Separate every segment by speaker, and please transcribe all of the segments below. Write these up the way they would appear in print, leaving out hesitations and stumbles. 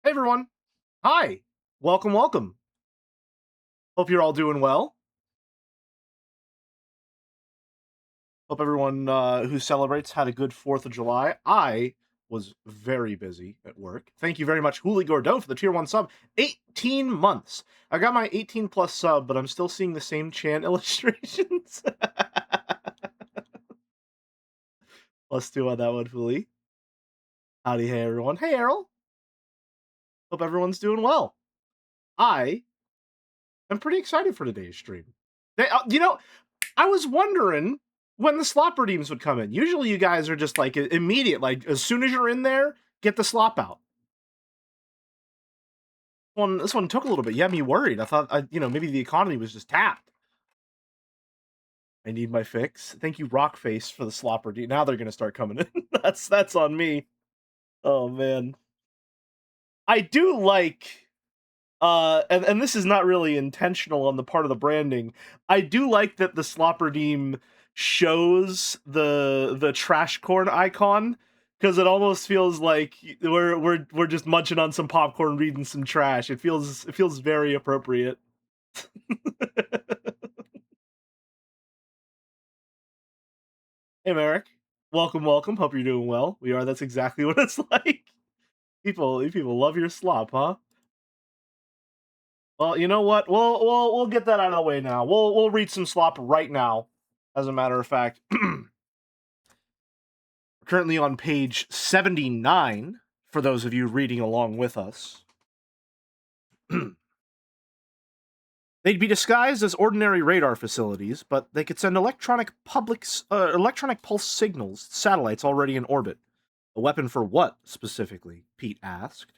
Speaker 1: Hey everyone. Hi. Welcome, welcome. Hope you're all doing well. Hope everyone who celebrates had a good 4th of July. I was very busy at work. Thank you very much, Huli Gordo, for the tier 1 sub. 18 months. I got my 18 plus sub, but I'm still seeing the same chant illustrations. +2 on that one, Huli. Howdy, hey everyone. Hey Errol. Hope everyone's doing well. I am pretty excited for today's stream. I was wondering when the slop redeems would come in. Usually you guys are just like immediate, like as soon as you're in there, get the slop out. This one took a little bit. You had me worried. I thought, maybe the economy was just tapped. I need my fix. Thank you, Rockface, for the slop redeem. Now they're gonna start coming in. that's on me. Oh man, I do like and this is not really intentional on the part of the branding. I do like that the slop redeem shows the trash corn icon, because it almost feels like we're just munching on some popcorn reading some trash. It feels very appropriate. Hey Merrick, welcome, welcome. Hope you're doing well. We are. That's exactly what it's like. You people love your slop, huh? Well, you know what? We'll get that out of the way now. We'll read some slop right now. As a matter of fact, we're currently on page 79 for those of you reading along with us. They'd be disguised as ordinary radar facilities, but they could send electronic pulse signals to satellites already in orbit. A weapon for what, specifically? Pete asked.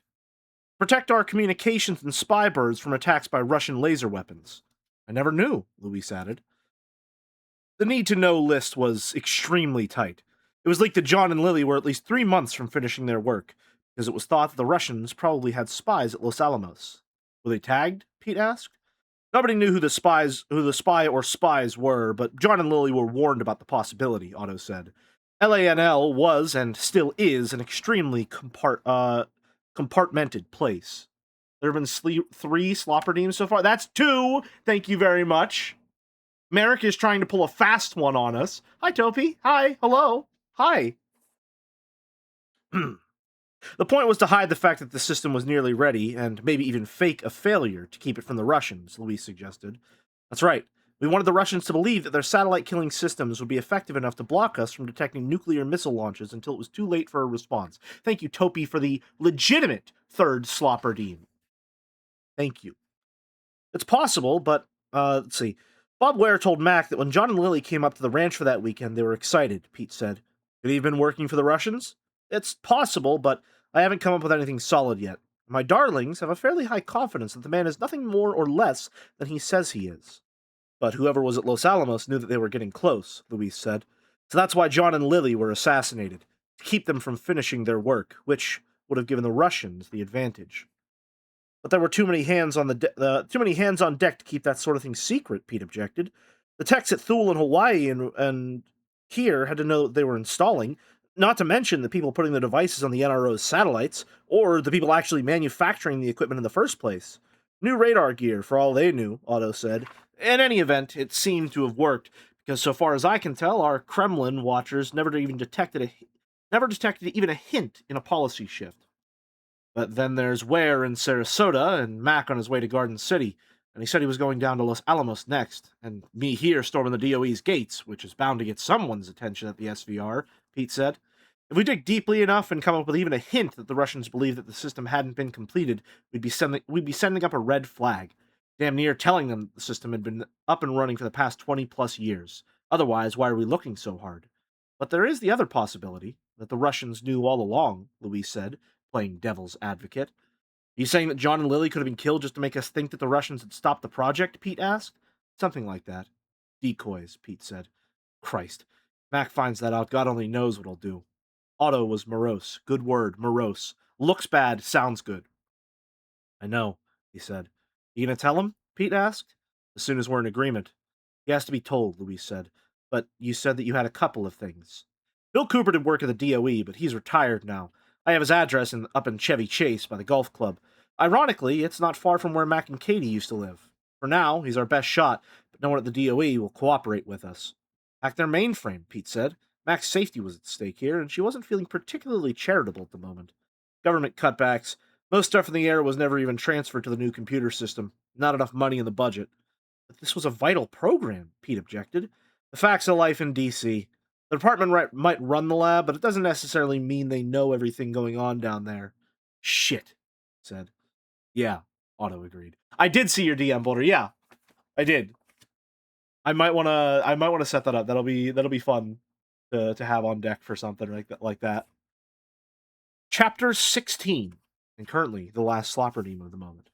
Speaker 1: Protect our communications and spy birds from attacks by Russian laser weapons. I never knew, Luis added. The need to know list was extremely tight. It was leaked that John and Lily were at least 3 months from finishing their work, because it was thought that the Russians probably had spies at Los Alamos. Were they tagged? Pete asked. Nobody knew who the spy or spies were, but John and Lily were warned about the possibility, Otto said. LANL was, and still is, an extremely compartmented place. There have been 3 slop redeems so far. That's 2! Thank you very much. Merrick is trying to pull a fast one on us. Hi, Topi. Hi. Hello. Hi. The point was to hide the fact that the system was nearly ready, and maybe even fake a failure to keep it from the Russians, Luis suggested. That's right. We wanted the Russians to believe that their satellite-killing systems would be effective enough to block us from detecting nuclear missile launches until it was too late for a response. Thank you, Topi, for the legitimate third slop redeem. Thank you. It's possible, but, let's see. Bob Ware told Mac that when John and Lily came up to the ranch for that weekend, they were excited, Pete said. Could he have been working for the Russians? It's possible, but I haven't come up with anything solid yet. My darlings have a fairly high confidence that the man is nothing more or less than he says he is. But whoever was at Los Alamos knew that they were getting close, Luis said. So that's why John and Lily were assassinated, to keep them from finishing their work, which would have given the Russians the advantage. But there were too many hands on deck to keep that sort of thing secret, Pete objected. The techs at Thule in Hawaii and here had to know they were installing, not to mention the people putting the devices on the NRO's satellites, or the people actually manufacturing the equipment in the first place. New radar gear, for all they knew, Otto said. In any event, it seemed to have worked, because so far as I can tell, our Kremlin watchers never detected even a hint in a policy shift. But then there's Ware in Sarasota, and Mac on his way to Garden City, and he said he was going down to Los Alamos next, and me here storming the DOE's gates, which is bound to get someone's attention at the SVR, Pete said. If we dig deeply enough and come up with even a hint that the Russians believe that the system hadn't been completed, we'd be sending up a red flag, damn near telling them the system had been up and running for the past 20 plus years. Otherwise, why are we looking so hard? But there is the other possibility, that the Russians knew all along, Louise said, playing devil's advocate. You saying that John and Lily could have been killed just to make us think that the Russians had stopped the project? Pete asked. Something like that. Decoys, Pete said. Christ. Mac finds that out. God only knows what he'll do. Otto was morose. Good word, morose. Looks bad, sounds good. I know, he said. You gonna tell him? Pete asked. As soon as we're in agreement. He has to be told, Louise said. But you said that you had a couple of things. Bill Cooper did work at the DOE, but he's retired now. I have his address up in Chevy Chase by the golf club. Ironically, it's not far from where Mac and Katie used to live. For now, he's our best shot, but no one at the DOE will cooperate with us. Hack their mainframe, Pete said. Mac's safety was at stake here, and she wasn't feeling particularly charitable at the moment. Government cutbacks. Most stuff in the air was never even transferred to the new computer system. Not enough money in the budget. But this was a vital program, Pete objected. The facts of life in DC. The department might run the lab, but it doesn't necessarily mean they know everything going on down there. Shit, said. Yeah, Otto agreed. I did see your DM Boulder. Yeah, I did. I might wanna set that up. That'll be fun to have on deck for something like that. Chapter 16, and currently the last slop redeem of the moment.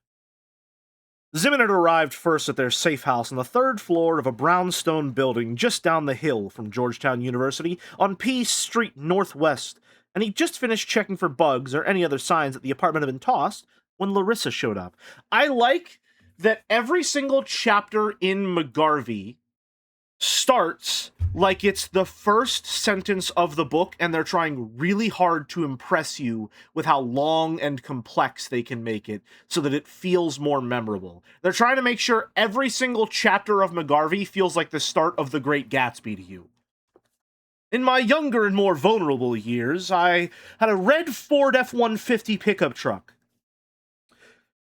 Speaker 1: Zimmon had arrived first at their safe house on the third floor of a brownstone building just down the hill from Georgetown University on P Street Northwest, and he'd just finished checking for bugs or any other signs that the apartment had been tossed when Larissa showed up. I like that every single chapter in McGarvey starts like it's the first sentence of the book, and they're trying really hard to impress you with how long and complex they can make it so that it feels more memorable. They're trying to make sure every single chapter of McGarvey feels like the start of The Great Gatsby to you. In my younger and more vulnerable years, I had a red Ford F-150 pickup truck.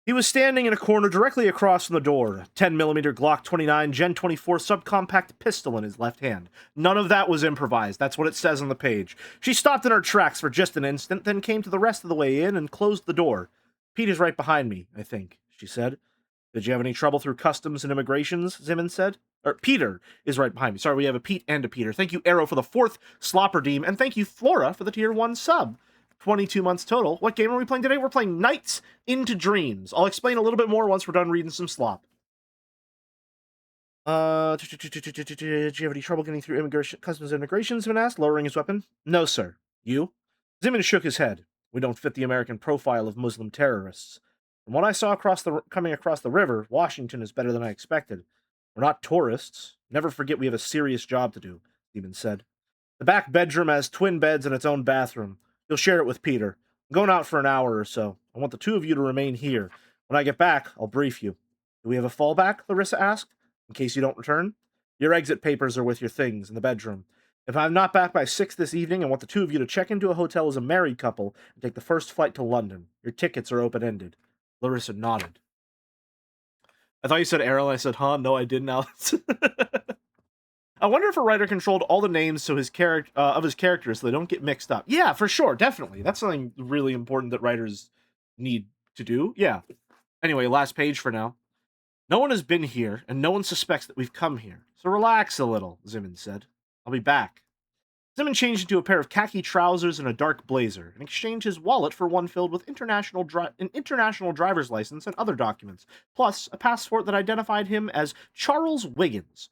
Speaker 1: He was standing in a corner directly across from the door, a 10mm Glock 29 Gen 24 subcompact pistol in his left hand. None of that was improvised, that's what it says on the page. She stopped in her tracks for just an instant, then came to the rest of the way in and closed the door. Pete is right behind me, I think, she said. Did you have any trouble through customs and immigrations? Zimmon said. Or Peter is right behind me. Sorry, we have a Pete and a Peter. Thank you, Arrow, for the 4th slop redeem, and thank you, Flora, for the tier 1 sub. 22 months total. What game are we playing today? We're playing Nights into Dreams. I'll explain a little bit more once we're done reading some slop. Did you have any trouble getting through customs and immigration? Zimmon asked, lowering his weapon. No, sir. You? Zimmon shook his head. We don't fit the American profile of Muslim terrorists. From what I saw coming across the river, Washington is better than I expected. We're not tourists. Never forget we have a serious job to do, Zimmon said. The back bedroom has twin beds and its own bathroom. You'll share it with Peter. I'm going out for an hour or so. I want the two of you to remain here. When I get back, I'll brief you. Do we have a fallback? Larissa asked, in case you don't return. Your exit papers are with your things in the bedroom. If I'm not back by 6 this evening, I want the two of you to check into a hotel as a married couple and take the first flight to London. Your tickets are open-ended. Larissa nodded. I thought you said Errol, and I said, huh? No, I didn't, Alex. I wonder if a writer controlled all the names of his characters so they don't get mixed up. Yeah, for sure, definitely. That's something really important that writers need to do. Yeah. Anyway, last page for now. No one has been here, and no one suspects that we've come here. So relax a little, Zimmon said. I'll be back. Zimmon changed into a pair of khaki trousers and a dark blazer, and exchanged his wallet for one filled with an international driver's license and other documents, plus a passport that identified him as Charles Wiggins,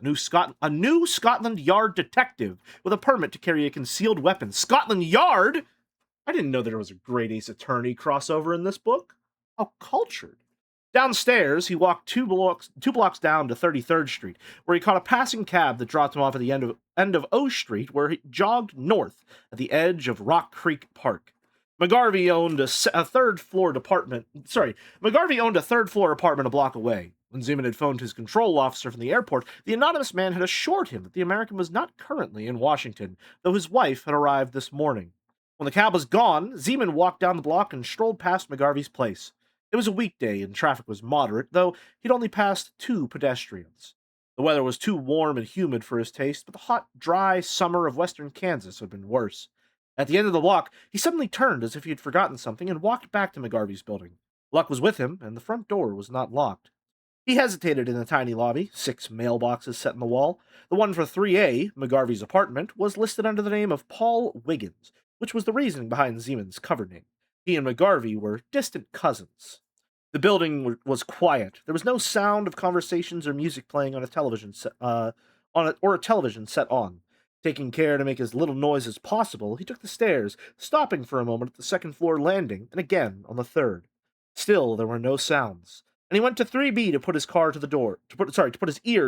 Speaker 1: a new Scotland Yard detective with a permit to carry a concealed weapon. Scotland Yard? I didn't know there was a Great Ace Attorney crossover in this book. How cultured. Downstairs, he walked two blocks down to 33rd Street, where he caught a passing cab that dropped him off at the end of O Street, where he jogged north at the edge of Rock Creek Park. McGarvey owned a third floor apartment a block away. When Zimmon had phoned his control officer from the airport, the anonymous man had assured him that the American was not currently in Washington, though his wife had arrived this morning. When the cab was gone, Zimmon walked down the block and strolled past McGarvey's place. It was a weekday and traffic was moderate, though he'd only passed 2 pedestrians. The weather was too warm and humid for his taste, but the hot, dry summer of western Kansas had been worse. At the end of the block, he suddenly turned as if he had forgotten something and walked back to McGarvey's building. Luck was with him, and the front door was not locked. He hesitated in the tiny lobby, 6 mailboxes set in the wall. The one for 3A, McGarvey's apartment, was listed under the name of Paul Wiggins, which was the reasoning behind Zimmon's cover name. He and McGarvey were distant cousins. The building was quiet. There was no sound of conversations or music playing on a television set on. Taking care to make as little noise as possible, he took the stairs, stopping for a moment at the second-floor landing, and again on the third. Still, there were no sounds, and he went to 3B to put his ear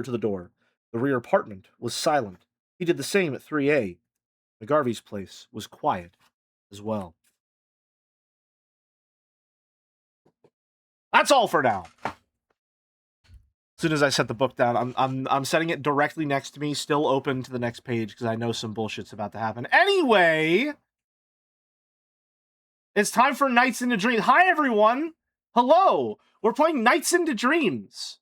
Speaker 1: to the door. The rear apartment was silent. He did the same at 3A. McGarvey's place was quiet as well. That's all for now. As soon as I set the book down, I'm setting it directly next to me, still open to the next page, because I know some bullshit's about to happen. Anyway, it's time for Nights into Dreams. Hi, everyone. Hello. We're playing Nights into Dreams.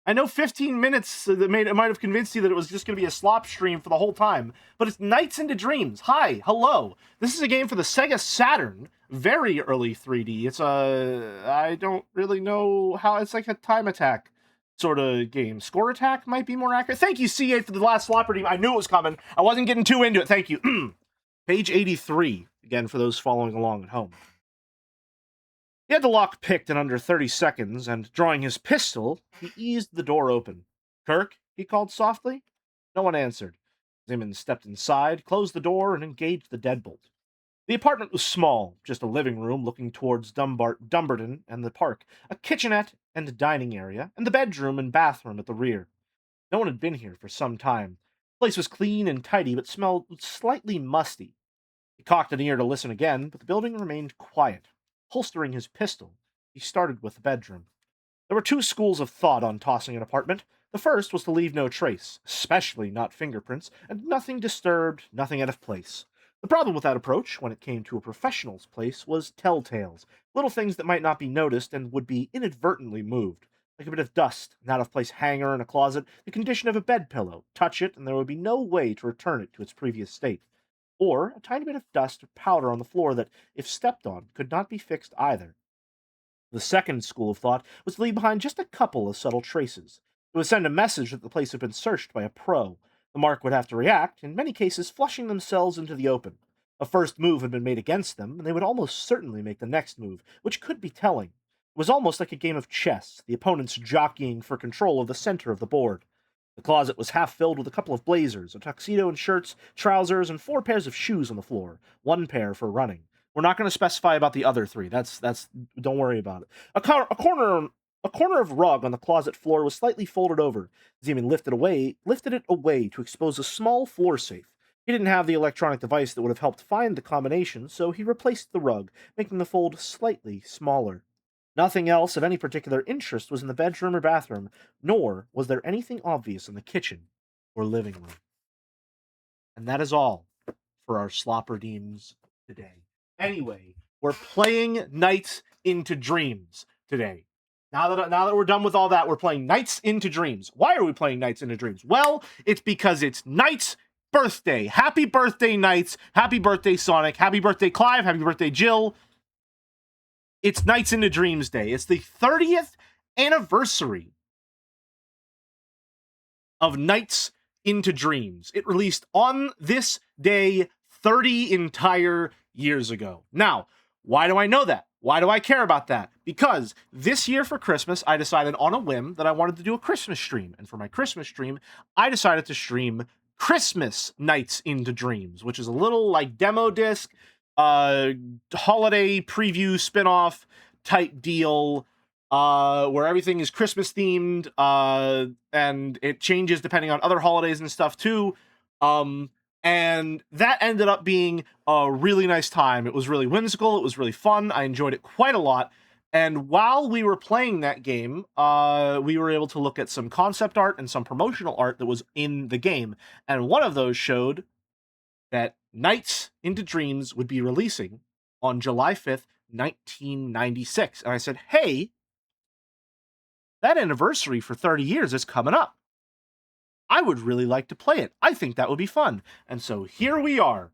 Speaker 1: I know 15 minutes it might have convinced you that it was just going to be a slop stream for the whole time, but it's Nights into Dreams. Hi, hello. This is a game for the Sega Saturn, very early 3D. It's I don't really know how, it's like a time attack sort of game. Score attack might be more accurate. Thank you, CA, for the last slop redeem. I knew it was coming. I wasn't getting too into it. Thank you. Page 83, again, for those following along at home. He had the lock picked in under 30 seconds, and drawing his pistol, he eased the door open. Kirk, he called softly. No one answered. Simmons stepped inside, closed the door, and engaged the deadbolt. The apartment was small, just a living room looking towards Dumbarton and the park, a kitchenette and a dining area, and the bedroom and bathroom at the rear. No one had been here for some time. The place was clean and tidy, but smelled slightly musty. He cocked an ear to listen again, but the building remained quiet. Holstering his pistol, he started with the bedroom. There were two schools of thought on tossing an apartment. The first was to leave no trace, especially not fingerprints, and nothing disturbed, nothing out of place. The problem with that approach, when it came to a professional's place, was telltales, little things that might not be noticed and would be inadvertently moved, like a bit of dust, an out-of-place hanger in a closet, the condition of a bed pillow. Touch it, and there would be no way to return it to its previous state. Or a tiny bit of dust or powder on the floor that, if stepped on, could not be fixed either. The second school of thought was to leave behind just a couple of subtle traces. It would send a message that the place had been searched by a pro. The mark would have to react, in many cases flushing themselves into the open. A first move had been made against them, and they would almost certainly make the next move, which could be telling. It was almost like a game of chess, the opponents jockeying for control of the center of the board. The closet was half filled with a couple of blazers, a tuxedo and shirts, trousers, and 4 pairs of shoes on the floor, 1 pair for running. We're not going to specify about the other 3. That's don't worry about it. A corner of rug on the closet floor was slightly folded over. Zeman lifted it away to expose a small floor safe. He didn't have the electronic device that would have helped find the combination, so he replaced the rug, making the fold slightly smaller. Nothing else of any particular interest was in the bedroom or bathroom, nor was there anything obvious in the kitchen or living room. And that is all for our slop redeems today. Anyway, we're playing Nights into Dreams today. Now that we're done with all that, we're playing Nights into Dreams. Why are we playing Nights into Dreams? Well, it's because it's Knight's birthday. Happy birthday, Knights. Happy birthday, Sonic. Happy birthday, Clive. Happy birthday, Jill. It's Nights into Dreams Day. It's the 30th anniversary of Nights into Dreams. It released on this day 30 entire years ago. Now, why do I know that? Why do I care about that? Because this year for Christmas, I decided on a whim that I wanted to do a Christmas stream. And for my Christmas stream, I decided to stream Christmas Nights into Dreams, which is a little like demo disc, holiday preview spin-off type deal, where everything is Christmas themed, and it changes depending on other holidays and stuff too. And that ended up being a really nice time. It was really whimsical. It was really fun. I enjoyed it quite a lot. And while we were playing that game, we were able to look at some concept art and some promotional art that was in the game. And one of those showed that Nights into Dreams would be releasing on July 5th, 1996. And I said, hey, that anniversary for 30 years is coming up. I would really like to play it. I think that would be fun. And so here we are.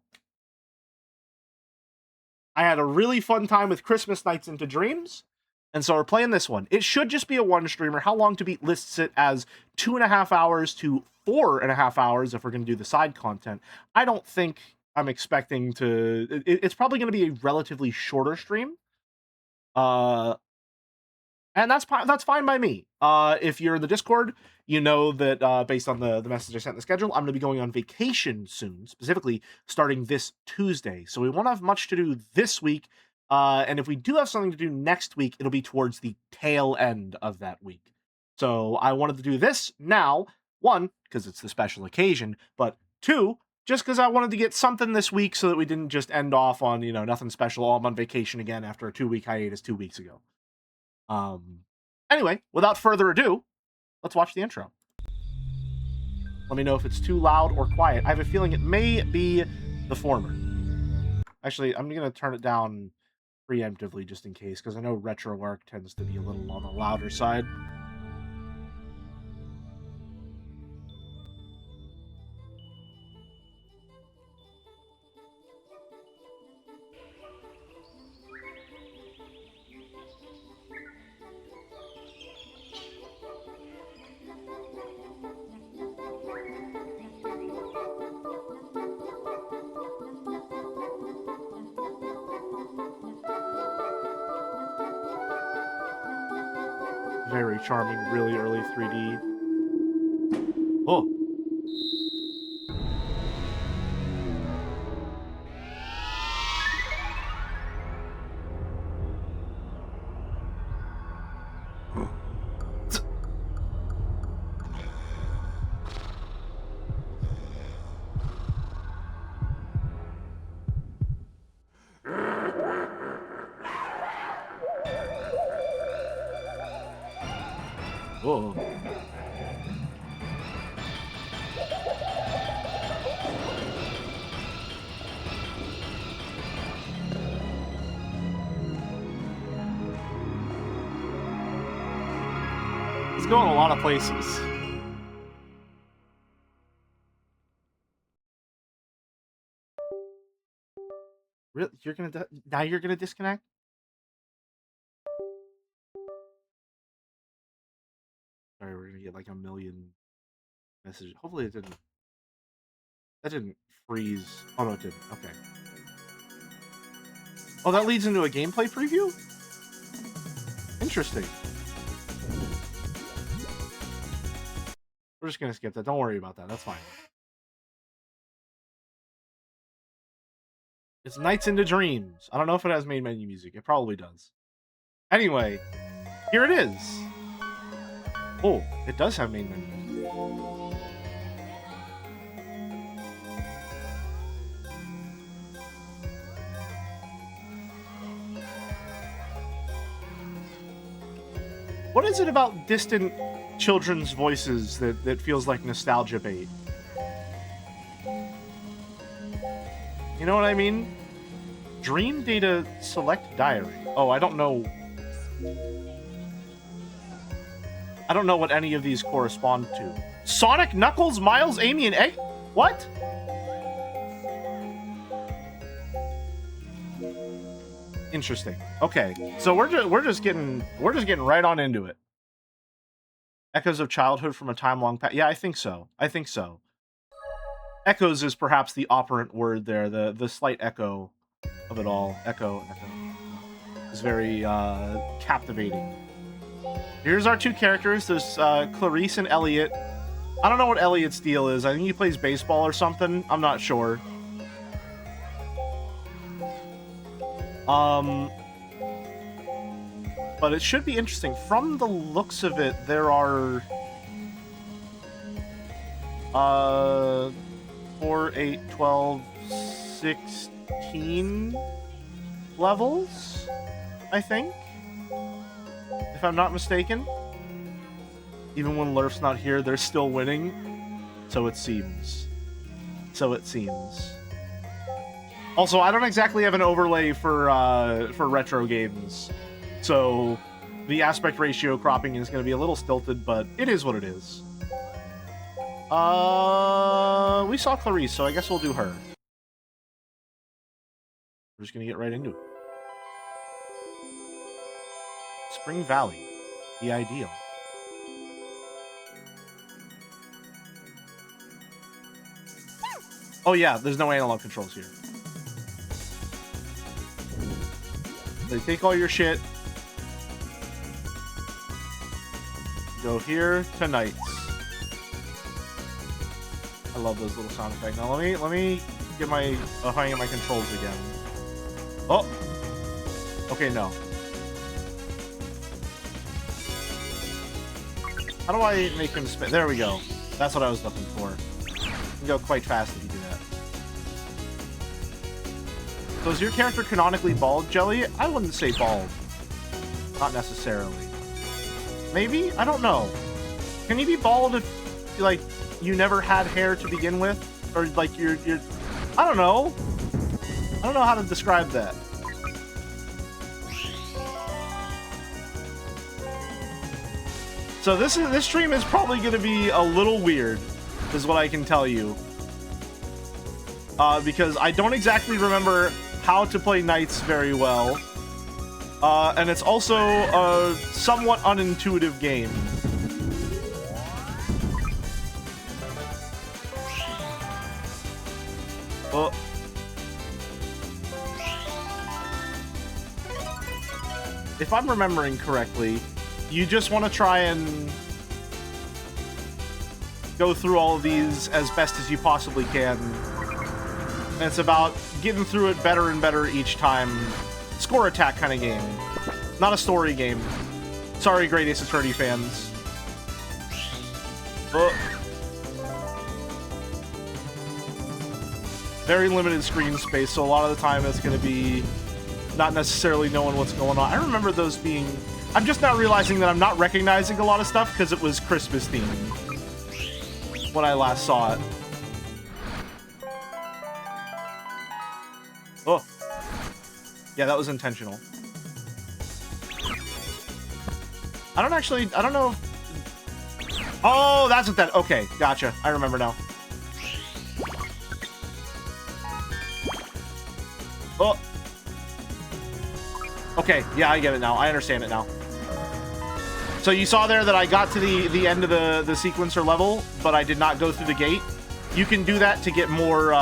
Speaker 1: I had a really fun time with Christmas Nights into Dreams, and so we're playing this one. It should just be a one streamer. How Long to Beat lists it as 2.5 hours to 4.5 hours if we're going to do the side content. I don't think I'm expecting to... It's probably going to be a relatively shorter stream. And that's fine by me. If you're in the Discord, you know that based on the message I sent in the schedule, I'm going to be going on vacation soon, specifically starting this Tuesday. So we won't have much to do this week. And if we do have something to do next week, it'll be towards the tail end of that week. So I wanted to do this now, 1, because it's the special occasion, but 2, just because I wanted to get something this week so that we didn't just end off on, nothing special. Oh, I'm on vacation again after a 2-week hiatus 2 weeks ago. Anyway, without further ado, let's watch the intro. Let me know if it's too loud or quiet. I have a feeling it may be the former. Actually, I'm going to turn it down preemptively just in case, because I know retro work tends to be a little on the louder side. Very charming, really early 3D. Oh. Oh. It's going a lot of places. Really? Now you're gonna disconnect? Sorry, we're gonna get like a million messages. Hopefully it didn't. That didn't freeze. Oh no, it didn't. Okay. Oh, that leads into a gameplay preview? Interesting. We're just gonna skip that. Don't worry about that. That's fine. It's Nights into Dreams. I don't know if it has main menu music. It probably does. Anyway, here it is. Oh, it does have main menu music. What is it about distant children's voices that feels like nostalgia bait? You know what I mean? Dream Data Select Diary. Oh, I don't know. I don't know what any of these correspond to. Sonic, Knuckles, Miles, Amy, and Egg? What? Interesting. Okay, so we're just getting right on into it. Echoes of childhood from a time long past. Yeah, I think so. Echoes is perhaps the operant word there. The slight echo of it all. Echo is very captivating. Here's our two characters. There's Clarice and Elliot. I don't know what Elliot's deal is. I think he plays baseball or something. I'm not sure. But it should be interesting. From the looks of it, there are 4, 8, 12, 16 levels, I think, if I'm not mistaken. Even when Lurf's not here, they're still winning. So it seems. Also, I don't exactly have an overlay for retro games, so the aspect ratio cropping is going to be a little stilted, but it is what it is. We saw Clarice, so I guess we'll do her. We're just going to get right into it. Spring Valley, the ideal. Oh yeah, there's no analog controls here. They take all your shit. Go here to Nights. I love those little sound effects. Now let me get my hang at my controls again. Oh. Okay, no. How do I make him spin? There we go. That's what I was looking for. You can go quite fast if you do that. So is your character canonically bald, Jelly? I wouldn't say bald. Not necessarily. Maybe? I don't know. Can you be bald if, like, you never had hair to begin with? Or, like, you're... I don't know. I don't know how to describe that. So this stream is probably going to be a little weird, is what I can tell you. Because I don't exactly remember how to play NiGHTS very well. And it's also a somewhat unintuitive game. Oh. If I'm remembering correctly, you just want to try and go through all of these as best as you possibly can. And it's about getting through it better and better each time. Score attack kind of game. Not a story game. Sorry, Great Ace Attorney fans. Oh. Very limited screen space, so a lot of the time it's going to be not necessarily knowing what's going on. I remember those being... I'm just now realizing that I'm not recognizing a lot of stuff because it was Christmas themed when I last saw it. Oh. Yeah, that was intentional. I don't know if... Oh, that's what that... Okay, gotcha. I remember now. Oh. Okay, yeah, I get it now. I understand it now. So you saw there that I got to the end of the sequencer level, but I did not go through the gate. You can do that to get more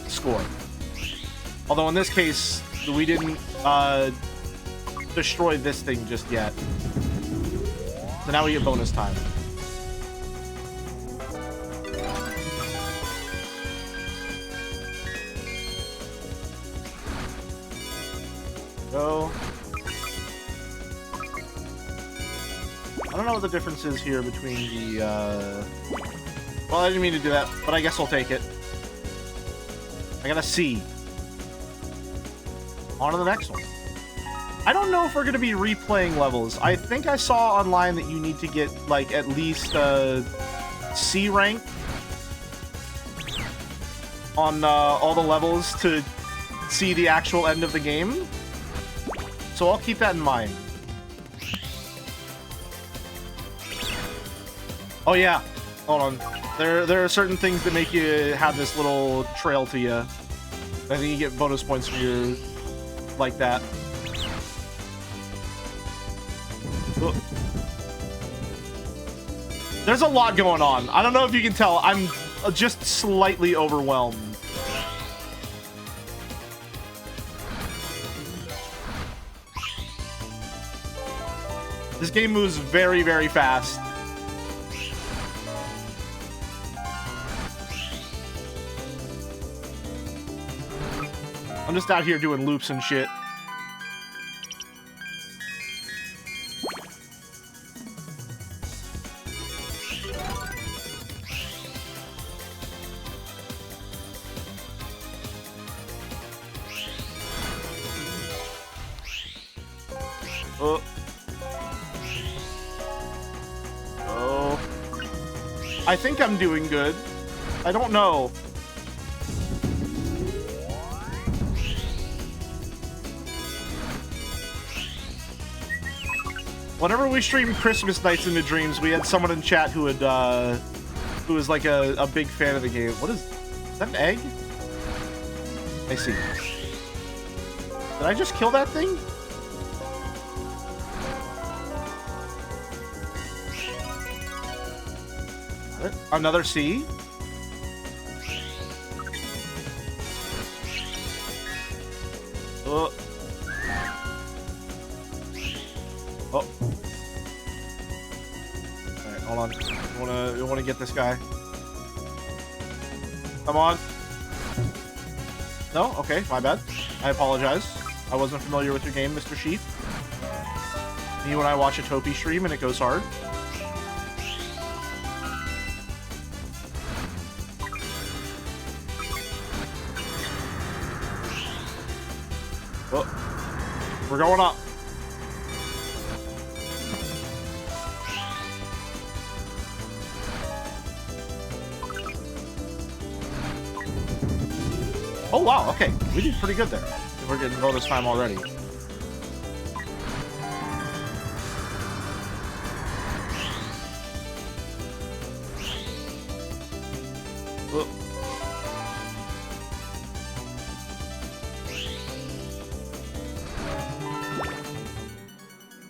Speaker 1: score. Although in this case, we didn't destroy this thing just yet. So now we get bonus time. Go. I don't know what the difference is here between the, Well, I didn't mean to do that, but I guess I'll take it. I got a C. On to the next one. I don't know if we're going to be replaying levels. I think I saw online that you need to get, like, at least C rank on all the levels to see the actual end of the game. So I'll keep that in mind. Oh yeah, hold on. There are certain things that make you have this little trail to you. I think you get bonus points for your like that. Oh. There's a lot going on. I don't know if you can tell. I'm just slightly overwhelmed. This game moves very, very fast. I'm just out here doing loops and shit. Oh. Oh. I think I'm doing good. I don't know. Whenever we streamed Christmas Nights into Dreams, we had someone in chat who had, who was like a big fan of the game. What is that, an egg? I see. Did I just kill that thing? Another C? Oh. Oh. Alright, hold on. You wanna get this guy. Come on. No? Okay, my bad. I apologize. I wasn't familiar with your game, Mr. Sheep. You and I watch a Topi stream and it goes hard. Oh. We're going up. Oh, wow, okay. We did pretty good there. We're getting bonus time already. Whoa.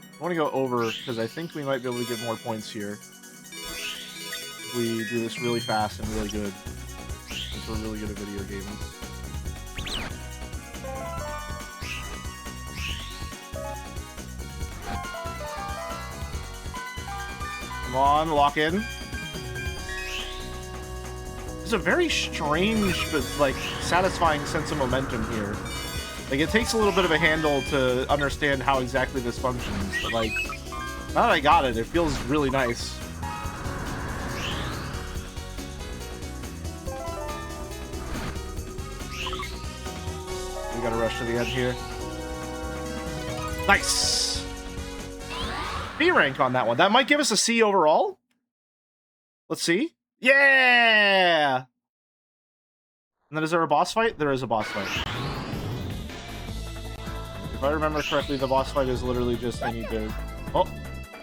Speaker 1: I want to go over, because I think we might be able to get more points here. If we do this really fast and really good. Since we're really good at video games. Come on, lock in. There's a very strange, but, like, satisfying sense of momentum here. Like, it takes a little bit of a handle to understand how exactly this functions, but, like, now that I got it, it feels really nice. We gotta rush to the end here. Nice! B rank on that one. That might give us a C overall. Let's see. Yeah! And then is there a boss fight? There is a boss fight. If I remember correctly, the boss fight is literally just I need to... Oh!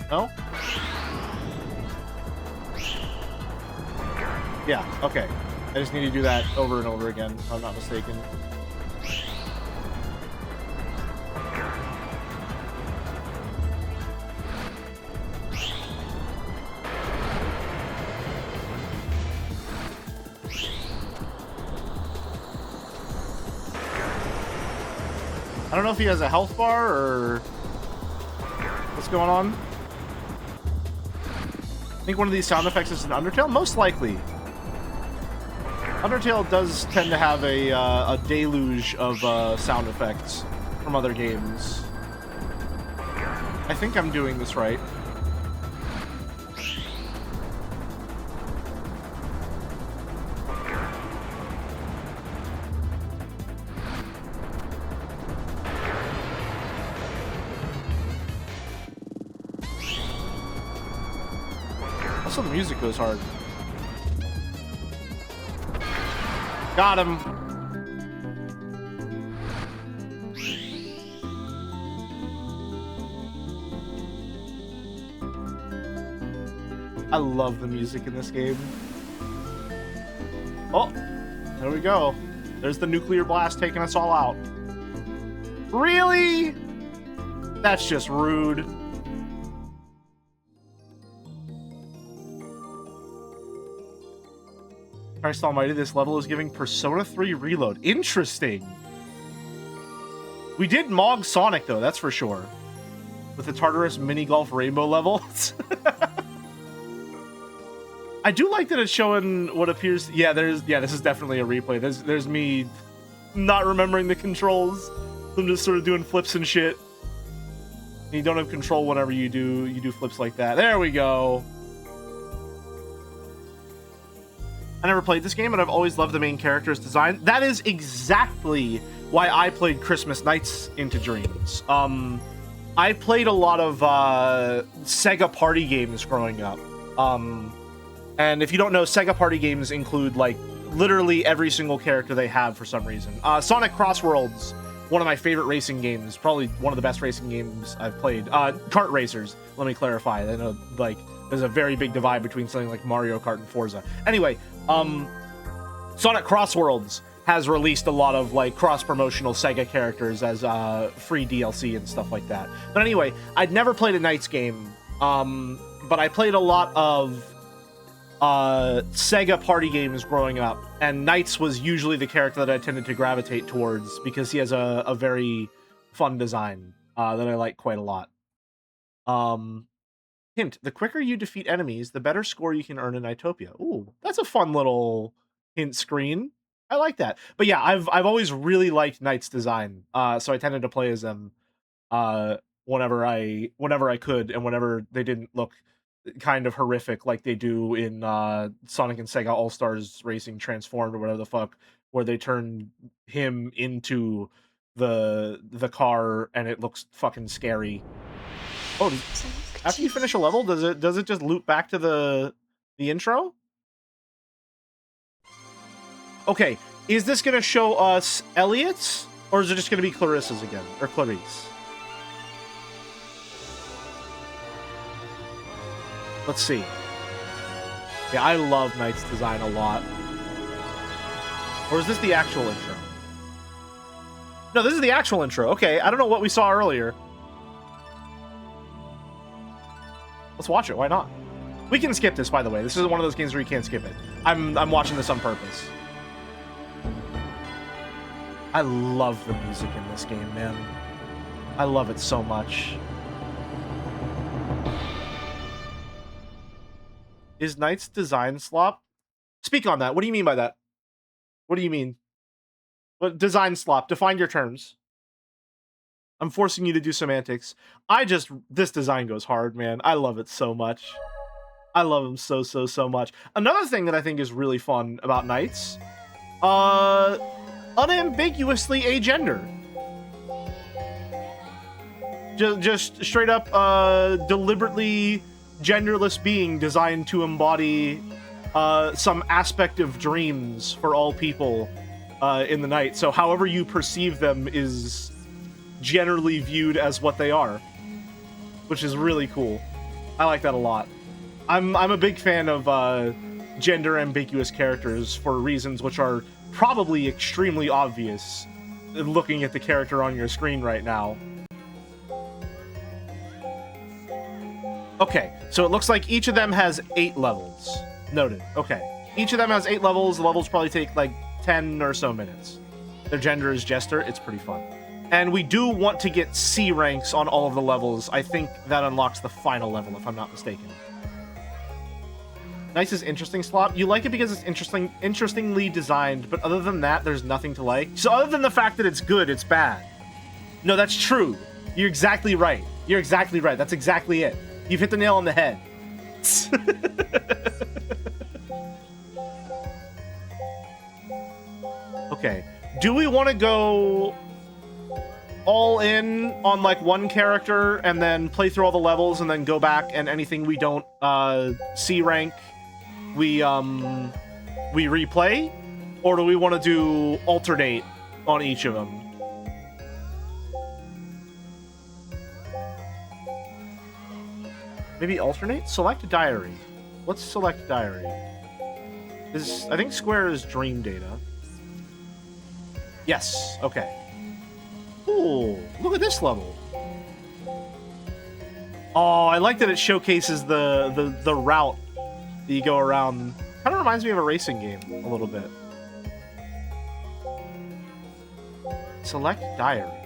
Speaker 1: No? Yeah, okay. I just need to do that over and over again, if I'm not mistaken. I don't know if he has a health bar or what's going on. I think one of these sound effects is an Undertale, most likely. Undertale does tend to have a deluge of sound effects from other games. I think I'm doing this right. Also, the music goes hard. Got him. I love the music in this game. Oh, there we go. There's the nuclear blast taking us all out. Really? That's just rude. Christ almighty, this level is giving Persona 3 Reload. Interesting. We did Mog Sonic, though, that's for sure. With the Tartarus Mini Golf Rainbow levels. I do like that it's showing what appears... Yeah, this is definitely a replay. There's me not remembering the controls. I'm just sort of doing flips and shit. And you don't have control whenever you do flips like that. There we go. I never played this game, but I've always loved the main character's design. That is exactly why I played Christmas Nights into Dreams. I played a lot of Sega party games growing up. And if you don't know, Sega party games include, like, literally every single character they have for some reason. Sonic Crossworlds, one of my favorite racing games, probably one of the best racing games I've played. Kart racers, let me clarify. I know, like, there's a very big divide between something like Mario Kart and Forza. Anyway, Sonic Crossworlds has released a lot of, like, cross-promotional Sega characters as free DLC and stuff like that. But anyway, I'd never played a Knights game, but I played a lot of Sega party games growing up, and Knights was usually the character that I tended to gravitate towards because he has a very fun design that I like quite a lot. Hint, the quicker you defeat enemies, the better score you can earn in NiGHTS. Ooh, that's a fun little hint screen. I like that. But yeah, I've always really liked Knight's design, so I tended to play as them whenever I could, and whenever they didn't look kind of horrific like they do in Sonic and Sega All-Stars Racing Transformed or whatever the fuck, where they turn him into the car and it looks fucking scary. Oh, after you finish a level, does it just loop back to the intro? Okay, Is this going to show us Elliot's, or is it just going to be Clarissa's again? Or Clarice? Let's see. Yeah, I love Knight's design a lot. Or is this the actual intro? No, this is the actual intro. Okay, I don't know what we saw earlier. Let's watch it. Why not? We can skip this, by the way. This is one of those games where you can't skip it. I'm watching this on purpose. I love the music in this game, man. I love it so much. Is Knight's design slop? Speak on that. What do you mean by that? What do you mean? What design slop? Define your terms. I'm forcing you to do semantics. This design goes hard, man. I love it so much. I love him so much. Another thing that I think is really fun about Knights, unambiguously agender. Just straight up, deliberately genderless being designed to embody some aspect of dreams for all people in the night. So however you perceive them is generally viewed as what they are, which is really cool. I like that a lot. I'm a big fan of gender ambiguous characters for reasons which are probably extremely obvious looking at the character on your screen right now. Okay, so it looks like each of them has 8 levels. Noted. Okay. Each of them has 8 levels. The levels probably take like 10 or so minutes. Their gender is Jester. It's pretty fun. And we do want to get C ranks on all of the levels. I think that unlocks the final level, if I'm not mistaken. Nice is interesting slot. You like it because it's interestingly designed, but other than that, there's nothing to like. So other than the fact that it's good, it's bad. No, that's true. You're exactly right. You're exactly right. That's exactly it. You've hit the nail on the head. Okay. Do we want to go all in on like one character and then play through all the levels and then go back and anything we don't C rank we replay? Or do we want to do alternate on each of them? Maybe alternate? Select diary. Let's select diary. I think square is dream data. Yes, okay. Ooh, look at this level. Oh, I like that it showcases the route that you go around. Kind of reminds me of a racing game a little bit. Select diary.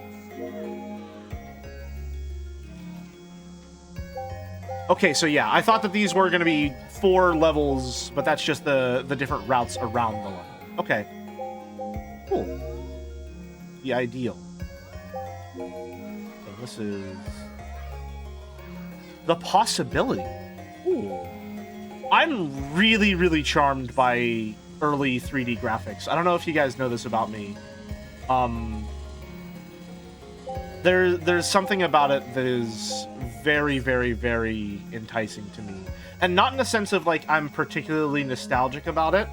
Speaker 1: Okay, so yeah, I thought that these were going to be 4 levels, but that's just the different routes around the level. Okay. Cool. The ideal. So this is the possibility. Ooh. I'm really charmed by early 3D graphics. I don't know if you guys know this about me. There's something about it that is very enticing to me. And not in the sense of like I'm particularly nostalgic about it,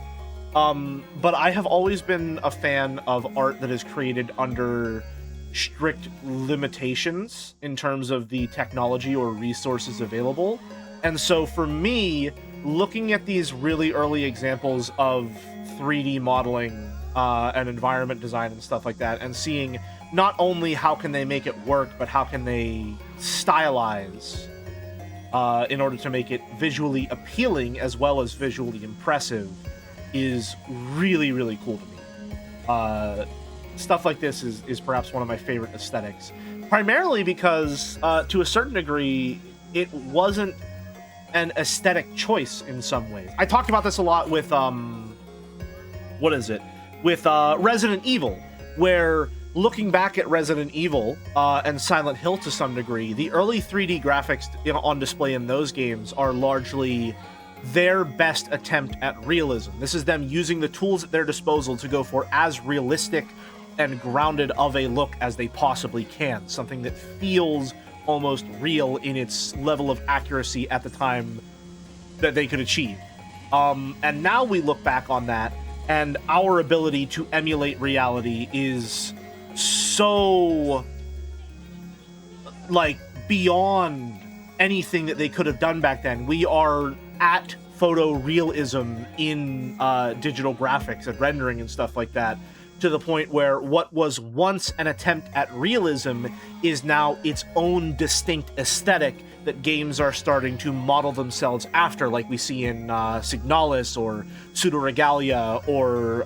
Speaker 1: but I have always been a fan of art that is created under strict limitations in terms of the technology or resources available. And so for me, looking at these really early examples of 3D modeling and environment design and stuff like that, and seeing not only how can they make it work, but how can they stylize in order to make it visually appealing as well as visually impressive is really cool to me. Stuff like this is perhaps one of my favorite aesthetics, primarily because to a certain degree it wasn't an aesthetic choice in some ways. I talked about this a lot with with Resident Evil, where looking back at Resident Evil and Silent Hill to some degree, the early 3D graphics on display in those games are largely their best attempt at realism. This is them using the tools at their disposal to go for as realistic and grounded of a look as they possibly can. Something that feels almost real in its level of accuracy at the time that they could achieve. And now we look back on that, and our ability to emulate reality is so, like, beyond anything that they could have done back then. We are at photorealism in digital graphics and rendering and stuff like that, to the point where what was once an attempt at realism is now its own distinct aesthetic that games are starting to model themselves after, like we see in Signalis or Pseudoregalia or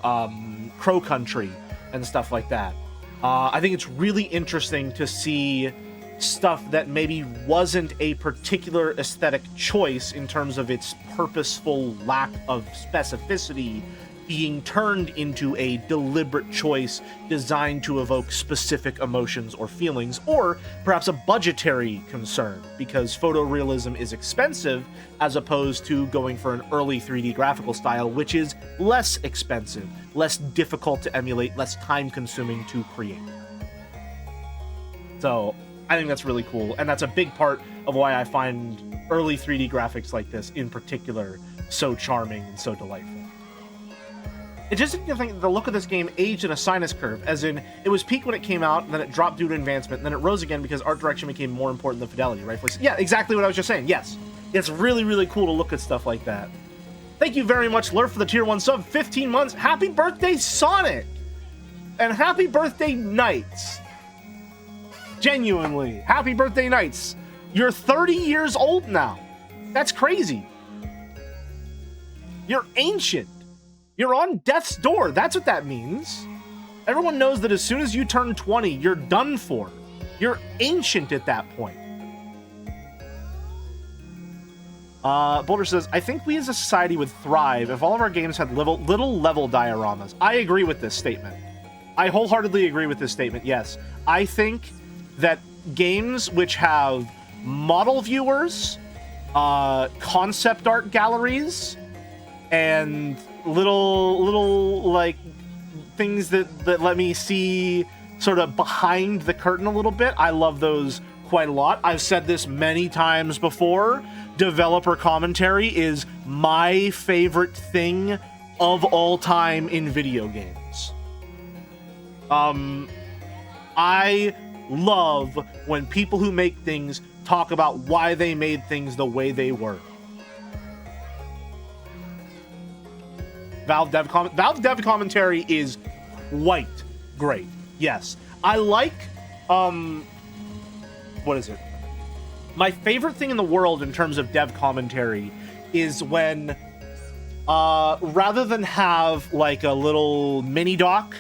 Speaker 1: Crow Country and stuff like that. I think it's really interesting to see stuff that maybe wasn't a particular aesthetic choice in terms of its purposeful lack of specificity being turned into a deliberate choice designed to evoke specific emotions or feelings, or perhaps a budgetary concern, because photorealism is expensive as opposed to going for an early 3D graphical style, which is less expensive, less difficult to emulate, less time-consuming to create. So I think that's really cool, and that's a big part of why I find early 3D graphics like this in particular so charming and so delightful. It's just interesting that the look of this game aged in a sinus curve, as in, it was peak when it came out, and then it dropped due to advancement, and then it rose again because art direction became more important than fidelity, rightfully so. Yeah, exactly what I was just saying, yes. It's really, really cool to look at stuff like that. Thank you very much, Lurf, for the tier 1 sub, 15 months. Happy birthday, Sonic! And happy birthday, Knights. Genuinely, happy birthday, Knights. You're 30 years old now. That's crazy. You're ancient. You're on death's door. That's what that means. Everyone knows that as soon as you turn 20, you're done for. You're ancient at that point. Boulder says, I think we as a society would thrive if all of our games had little level dioramas. I agree with this statement. I wholeheartedly agree with this statement, yes. I think that games which have model viewers, concept art galleries, and little like things that let me see sort of behind the curtain a little bit. I love those quite a lot. I've said this many times before. Developer commentary is my favorite thing of all time in video games. I love when people who make things talk about why they made things the way they were. Valve dev commentary is quite great. Yes. I like, what is it? My favorite thing in the world in terms of dev commentary is when, rather than have like a little mini doc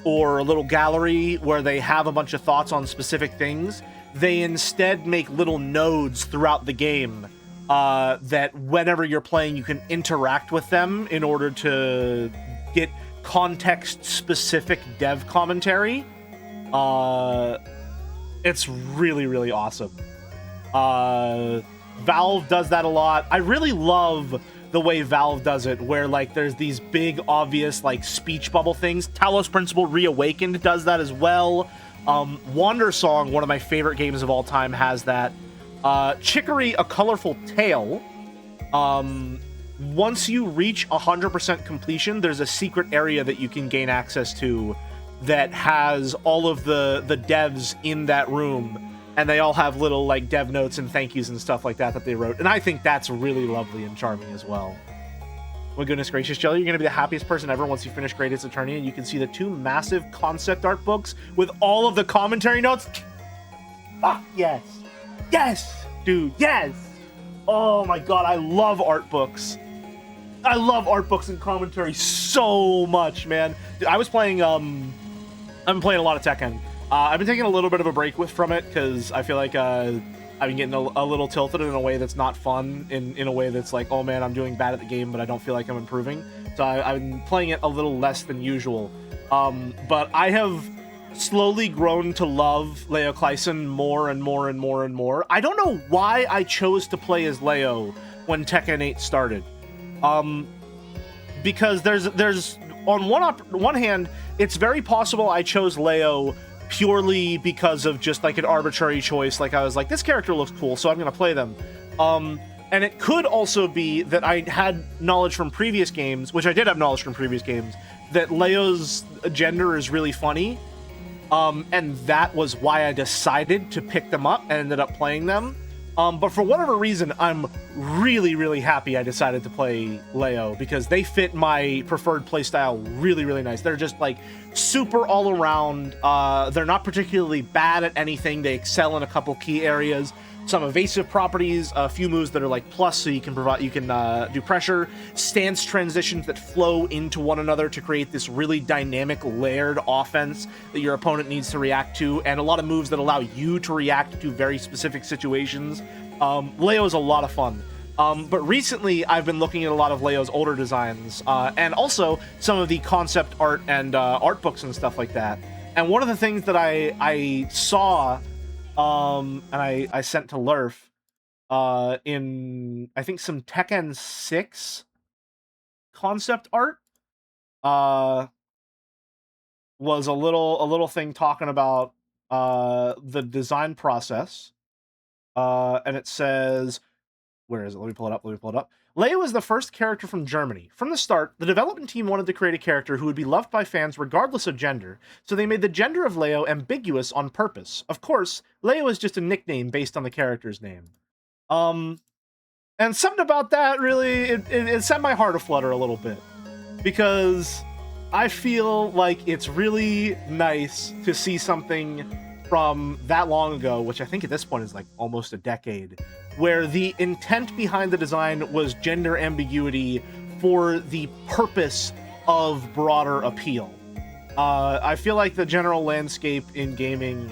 Speaker 1: or a little gallery where they have a bunch of thoughts on specific things, they instead make little nodes throughout the game that whenever you're playing, you can interact with them in order to get context-specific dev commentary. It's really, really awesome. Valve does that a lot. I really love the way Valve does it, where like there's these big, obvious like speech bubble things. Talos Principle Reawakened does that as well. Wander Song, one of my favorite games of all time, has that. Chicory, A Colorful Tale. Once you reach 100% completion, there's a secret area that you can gain access to that has all of the devs in that room, and they all have little like dev notes and thank yous and stuff like that they wrote, and I think that's really lovely and charming as well. My goodness gracious, Jelly, you're gonna be the happiest person ever once you finish Great Ace Attorney and you can see the 2 massive concept art books with all of the commentary notes. Fuck yes. Yes, dude, yes! Oh my god, I love art books. I love art books and commentary so much, man. Dude, I was playing, I've been playing a lot of Tekken. I've been taking a little bit of a break from it, because I feel like, I've been getting a little tilted in a way that's not fun, in a way that's like, oh man, I'm doing bad at the game, but I don't feel like I'm improving. So I've been playing it a little less than usual. But I have slowly grown to love Leo Kleisen more and more and more and more. I don't know why I chose to play as Leo when Tekken 8 started. Because there's on one hand, it's very possible I chose Leo purely because of just like an arbitrary choice. Like I was like, this character looks cool, so I'm gonna play them. And And it could also be that I had knowledge from previous games, which I did have knowledge from previous games, that Leo's gender is really funny. And that was why I decided to pick them up and ended up playing them. But for whatever reason, I'm really, really happy I decided to play Leo because they fit my preferred playstyle really, really nice. They're just like super all around. They're not particularly bad at anything. They excel in a couple key areas. Some evasive properties, a few moves that are like plus, so you can do pressure, stance transitions that flow into one another to create this really dynamic layered offense that your opponent needs to react to, and a lot of moves that allow you to react to very specific situations. Leo is a lot of fun. But recently, I've been looking at a lot of Leo's older designs, and also some of the concept art and art books and stuff like that. And one of the things that I saw, and I sent to Lurf, in I think some Tekken 6 concept art, was a little thing talking about the design process, and it says, where is it? Let me pull it up. Leo is the first character from Germany. From the start, the development team wanted to create a character who would be loved by fans regardless of gender, so they made the gender of Leo ambiguous on purpose. Of course, Leo is just a nickname based on the character's name. And something about that really, it set my heart aflutter a little bit, because I feel like it's really nice to see something from that long ago, which I think at this point is like almost a decade, where the intent behind the design was gender ambiguity for the purpose of broader appeal. I feel like the general landscape in gaming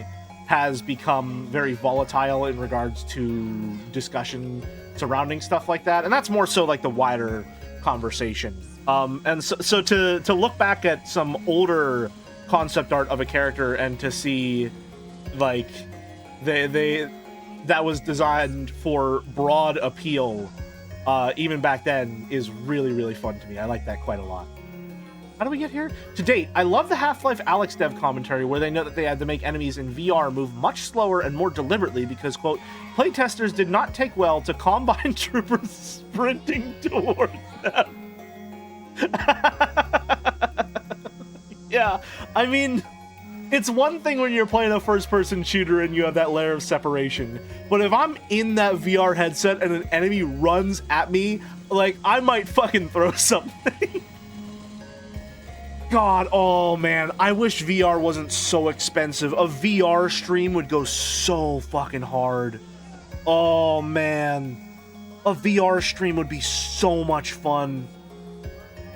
Speaker 1: has become very volatile in regards to discussion surrounding stuff like that, and that's more so like the wider conversation. And so to look back at some older concept art of a character and to see like that was designed for broad appeal, even back then, is really, really fun to me. I like that quite a lot. How do we get here? To date, I love the Half-Life Alyx dev commentary where they note that they had to make enemies in VR move much slower and more deliberately because, quote, playtesters did not take well to Combine troopers sprinting towards them. Yeah, I mean, it's one thing when you're playing a first-person shooter and you have that layer of separation, but if I'm in that VR headset and an enemy runs at me, like, I might fucking throw something. God, oh man, I wish VR wasn't so expensive. A VR stream would go so fucking hard. Oh man, a VR stream would be so much fun.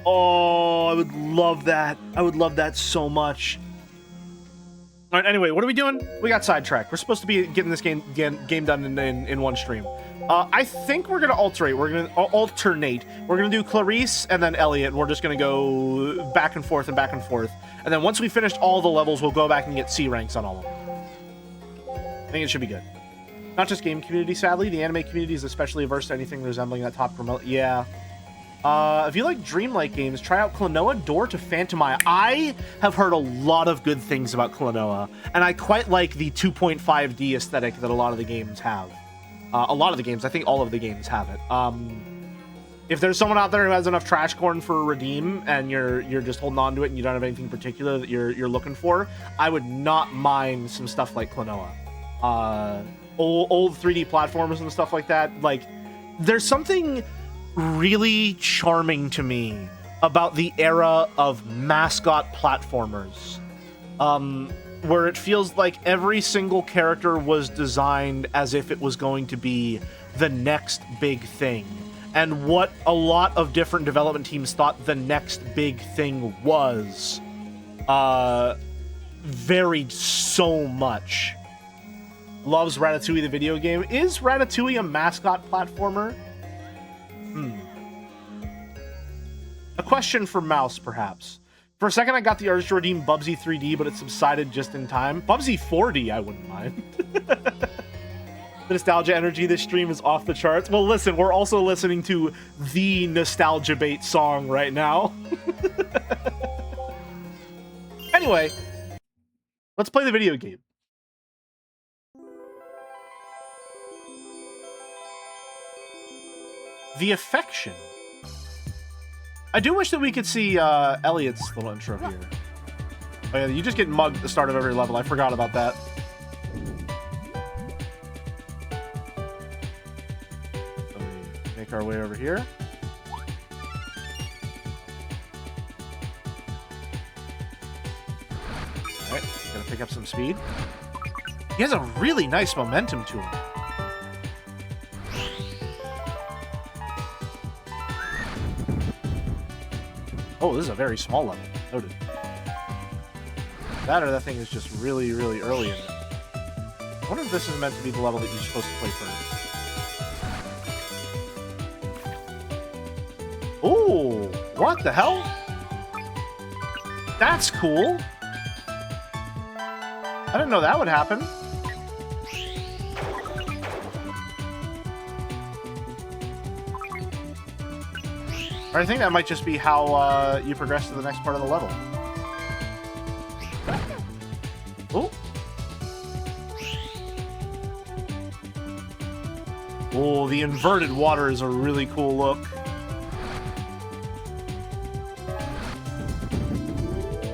Speaker 1: Oh, I would love that. I would love that so much. All right, anyway, what are we doing? We got sidetracked. We're supposed to be getting this game done in one stream. I think we're gonna alternate. We're gonna do Clarice and then Elliot, and we're just gonna go back and forth and back and forth. And then once we finished all the levels, we'll go back and get C ranks on all of them. I think it should be good. Not just game community, sadly. The anime community is especially averse to anything resembling that top promote. Yeah. If you like dreamlike games, try out Klonoa Door to Phantom Eye. I have heard a lot of good things about Klonoa, and I quite like the 2.5D aesthetic that a lot of the games have. I think all of the games have it. If there's someone out there who has enough trash corn for Redeem, and you're just holding on to it and you don't have anything particular that you're looking for, I would not mind some stuff like Klonoa. Old 3D platformers and stuff like that. Like, there's something really charming to me about the era of mascot platformers, where it feels like every single character was designed as if it was going to be the next big thing, and what a lot of different development teams thought the next big thing was varied so much. Loves Ratatouille the video game. Is Ratatouille a mascot platformer? A question for Mouse, perhaps. For a second, I got the urge to redeem Bubsy 3D, but it subsided just in time. Bubsy 4D, I wouldn't mind. The nostalgia energy this stream is off the charts. Well, listen, we're also listening to the Nostalgia Bait song right now. Anyway, let's play the video game. The Affection. I do wish that we could see Elliot's little intro here. Oh yeah, you just get mugged at the start of every level. I forgot about that. So we make our way over here. Alright, gonna pick up some speed. He has a really nice momentum to him. Oh, this is a very small level. Noted. That or that thing is just really, really early in it. I wonder if this is meant to be the level that you're supposed to play first. Ooh, what the hell? That's cool. I didn't know that would happen. Or I think that might just be how you progress to the next part of the level. Oh. Oh, the inverted water is a really cool look.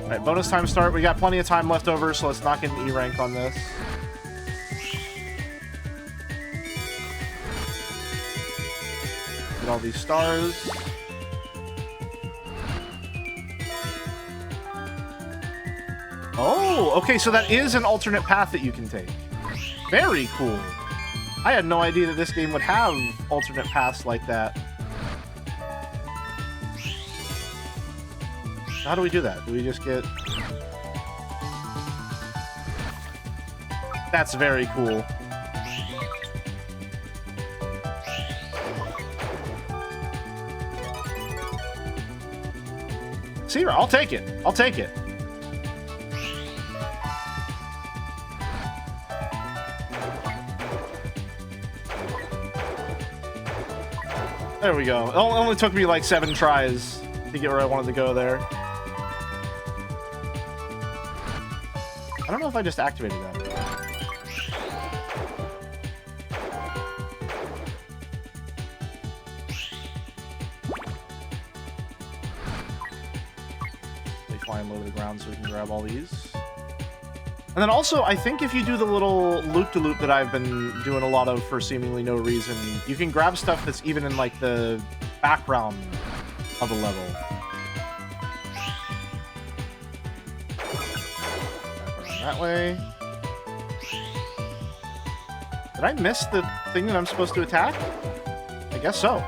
Speaker 1: Alright, bonus time start. We got plenty of time left over, so let's not get an E rank on this. Get all these stars. Oh, okay, so that is an alternate path that you can take. Very cool. I had no idea that this game would have alternate paths like that. How do we do that? Do we just get... That's very cool. See, I'll take it. I'll take it. There we go. It only took me like 7 tries to get where I wanted to go there. I don't know if I just activated that. They fly low to the ground so we can grab all these. And then also, I think if you do the little loop-de-loop that I've been doing a lot of for seemingly no reason, you can grab stuff that's even in, like, the background of the level. That way. Did I miss the thing that I'm supposed to attack? I guess so.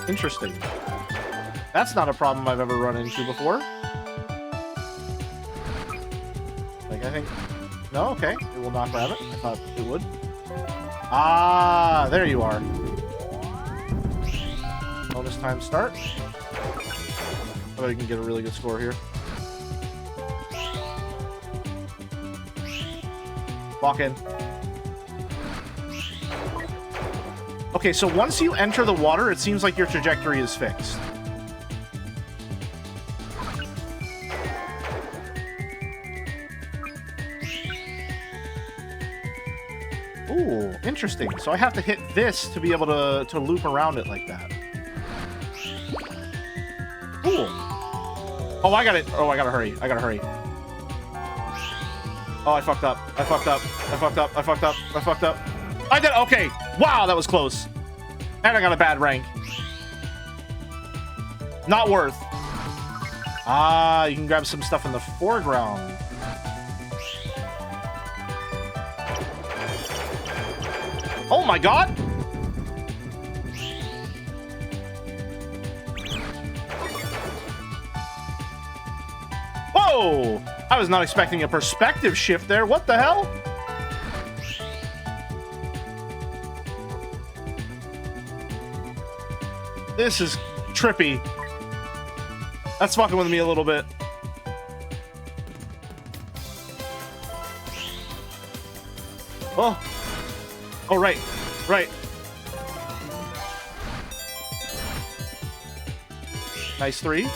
Speaker 1: Interesting. That's not a problem I've ever run into before. I think... No? Okay. It will not grab it. I thought it would. Ah, there you are. Bonus time start. I bet I can get a really good score here. Walk in. Okay, so once you enter the water, it seems like your trajectory is fixed. Ooh, interesting. So I have to hit this to be able to loop around it like that. Cool. Oh, I got it. Oh, I gotta hurry. I gotta hurry. Oh, I fucked up. I fucked up. I fucked up. I fucked up. I fucked up. I did. Okay. Wow, that was close. And I got a bad rank. Not worth. Ah, you can grab some stuff in the foreground. Oh my god! Whoa! I was not expecting a perspective shift there. What the hell? This is trippy. That's fucking with me a little bit. Oh. Oh, right. Right. Nice 3.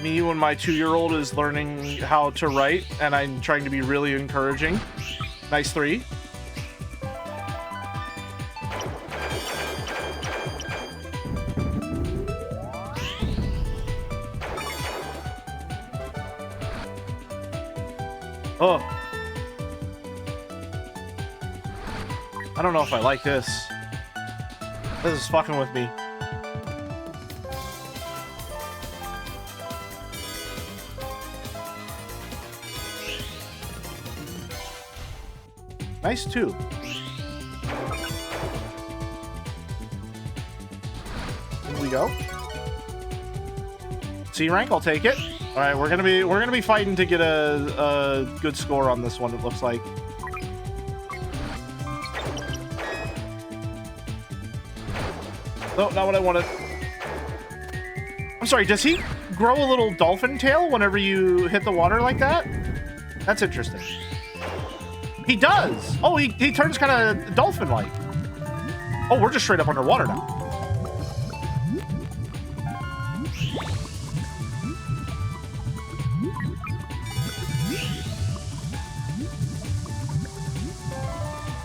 Speaker 1: Me when my 2-year-old is learning how to write, and I'm trying to be really encouraging. Nice 3. Oh. I don't know if I like this. This is fucking with me. Nice 2. Here we go. C rank, I'll take it. All right, we're gonna be fighting to get a good score on this one. It looks like. No, not what I wanted. I'm sorry. Does he grow a little dolphin tail whenever you hit the water like that? That's interesting. He does. Oh, he turns kind of dolphin-like. Oh, we're just straight up underwater now.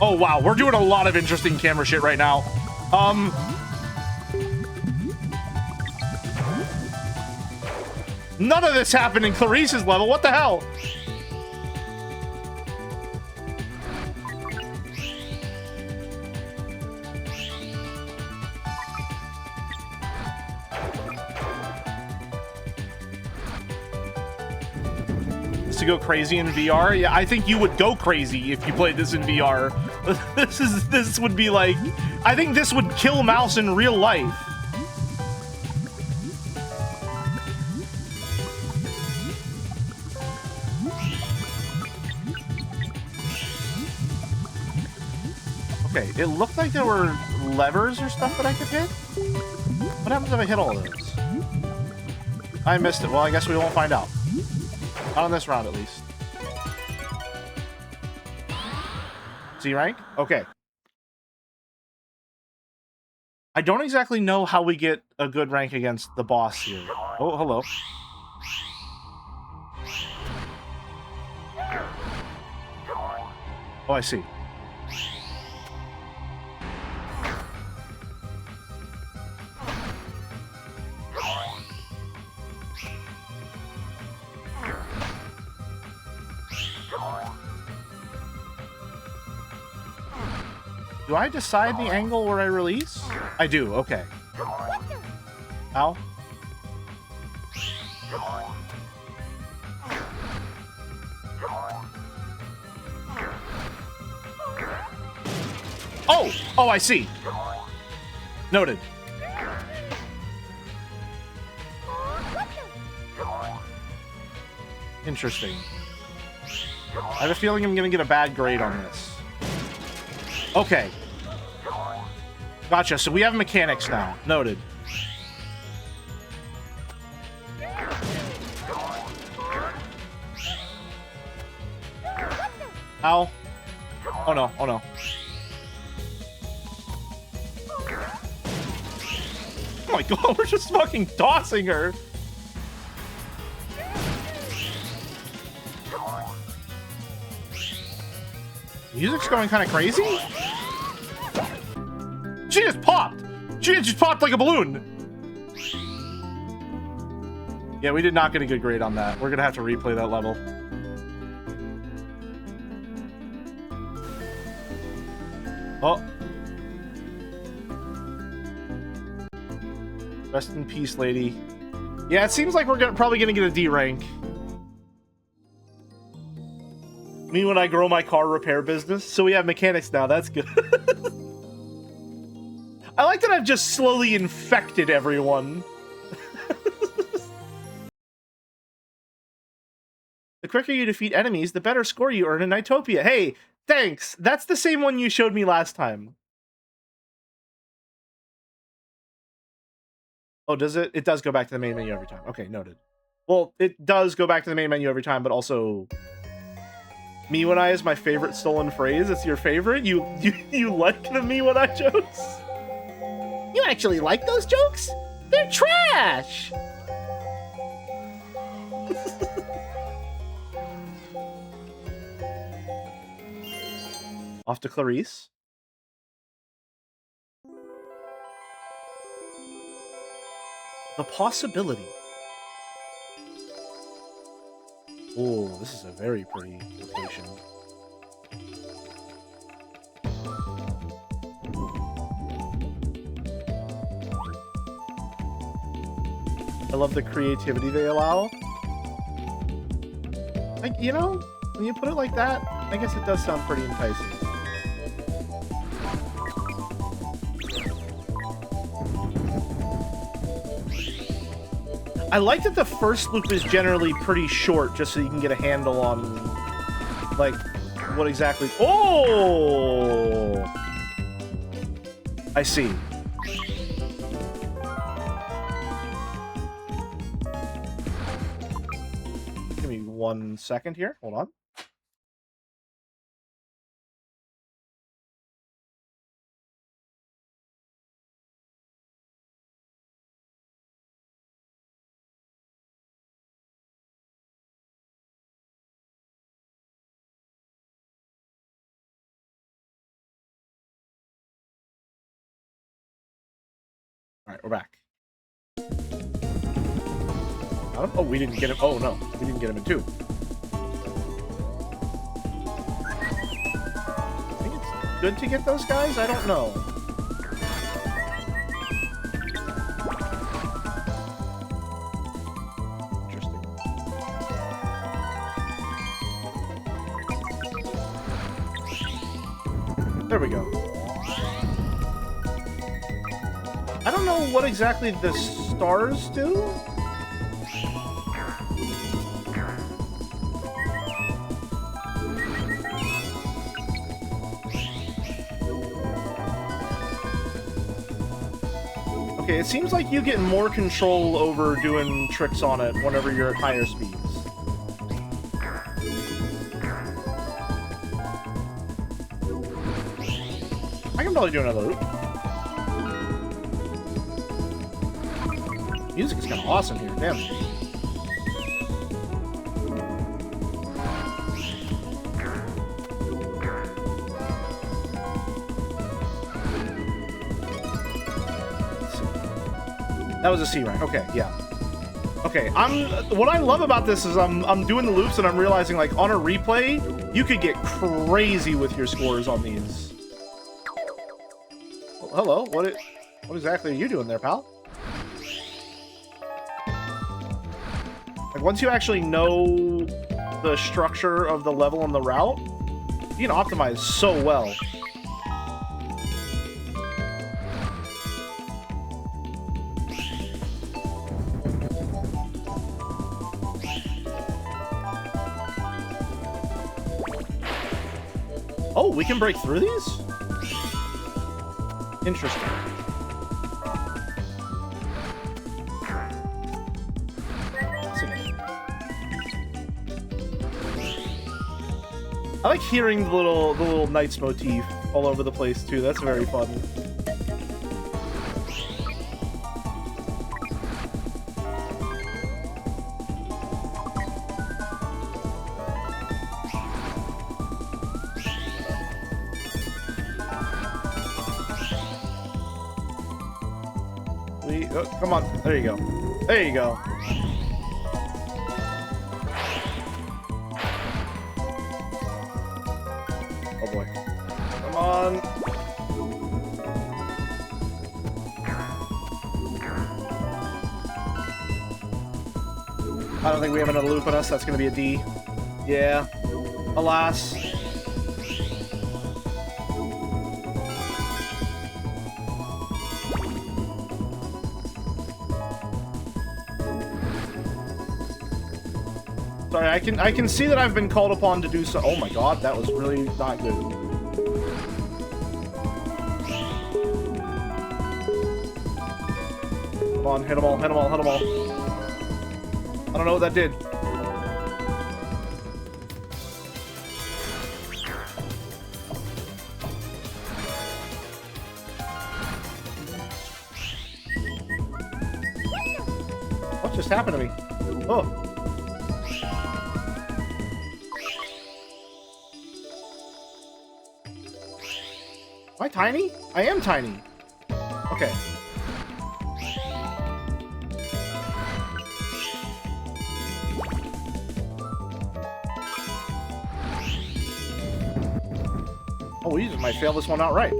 Speaker 1: Oh, wow. We're doing a lot of interesting camera shit right now. None of this happened in Clarice's level. What the hell? To go crazy in VR? Yeah, I think you would go crazy if you played this in VR. This would be like, I think this would kill Mouse in real life. Okay, it looked like there were levers or stuff that I could hit. What happens if I hit all of those? I missed it. Well, I guess we won't find out. Not on this round, at least. C rank? Okay. I don't exactly know how we get a good rank against the boss here. Oh, hello. Oh, I see. Do I decide the angle where I release? I do, okay. Ow. Oh! Oh, I see. Noted. Interesting. I have a feeling I'm gonna get a bad grade on this. Okay. Gotcha, so we have mechanics now. Noted. Ow. Oh no, oh no. Oh my god, we're just fucking tossing her. Music's going kind of crazy? She just popped! She just popped like a balloon! Yeah, we did not get a good grade on that. We're gonna have to replay that level. Oh. Rest in peace, lady. Yeah, it seems like we're probably gonna get a D rank. Me when I grow my car repair business. So we have mechanics now. That's good. I like that I've just slowly infected everyone. The quicker you defeat enemies, the better score you earn in NiGHTS. Hey, thanks. That's the same one you showed me last time. Oh, does it? It does go back to the main menu every time. Okay, noted. Well, it does go back to the main menu every time, but also... Me when I is my favorite stolen phrase. It's your favorite? You like the me when I jokes? You actually like those jokes? They're trash! Off to Clarice. The possibility. Oh, this is a very pretty location. I love the creativity they allow. Like, you know, when you put it like that, I guess it does sound pretty enticing. I like that the first loop is generally pretty short, just so you can get a handle on, like, what exactly... Oh! I see. Give me 1 second here. Hold on. Alright, we're back. Oh, we didn't get him. Oh, no. We didn't get him in 2. I think it's good to get those guys? I don't know. Interesting. There we go. I don't know what exactly the stars do. Okay, it seems like you get more control over doing tricks on it whenever you're at higher speeds. I can probably do another loop. Music is kind of awesome here, damn. That was a C, right? Okay, yeah. Okay, what I love about this is I'm doing the loops and I'm realizing, like, on a replay, you could get crazy with your scores on these. Oh, hello, what exactly are you doing there, pal? Like, once you actually know the structure of the level and the route, you can optimize so well. Oh, we can break through these? Interesting. I like hearing the little Knights motif all over the place too. That's very fun. Oh, come on. There you go. There you go. Oh boy. Come on. I don't think we have another loop on us. That's going to be a D. Yeah. Alas. Sorry, I can see that I've been called upon to do so. Oh my god, that was really not good. Come on, hit them all, hit them all, hit them all. I don't know what that did. What just happened to me? Oh. Am I tiny? I am tiny. Okay. Oh, we just might fail this one outright.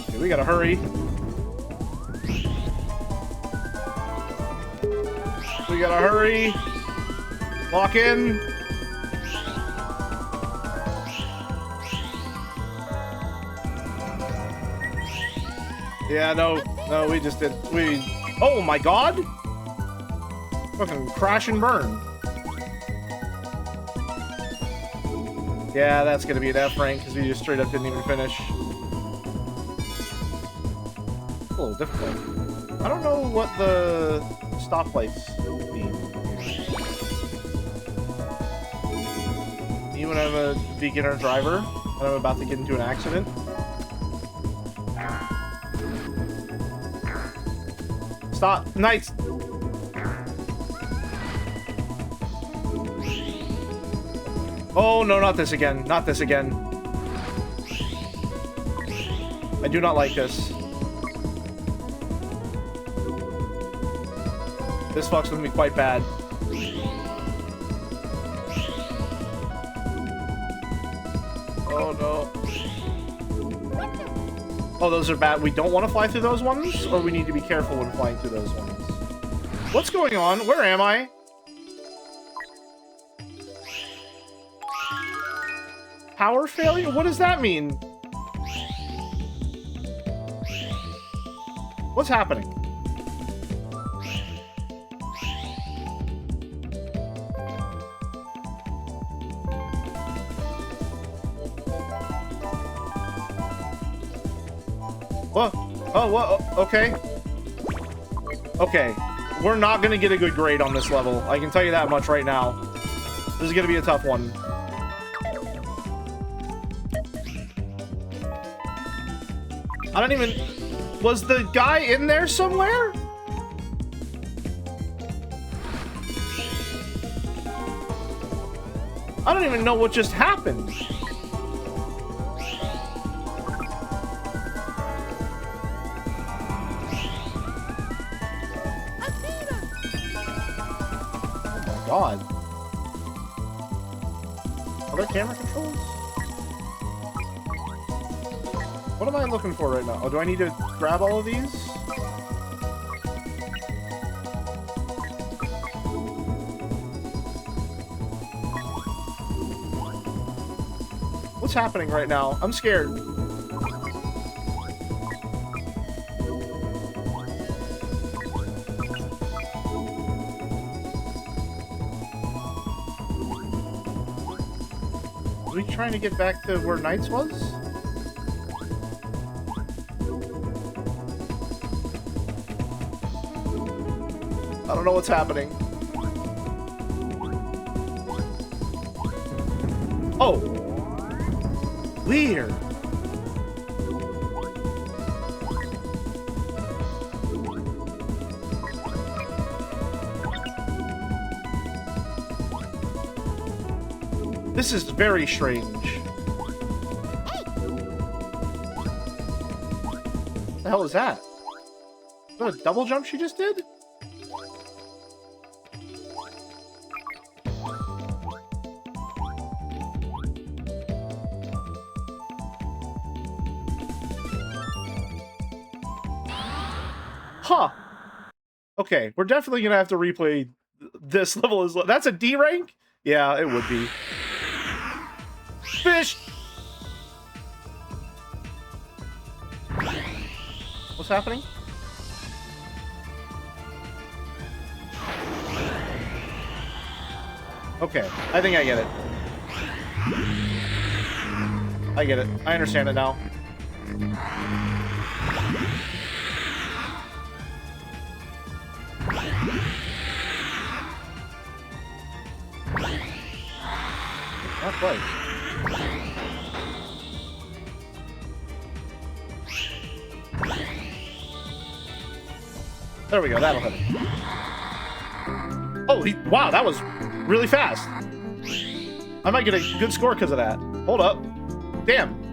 Speaker 1: Okay, we gotta hurry. We gotta hurry. Lock in. Yeah, no, we just did. Oh my god! Fucking crash and burn. Yeah, that's gonna be an F rank because we just straight up didn't even finish. A little difficult. I don't know what the stoplights mean. Even when I'm a beginner driver and I'm about to get into an accident. Stop, Knights! Oh, no, not this again. Not this again. I do not like this. This fucks with me quite bad. Oh, no. Oh, those are bad. We don't want to fly through those ones? Or we need to be careful when flying through those ones? What's going on? Where am I? Power failure? What does that mean? What's happening? What? Oh, what? Okay. Okay. We're not gonna get a good grade on this level. I can tell you that much right now. This is gonna be a tough one. I don't even... Was the guy in there somewhere? I don't even know what just happened. Oh my god. Are there camera controls? What am I looking for right now? Oh, do I need to grab all of these? What's happening right now? I'm scared. Are we trying to get back to where Knights was? I don't know what's happening. Oh! Weird! This is very strange. What the hell is that? Is that a double jump she just did? Huh. Okay, we're definitely gonna have to replay this level as well. That's a D rank? Yeah, it would be. Fish! What's happening? Okay, I think I get it. I get it. I understand it now. Not quite. There we go, that'll hit him. Oh, wow, that was really fast. I might get a good score because of that. Hold up. Damn.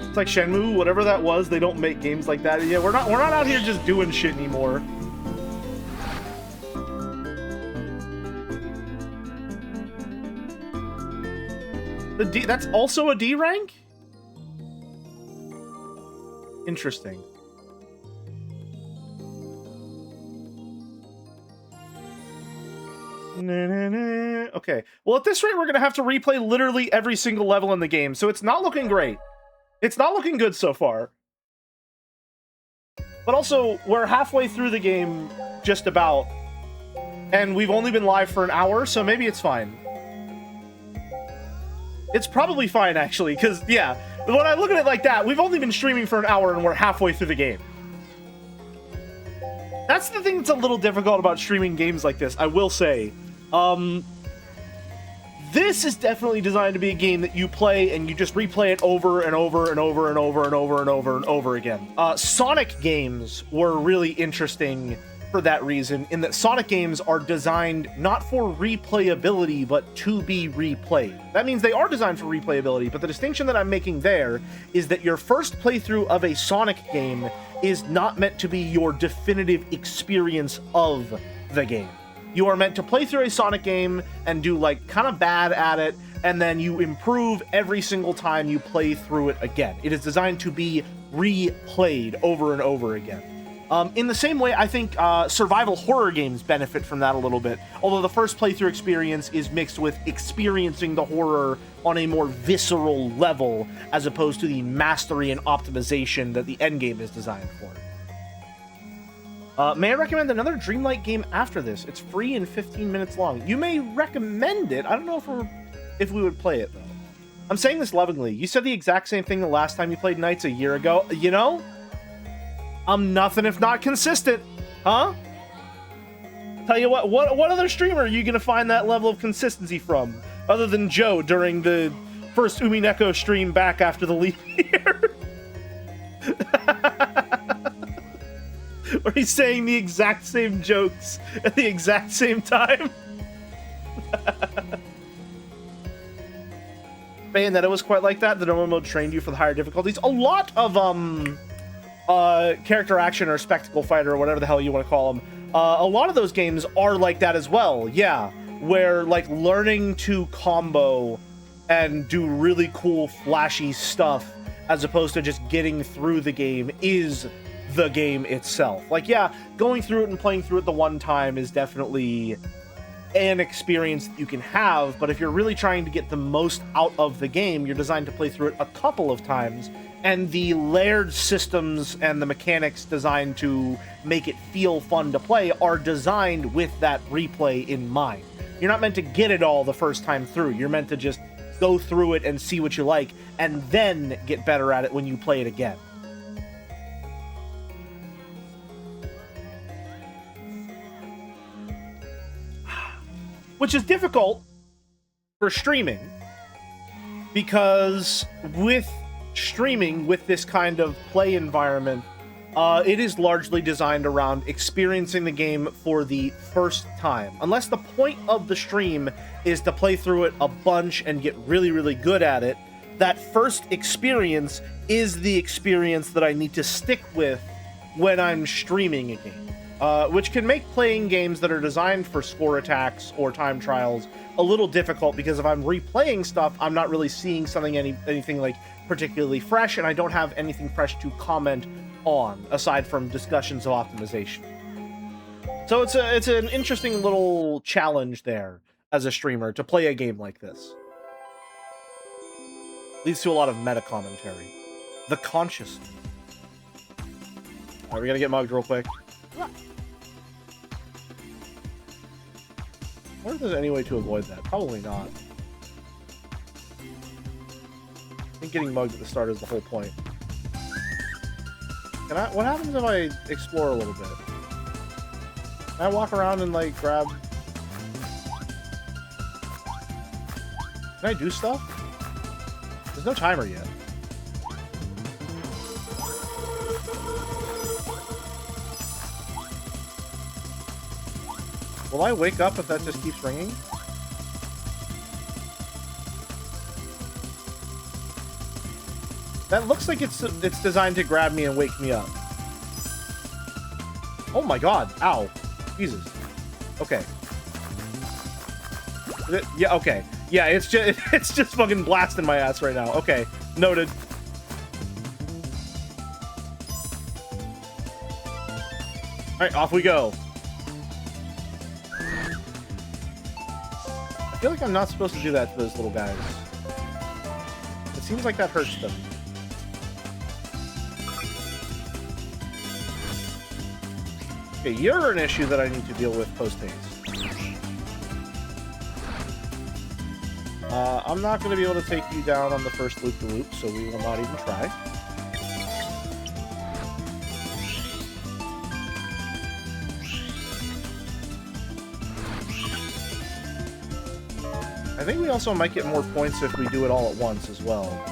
Speaker 1: It's like Shenmue, whatever that was, they don't make games like that. Yeah, we're not out here just doing shit anymore. The D, that's also a D rank? Interesting. Okay. Well, at this rate, we're going to have to replay literally every single level in the game, so it's not looking great. It's not looking good so far. But also, we're halfway through the game, just about. And we've only been live for an hour, so maybe it's fine. It's probably fine, actually, because, yeah, when I look at it like that, we've only been streaming for an hour and we're halfway through the game. That's the thing that's a little difficult about streaming games like this, I will say. This is definitely designed to be a game that you play and you just replay it over and over and over and over and over and over and over again. Sonic games were really interesting for that reason, in that Sonic games are designed not for replayability, but to be replayed. That means they are designed for replayability, but the distinction that I'm making there is that your first playthrough of a Sonic game is not meant to be your definitive experience of the game. You are meant to play through a Sonic game and do, like, kind of bad at it, and then you improve every single time you play through it again. It is designed to be replayed over and over again. In the same way, I think survival horror games benefit from that a little bit, although the first playthrough experience is mixed with experiencing the horror on a more visceral level, as opposed to the mastery and optimization that the endgame is designed for. May I recommend another Dreamlight game after this? It's free and 15 minutes long. You may recommend it. I don't know if we would play it, though. I'm saying this lovingly. You said the exact same thing the last time you played Nights a year ago. You know? I'm nothing if not consistent. Huh? Tell you what other streamer are you going to find that level of consistency from? Other than Joe during the first Umineko stream back after the leap year? Where he's saying the exact same jokes at the exact same time. Bayonetta was quite like that. The normal mode trained you for the higher difficulties. A lot of character action or spectacle fighter or whatever the hell you want to call them. A lot of those games are like that as well. Yeah, where like learning to combo and do really cool flashy stuff as opposed to just getting through the game is the game itself. Like, yeah, going through it and playing through it the one time is definitely an experience that you can have, but if you're really trying to get the most out of the game, you're designed to play through it a couple of times, and the layered systems and the mechanics designed to make it feel fun to play are designed with that replay in mind. You're not meant to get it all the first time through. You're meant to just go through it and see what you like, and then get better at it when you play it again. Which is difficult for streaming, because with streaming, with this kind of play environment, it is largely designed around experiencing the game for the first time. Unless the point of the stream is to play through it a bunch and get really, really good at it, that first experience is the experience that I need to stick with when I'm streaming a game. Which can make playing games that are designed for score attacks or time trials a little difficult, because if I'm replaying stuff, I'm not really seeing something anything like particularly fresh, and I don't have anything fresh to comment on aside from discussions of optimization. So it's an interesting little challenge there as a streamer to play a game like this. Leads to a lot of meta commentary. The consciousness. Alright, we gotta get mugged real quick. wonder if there's any way to avoid that. Probably not. I think getting mugged at the start is the whole point. What happens if I explore a little bit? Can I walk around and, like, grab... Can I do stuff? There's no timer yet. Will I wake up if that just keeps ringing? That looks like it's designed to grab me and wake me up. Oh my god. Ow. Jesus. Okay. Yeah, okay. Yeah, it's just fucking blasting my ass right now. Okay. Noted. Alright, off we go. I feel like I'm not supposed to do that to those little guys. It seems like that hurts them. Okay, you're an issue that I need to deal with post-haste. I'm not going to be able to take you down on the first loop-to-loop, so we will not even try. I think we also might get more points if we do it all at once as well.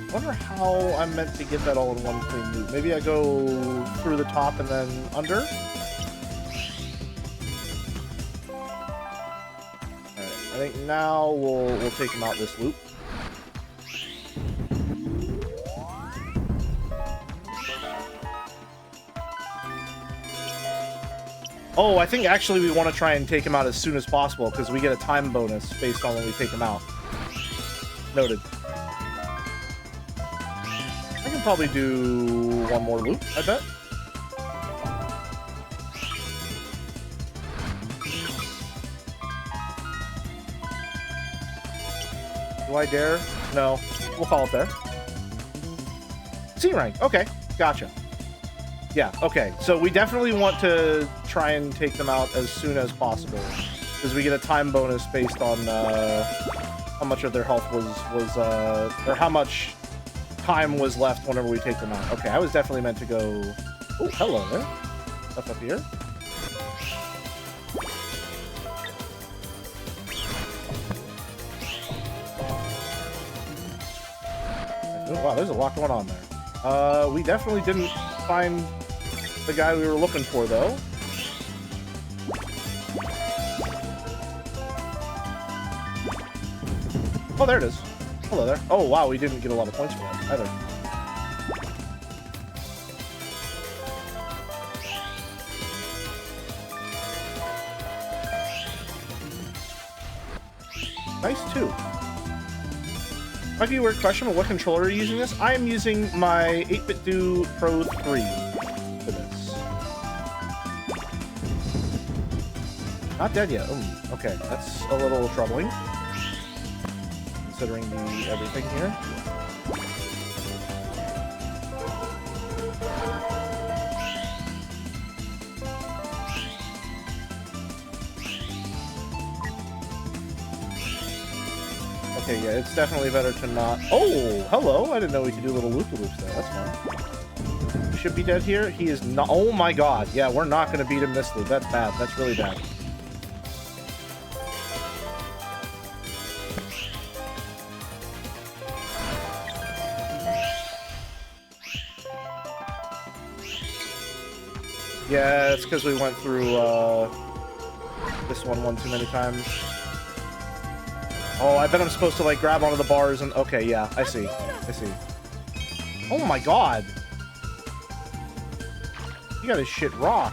Speaker 1: I wonder how I'm meant to get that all in one clean loop. Maybe I go through the top and then under? Alright, I think now we'll take him out this loop. Oh, I think actually we want to try and take him out as soon as possible, because we get a time bonus based on when we take him out. Noted. I can probably do one more loop, I bet. Do I dare? No. We'll call it there. C rank. Okay. Gotcha. Yeah, okay. So we definitely want to try and take them out as soon as possible, because we get a time bonus based on how much of their health was or how much time was left whenever we take them out. Okay, I was definitely meant to go... Oh, hello there. Stuff up here. Oh, wow, there's a lot going on there. We definitely didn't find the guy we were looking for, though. Oh, there it is. Hello there. Oh, wow, we didn't get a lot of points for that, either. Nice, too. Might be a weird question, but what controller are you using this? I am using my 8BitDo Pro 3 for this. Not dead yet. Ooh, okay, that's a little troubling, considering the everything here. Okay, yeah, it's definitely better to not... Oh, hello! I didn't know we could do little loop-de-loops there. That's fine. He should be dead here. He is not... Oh my god. Yeah, we're not going to beat him this loop. That's bad. That's really bad. Yeah, it's because we went through this one too many times. Oh, I bet I'm supposed to, like, grab onto the bars and... Okay, yeah, I see. I see. Oh my god! You got his shit rock.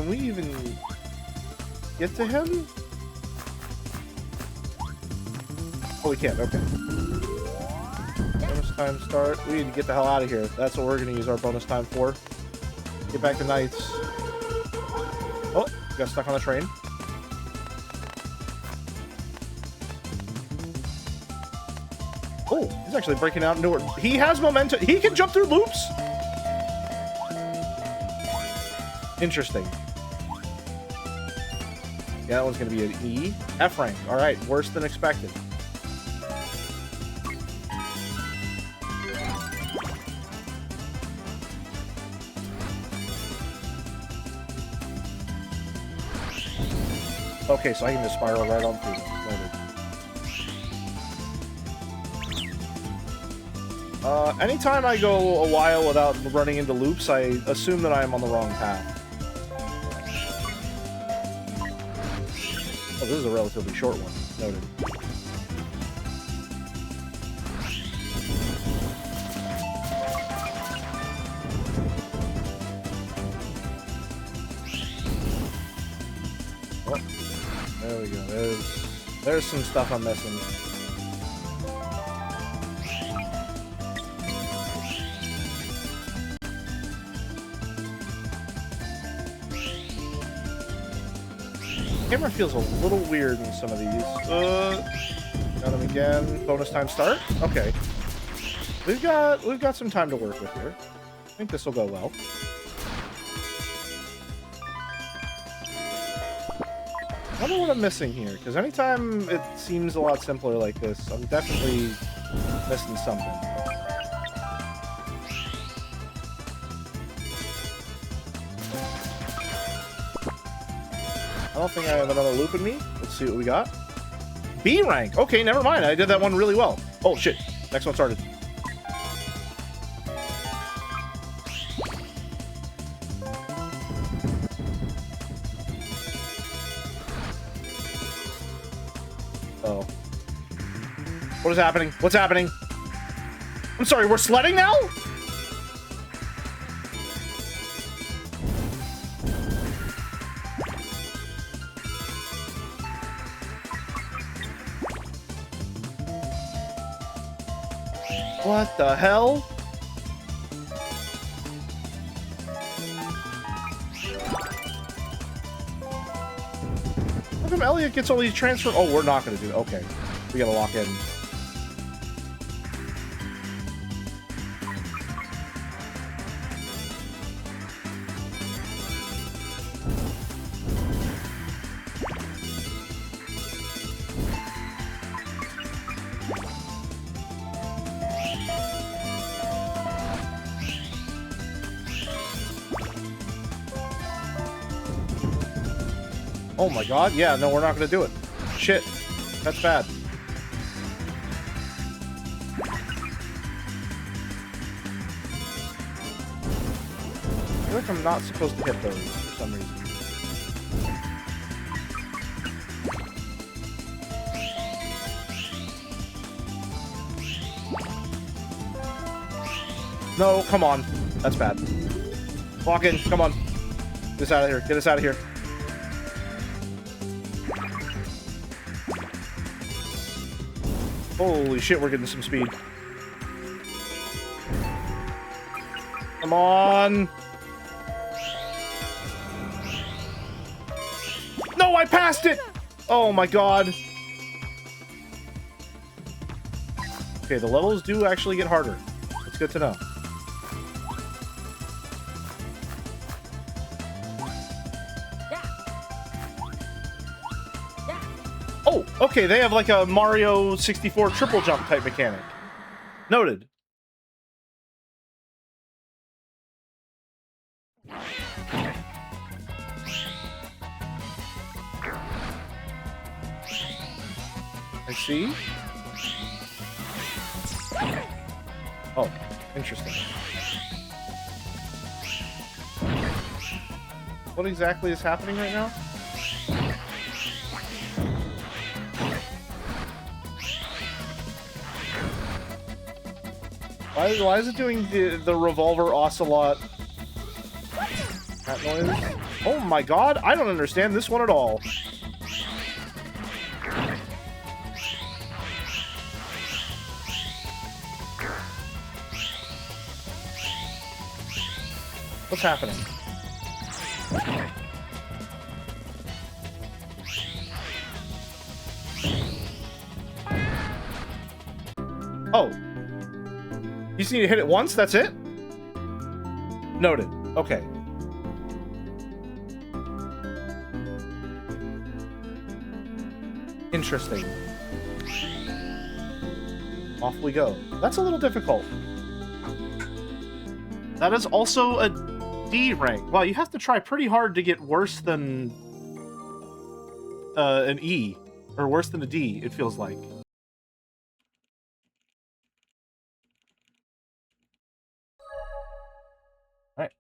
Speaker 1: Can we even get to him? Oh, we can't. Okay. Bonus time start. We need to get the hell out of here. That's what we're going to use our bonus time for. Get back to Knights. Oh, got stuck on the train. Oh, he's actually breaking out into it. He has momentum. He can jump through loops. Interesting. Yeah, that one's going to be an E. F rank. All right, worse than expected. Okay, so I can just spiral right on through them. Anytime I go a while without running into loops, I assume that I am on the wrong path. Oh, this is a relatively short one. Noted. Oh, there we go. There's some stuff I'm missing. Camera feels a little weird in some of these. Got him again. Bonus time start. Okay, we've got some time to work with here. I think this will go well. I wonder what I'm missing here, because anytime it seems a lot simpler like this, I'm definitely missing something. I don't think I have another loop in me. Let's see what we got. B rank. Okay, never mind. I did that one really well. Oh, shit. Next one started. Oh. What is happening? What's happening? I'm sorry, we're sledding now? What the hell? How come Elliot gets all these transfer? Oh, we're not going to do it. Okay. We got to lock in. Oh my god, yeah, no, we're not gonna do it. Shit. That's bad. I feel like I'm not supposed to hit those for some reason. No, come on. That's bad. Walk in, come on. Get us out of here. Get us out of here. Holy shit, we're getting some speed. Come on! No, I passed it! Oh my god. Okay, the levels do actually get harder. It's good to know. Oh, okay, they have like a Mario 64 triple jump type mechanic. Noted. I see. Oh, interesting. What exactly is happening right now? Why is it doing the revolver ocelot that noise? Oh my god, I don't understand this one at all. What's happening? Oh. You just need to hit it once? That's it? Noted. Okay. Interesting. Off we go. That's a little difficult. That is also a D rank. Wow, you have to try pretty hard to get worse than an E. Or worse than a D, it feels like. Alright.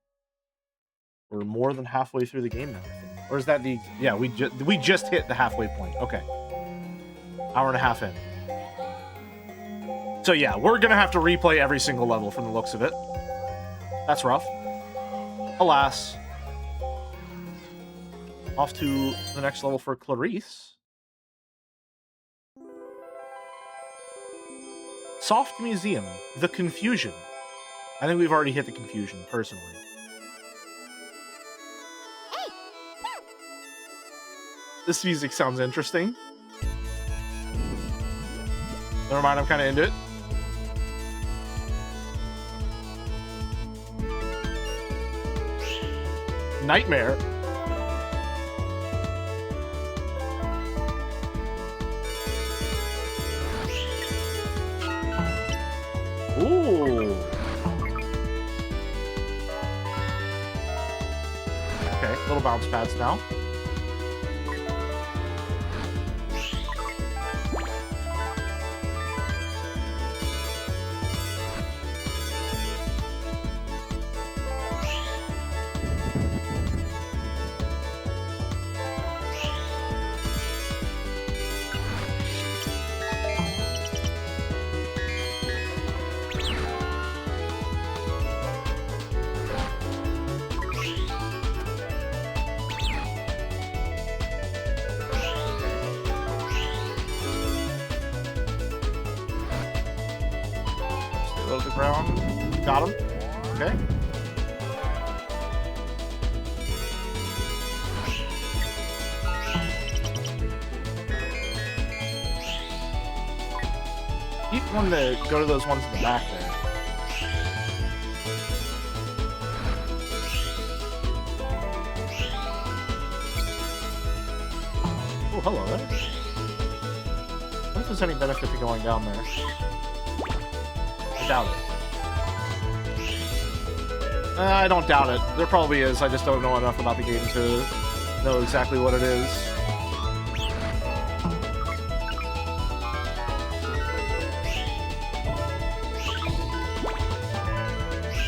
Speaker 1: We're more than halfway through the game now, I think. Or is that the... Yeah, we just hit the halfway point. Okay. Hour and a half in. So yeah, we're gonna have to replay every single level from the looks of it. That's rough. Alas. Off to the next level for Clarice. Soft Museum. The Confusion. I think we've already hit the Confusion, personally. This music sounds interesting. Never mind, I'm kind of into it. Nightmare. Ooh. Okay, little bounce pads now. The ground. Got him. Okay. Keep wanting to go to those ones in the back there. Oh, hello there. I wonder if there's any benefit to going down there. I doubt it. I don't doubt it. There probably is. I just don't know enough about the game to know exactly what it is.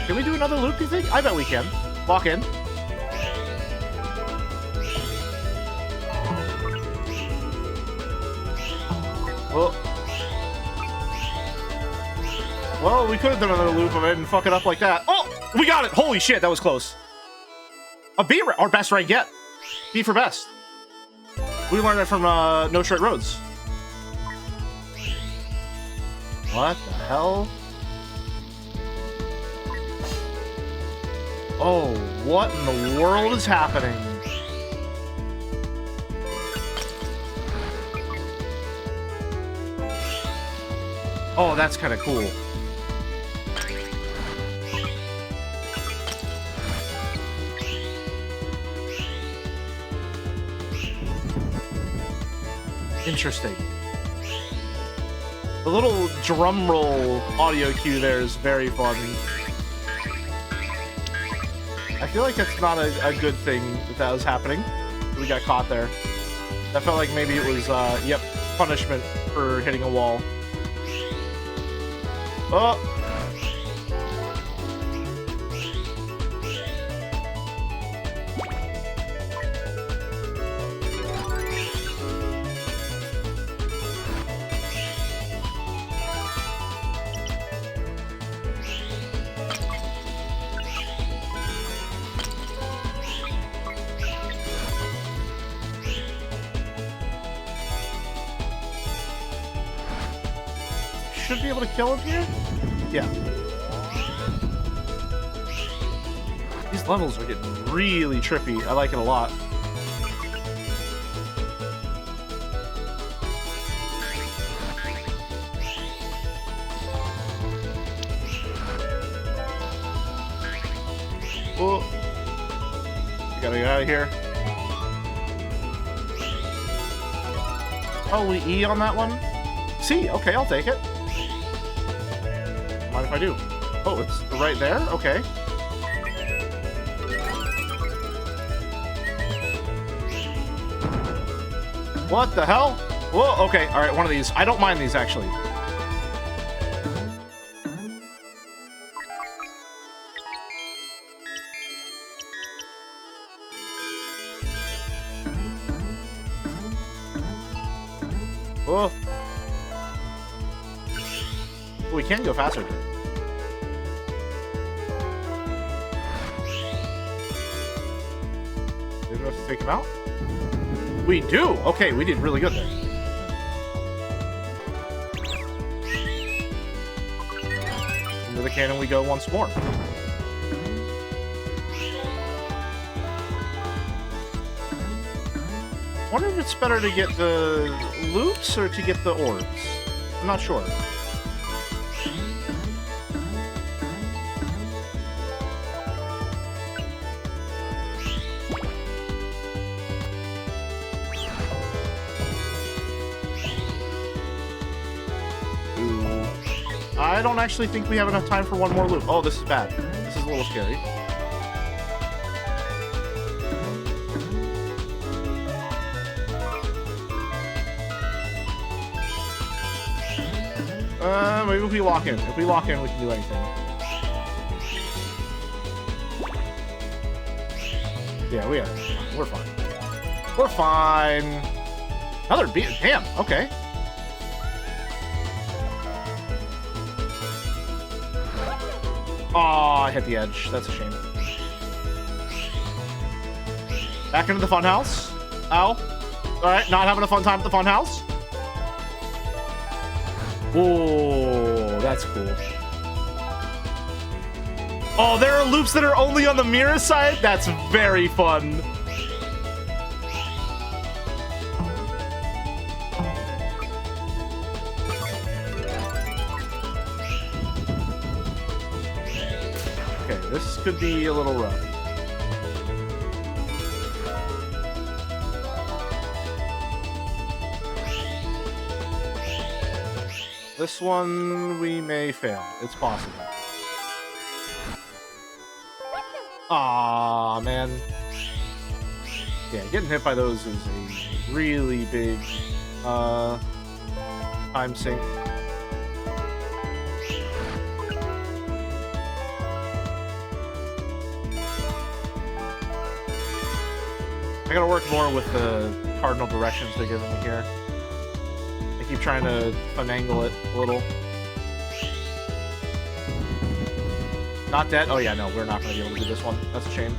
Speaker 1: Can we do another loop, you think? I bet we can. Walk in. Well, we could have done another loop if I didn't fuck it up like that. Oh! We got it! Holy shit, that was close. A B, our best rank yet. B for best. We learned it from No Straight Roads. What the hell? Oh, what in the world is happening? Oh, that's kind of cool. Interesting. The little drum roll audio cue there is very fun. I feel like that's not a good thing that was happening. We got caught there. That felt like maybe it was, yep, punishment for hitting a wall. Oh! should be able to kill him here. Yeah. These levels are getting really trippy. I like it a lot. Oh. We gotta get out of here. Oh, we E on that one? C, okay, I'll take it. Mind if I do? Oh, it's right there? Okay. What the hell? Whoa, okay, alright, one of these. I don't mind these, actually. Oh. We can go faster. Do we have to take him out? We do! Okay, we did really good there. Into the cannon we go once more. I wonder if it's better to get the loops or to get the orbs. I'm not sure. I don't actually think we have enough time for one more loop. Oh, this is bad. This is a little scary. Maybe if we lock in. If we lock in, we can do anything. Yeah, we're fine. We're fine. Another beat. Damn. Okay. Oh, I hit the edge. That's a shame. Back into the funhouse. Ow. Alright, not having a fun time at the funhouse. Oh, that's cool. Oh, there are loops that are only on the mirror side? That's very fun. Okay, this could be a little rough. This one, we may fail. It's possible. Aw, man. Yeah, getting hit by those is a really big, time sink. I gotta work more with the cardinal directions they're giving me here. I keep trying to finagle it a little. Not dead? Oh yeah, no, we're not gonna be able to do this one. That's a shame.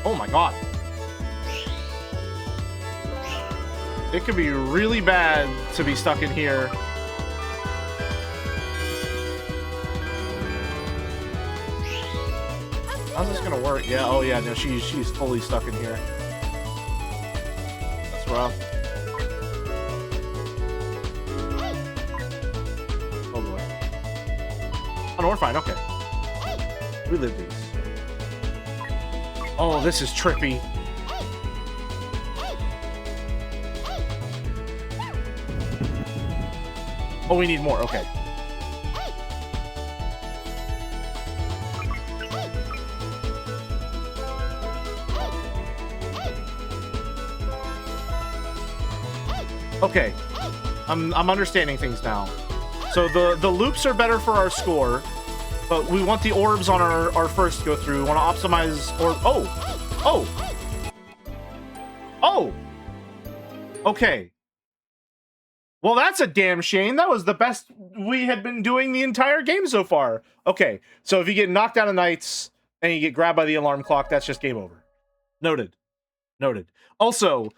Speaker 1: Oh my god. It could be really bad to be stuck in here. How's this gonna work? Yeah, oh yeah, no, she's fully stuck in here. That's rough. Oh boy. Oh no, we're fine, okay. We live these. Oh, this is trippy. Oh, we need more, okay. Okay, I'm understanding things now. So the loops are better for our score, but we want the orbs on our first go through. We want to optimize or oh. Okay. Well, that's a damn shame. That was the best we had been doing the entire game so far. Okay, so if you get knocked out of NiGHTS, and you get grabbed by the alarm clock, that's just game over. Noted. Noted. Also,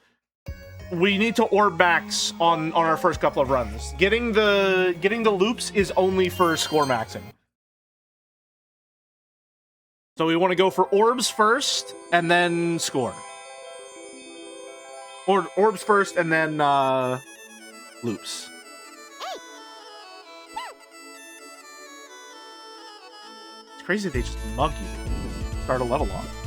Speaker 1: we need to orb max on our first couple of runs. Getting the loops is only for score maxing. So we want to go for orbs first, and then score. Or orbs first, and then loops. It's crazy they just mug you. Start a level off.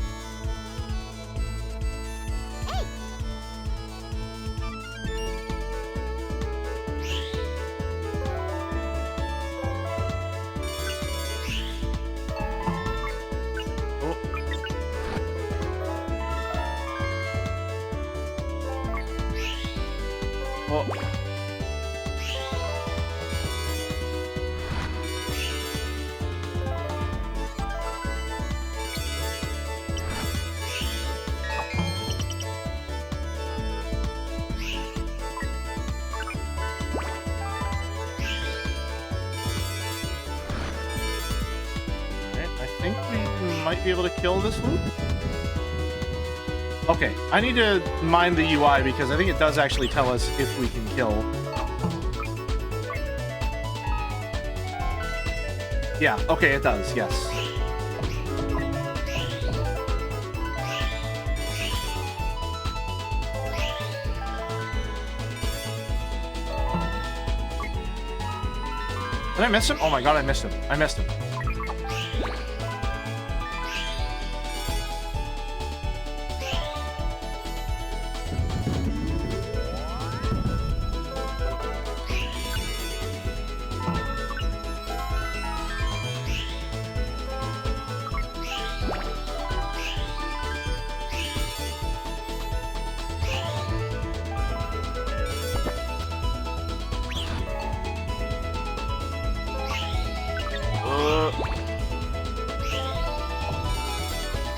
Speaker 1: Be able to kill this loop? Okay, I need to mind the UI because I think it does actually tell us if we can kill. Yeah, okay, it does, yes. Did I miss him? Oh my god, I missed him. I missed him.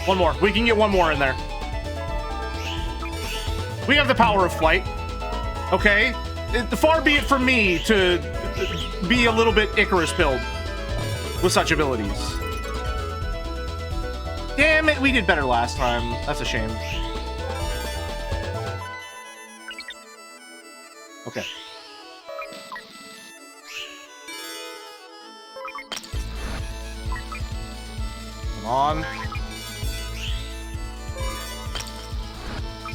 Speaker 1: One more. We can get one more in there. We have the power of flight. Okay? Far be it from me to be a little bit Icarus build with such abilities. Damn it, we did better last time. That's a shame. Okay. Come on.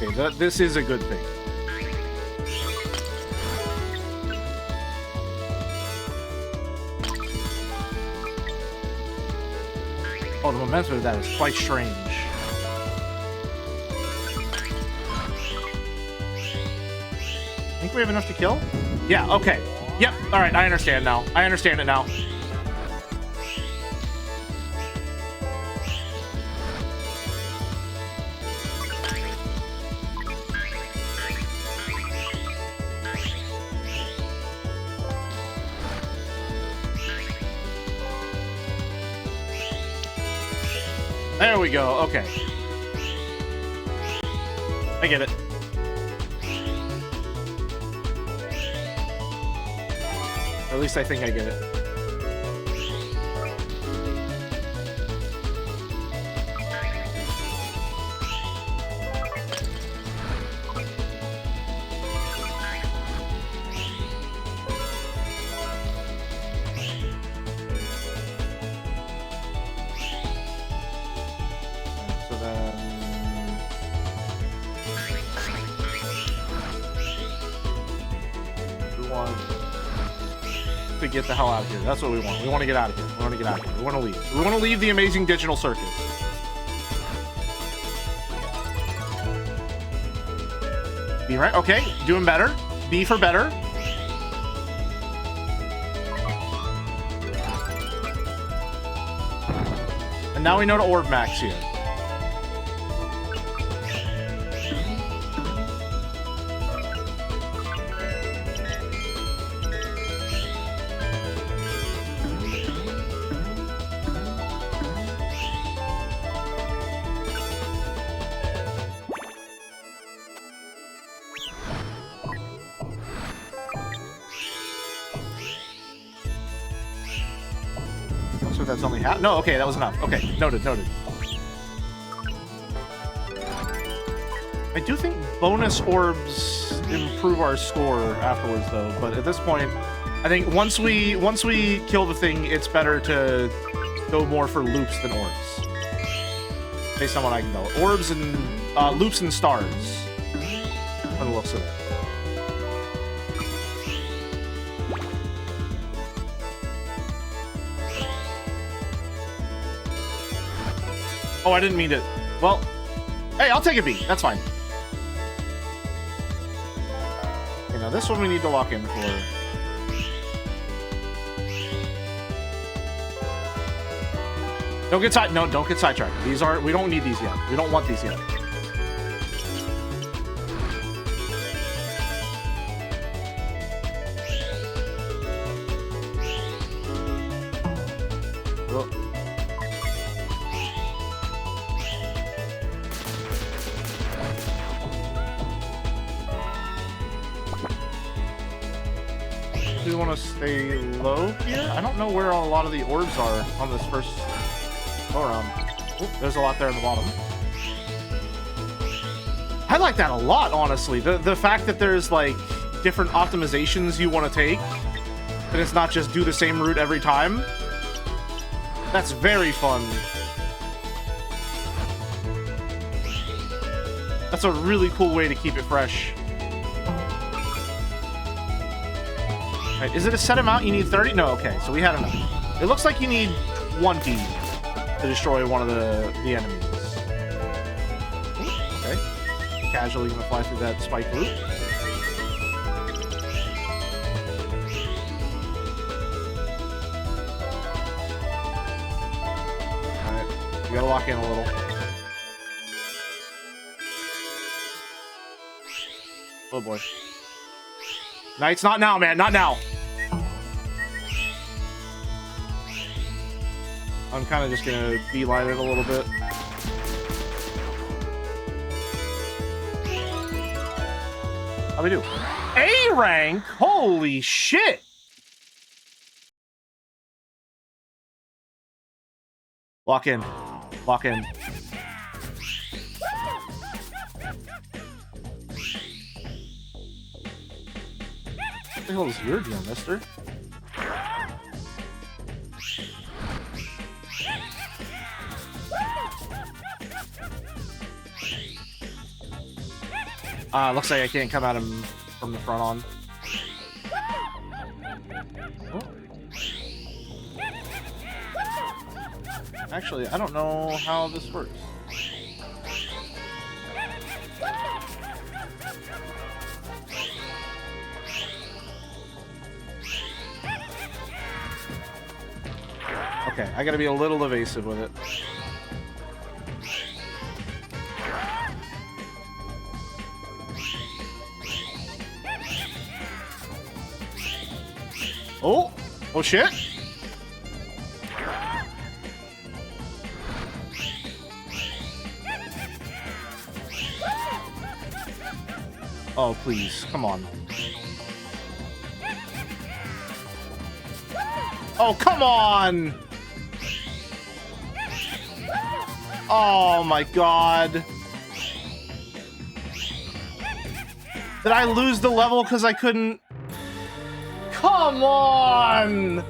Speaker 1: Okay, this is a good thing. Oh, the momentum of that is quite strange. Think we have enough to kill? Yeah, okay. Yep, alright, I understand now. I understand it now. There we go, okay. I get it. Or at least I think I get it. Get the hell out of here. That's what we want. We want to get out of here. We want to get out of here. We want to leave. We want to leave the amazing digital circus. B, right? Okay. Doing better. B for better. And now we know to orb max here. That's only half. No, okay, that was enough. Okay, noted, noted. I do think bonus orbs improve our score afterwards, though. But at this point, I think once we kill the thing, it's better to go more for loops than orbs. Based on what I can tell. Orbs and loops and stars. By the looks of it. Oh, I didn't mean to. Well, hey, I'll take a beat. That's fine. Okay, now this one we need to lock in for. Don't get sidetracked. These are, we don't need these yet. We don't want these yet. Oh. Do we want to stay low here? I don't know where a lot of the orbs are on this first go around. Oh, there's a lot there in the bottom. I like that a lot, honestly. The fact that there's like different optimizations you want to take, and it's not just do the same route every time. That's very fun. That's a really cool way to keep it fresh. Right, is it a set amount? You need 30? No, okay, so we had enough. It looks like you need 20 to destroy one of the enemies. Okay. Casually gonna fly through that spike loop. Alright, we gotta lock in a little. Oh boy. Knight's not now, man, not now! I'm kind of just gonna beeline it a little bit. How we do? A rank? Holy shit! Lock in. Lock in. What the hell is your deal, mister? Looks like I can't come at him from the front on. Oh. Actually, I don't know how this works. Okay, I gotta be a little evasive with it. Oh! Oh shit! Oh, please. Come on. Oh, come on! Oh my god. Did I lose the level because I couldn't... Come on!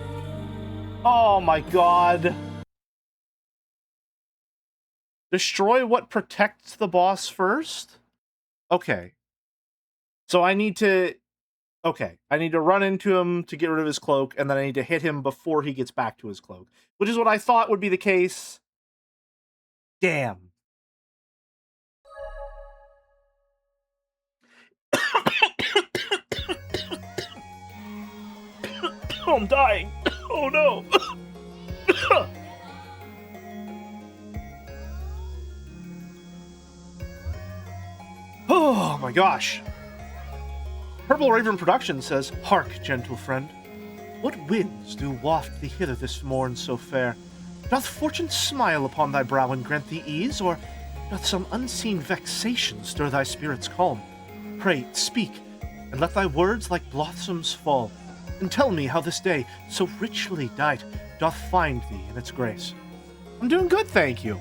Speaker 1: Oh my god. Destroy what protects the boss first? Okay. So I need to... Okay. I need to run into him to get rid of his cloak, and then I need to hit him before he gets back to his cloak. Which is what I thought would be the case. Damn. Oh, I'm dying. Oh no. Oh my gosh. Purple Raven Productions says, "Hark, gentle friend. What winds do waft thee hither this morn so fair? Doth fortune smile upon thy brow and grant thee ease, or doth some unseen vexation stir thy spirits calm? Pray, speak, and let thy words like blossoms fall, and tell me how this day, so richly dight, doth find thee in its grace." I'm doing good, thank you.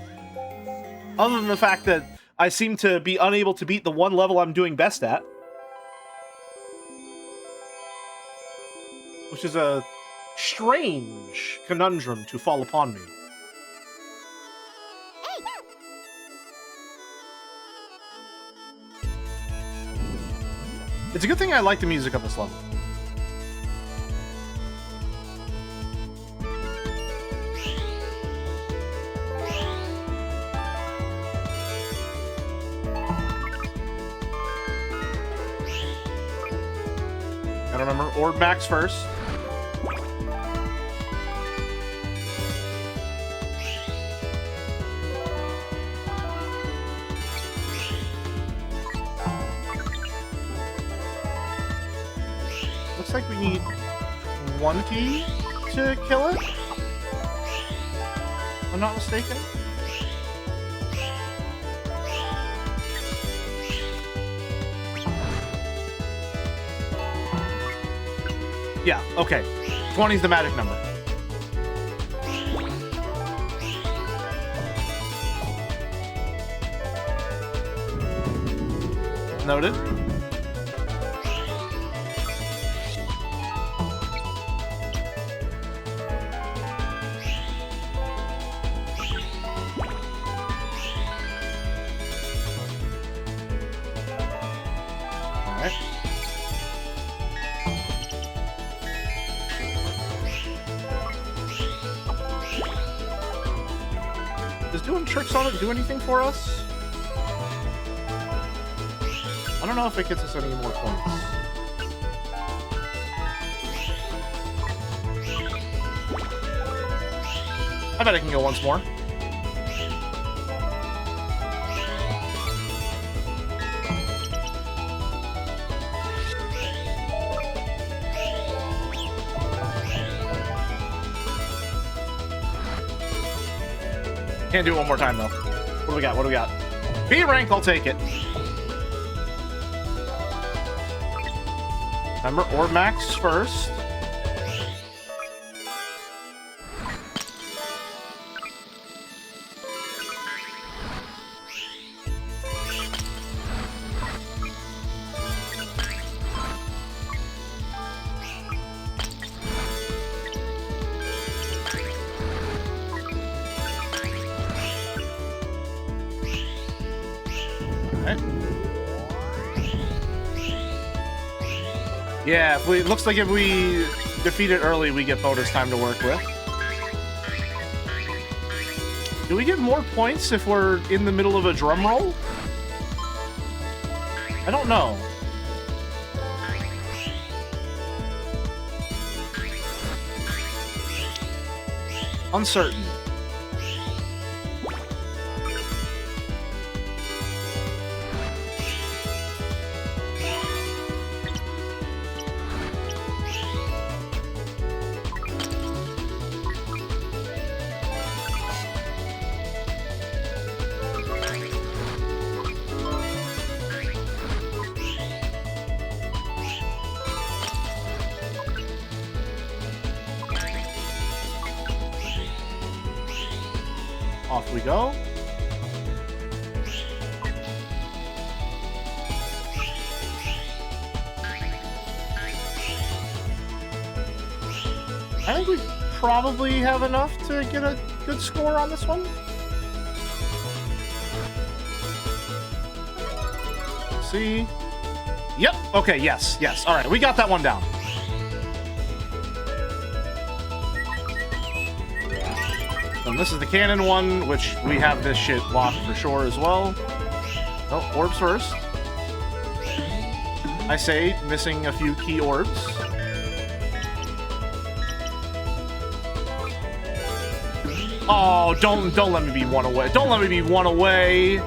Speaker 1: Other than the fact that I seem to be unable to beat the one level I'm doing best at. Which is a strange conundrum to fall upon me. It's a good thing I like the music of this level. Gotta remember, orb max first. Looks like we need 20 to kill it. If I'm not mistaken. Yeah, okay. 20 is the magic number. Noted. Does doing tricks on it do anything for us? I don't know if it gets us any more points. I bet I can go once more. Can't do it one more time, though. What do we got? What do we got? B rank, I'll take it. Remember, orb max first. Yeah, if we, looks like if we defeat it early, we get bonus time to work with. Do we get more points if we're in the middle of a drum roll? I don't know. Uncertain. Off we go. I think we probably have enough to get a good score on this one. Let's see. Yep. Okay. Yes. Yes. All right. We got that one down. And this is the cannon one, which we have this shit locked for sure as well. Oh, orbs first. I say, missing a few key orbs. Oh, don't let me be one away. Don't let me be one away.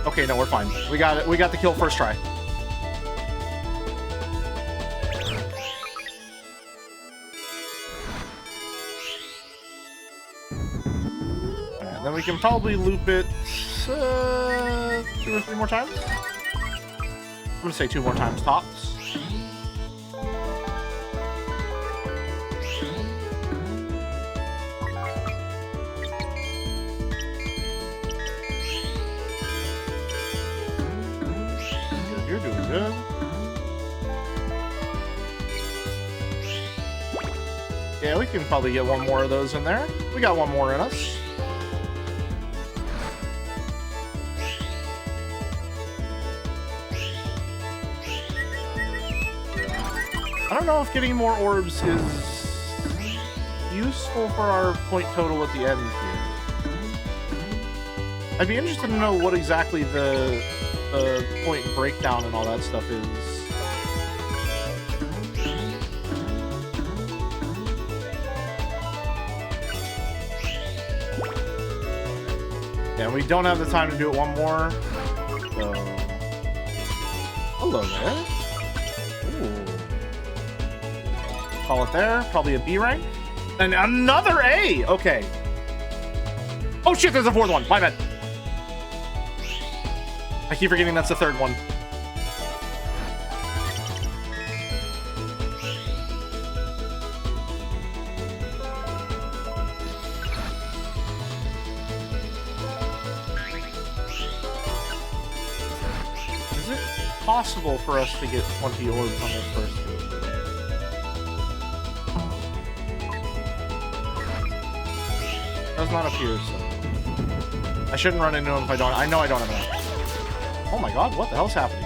Speaker 1: Okay, no, we're fine. We got it. We got the kill first try. Then we can probably loop it 2 or 3 more times. I'm gonna say 2 more times tops. good. Yeah, we can probably get one more of those in there. We got one more in us. I don't know if getting more orbs is useful for our point total at the end here. I'd be interested to know what exactly the point breakdown and all that stuff is. Yeah, we don't have the time to do it one more. So, hello there. Ooh. Call it there. Probably a B rank. And another A! Okay. Oh shit, there's a fourth one. My bad. I keep forgetting that's the third one. Is it possible for us to get 20 orbs on this first field? Does not appear so. I shouldn't run into him if I don't. I know I don't have enough. Oh my god, what the hell's happening?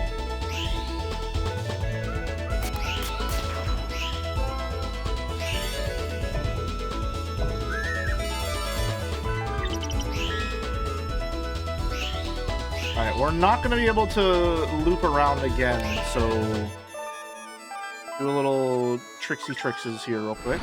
Speaker 1: Alright, we're not going to be able to loop around again, so do a little tricksy trickses here real quick.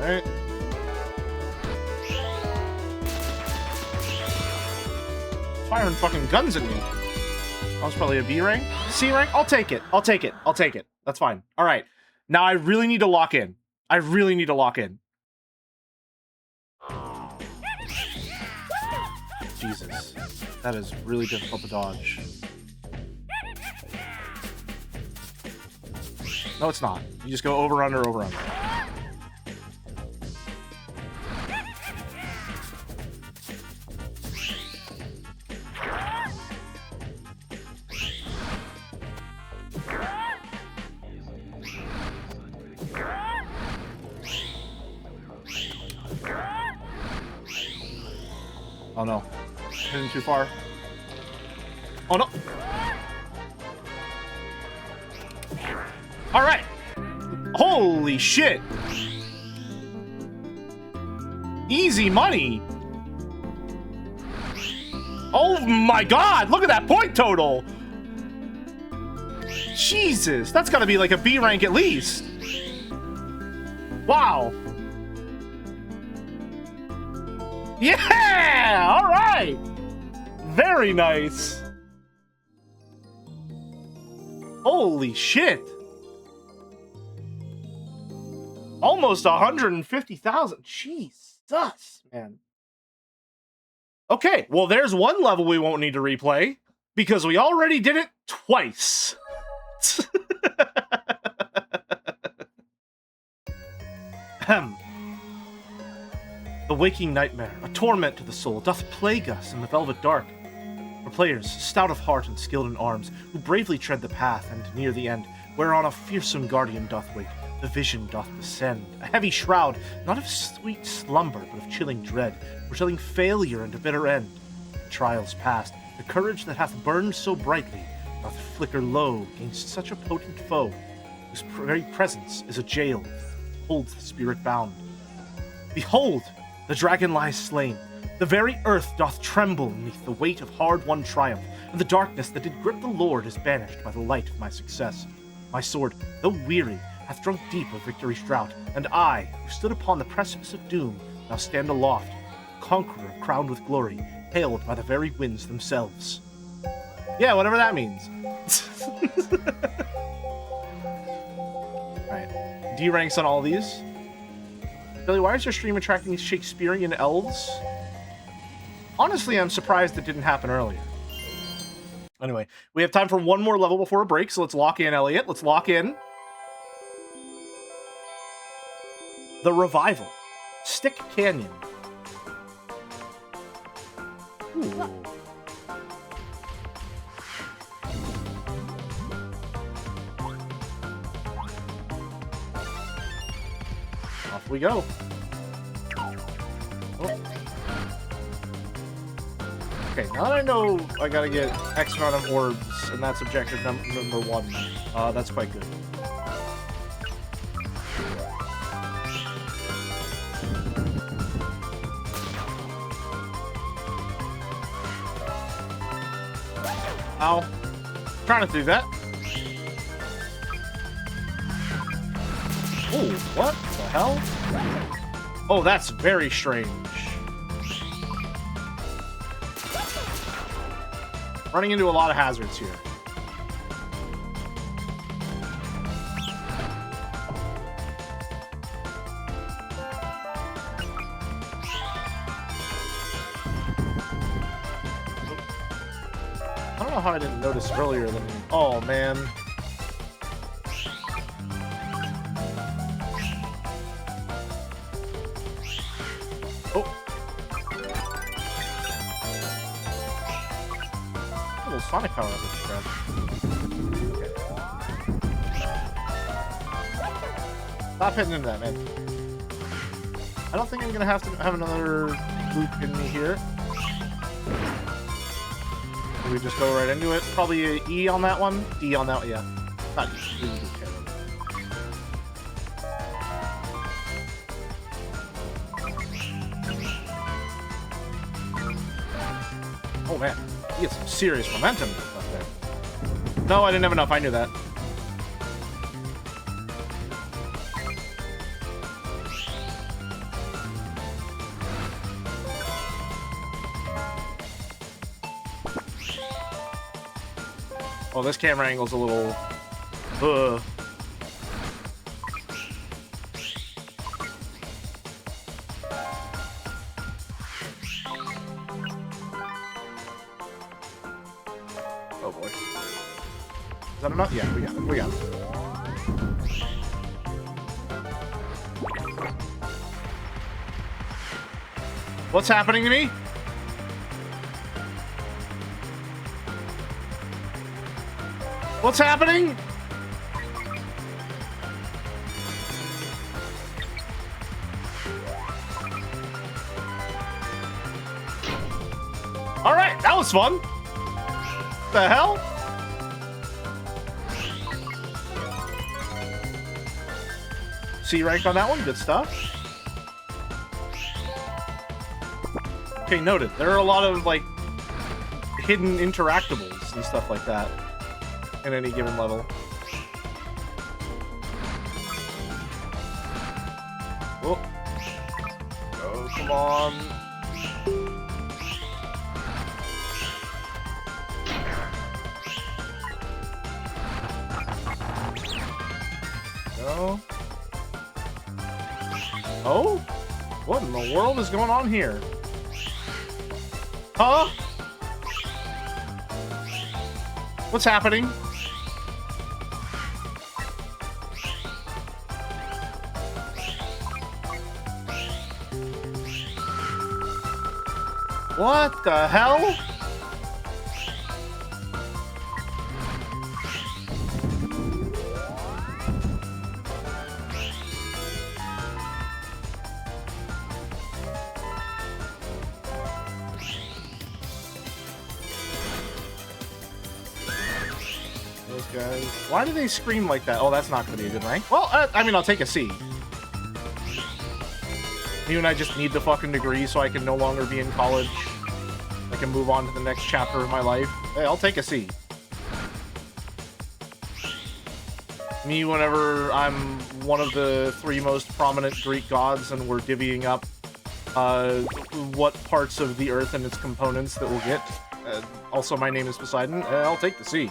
Speaker 1: Alright. Firing fucking guns at me. That was probably a B rank. C rank? I'll take it. I'll take it. I'll take it. That's fine. Alright. Now I really need to lock in. I really need to lock in. Jesus. That is really difficult to dodge. No, it's not. You just go over, under, over, under. Oh no. Heading too far. Oh no! Alright! Holy shit! Easy money! Oh my god! Look at that point total! Jesus! That's gotta be like a B rank at least! Wow! Yeah! Alright! Very nice! Holy shit! Almost 150,000. Jesus, man. Okay, well, there's one level we won't need to replay, because we already did it twice. Ahem. The waking nightmare, a torment to the soul, doth plague us in the velvet dark. For players, stout of heart and skilled in arms, who bravely tread the path, and near the end, whereon a fearsome guardian doth wait, the vision doth descend, a heavy shroud, not of sweet slumber, but of chilling dread, foretelling failure and a bitter end. Trials past, the courage that hath burned so brightly, doth flicker low against such a potent foe, whose very presence is a jail, holds the spirit bound. Behold! The dragon lies slain. The very earth doth tremble beneath the weight of hard-won triumph, and the darkness that did grip the Lord is banished by the light of my success. My sword, though weary, hath drunk deep of victory's drought, and I, who stood upon the precipice of doom, now stand aloft, conqueror crowned with glory, hailed by the very winds themselves. Yeah, whatever that means. Alright, D ranks on all these. Billy, why is your stream attracting Shakespearean elves? Honestly, I'm surprised it didn't happen earlier. Anyway, we have time for one more level before a break, so let's lock in, Elliot. Let's lock in. The Revival. Stick Canyon. Ooh. Off we go. Oh. Okay, now that I know I gotta get X amount of orbs, and that's objective number 1, that's quite good. Ow. Trying to do that. Ooh, what the hell? Oh, that's very strange. Running into a lot of hazards here. I don't know how I didn't notice earlier than... Oh, man. Oh. A little Sonic power up with grab. Okay. Stop hitting into that, man. I don't think I'm gonna have to have another loop in me here. Do we just go right into it? Probably a E on that one? D on that one, yeah. Not E. Okay. Oh man, he gets some serious momentum up there. No, I didn't have enough, I knew that. Oh, this camera angle's a little... Oh boy. Is that enough? Yeah, we got it. We got it. What's happening to me? What's happening? All right, that was fun. The hell? C rank on that one, good stuff. Okay, noted. There are a lot of like hidden interactables and stuff like that in any given level. Oh, oh, come on. No. Oh? What in the world is going on here? Huh? What's happening? What the hell? Those guys. Why do they scream like that? Oh, that's not going to be a good rank. Well, I mean, I'll take a C. You and I just need the fucking degree so I can no longer be in college. I can move on to the next chapter of my life. Hey, I'll take a C. Me, whenever I'm one of the 3 most prominent Greek gods and we're divvying up what parts of the earth and its components that we'll get. Also, my name is Poseidon. I'll take the C.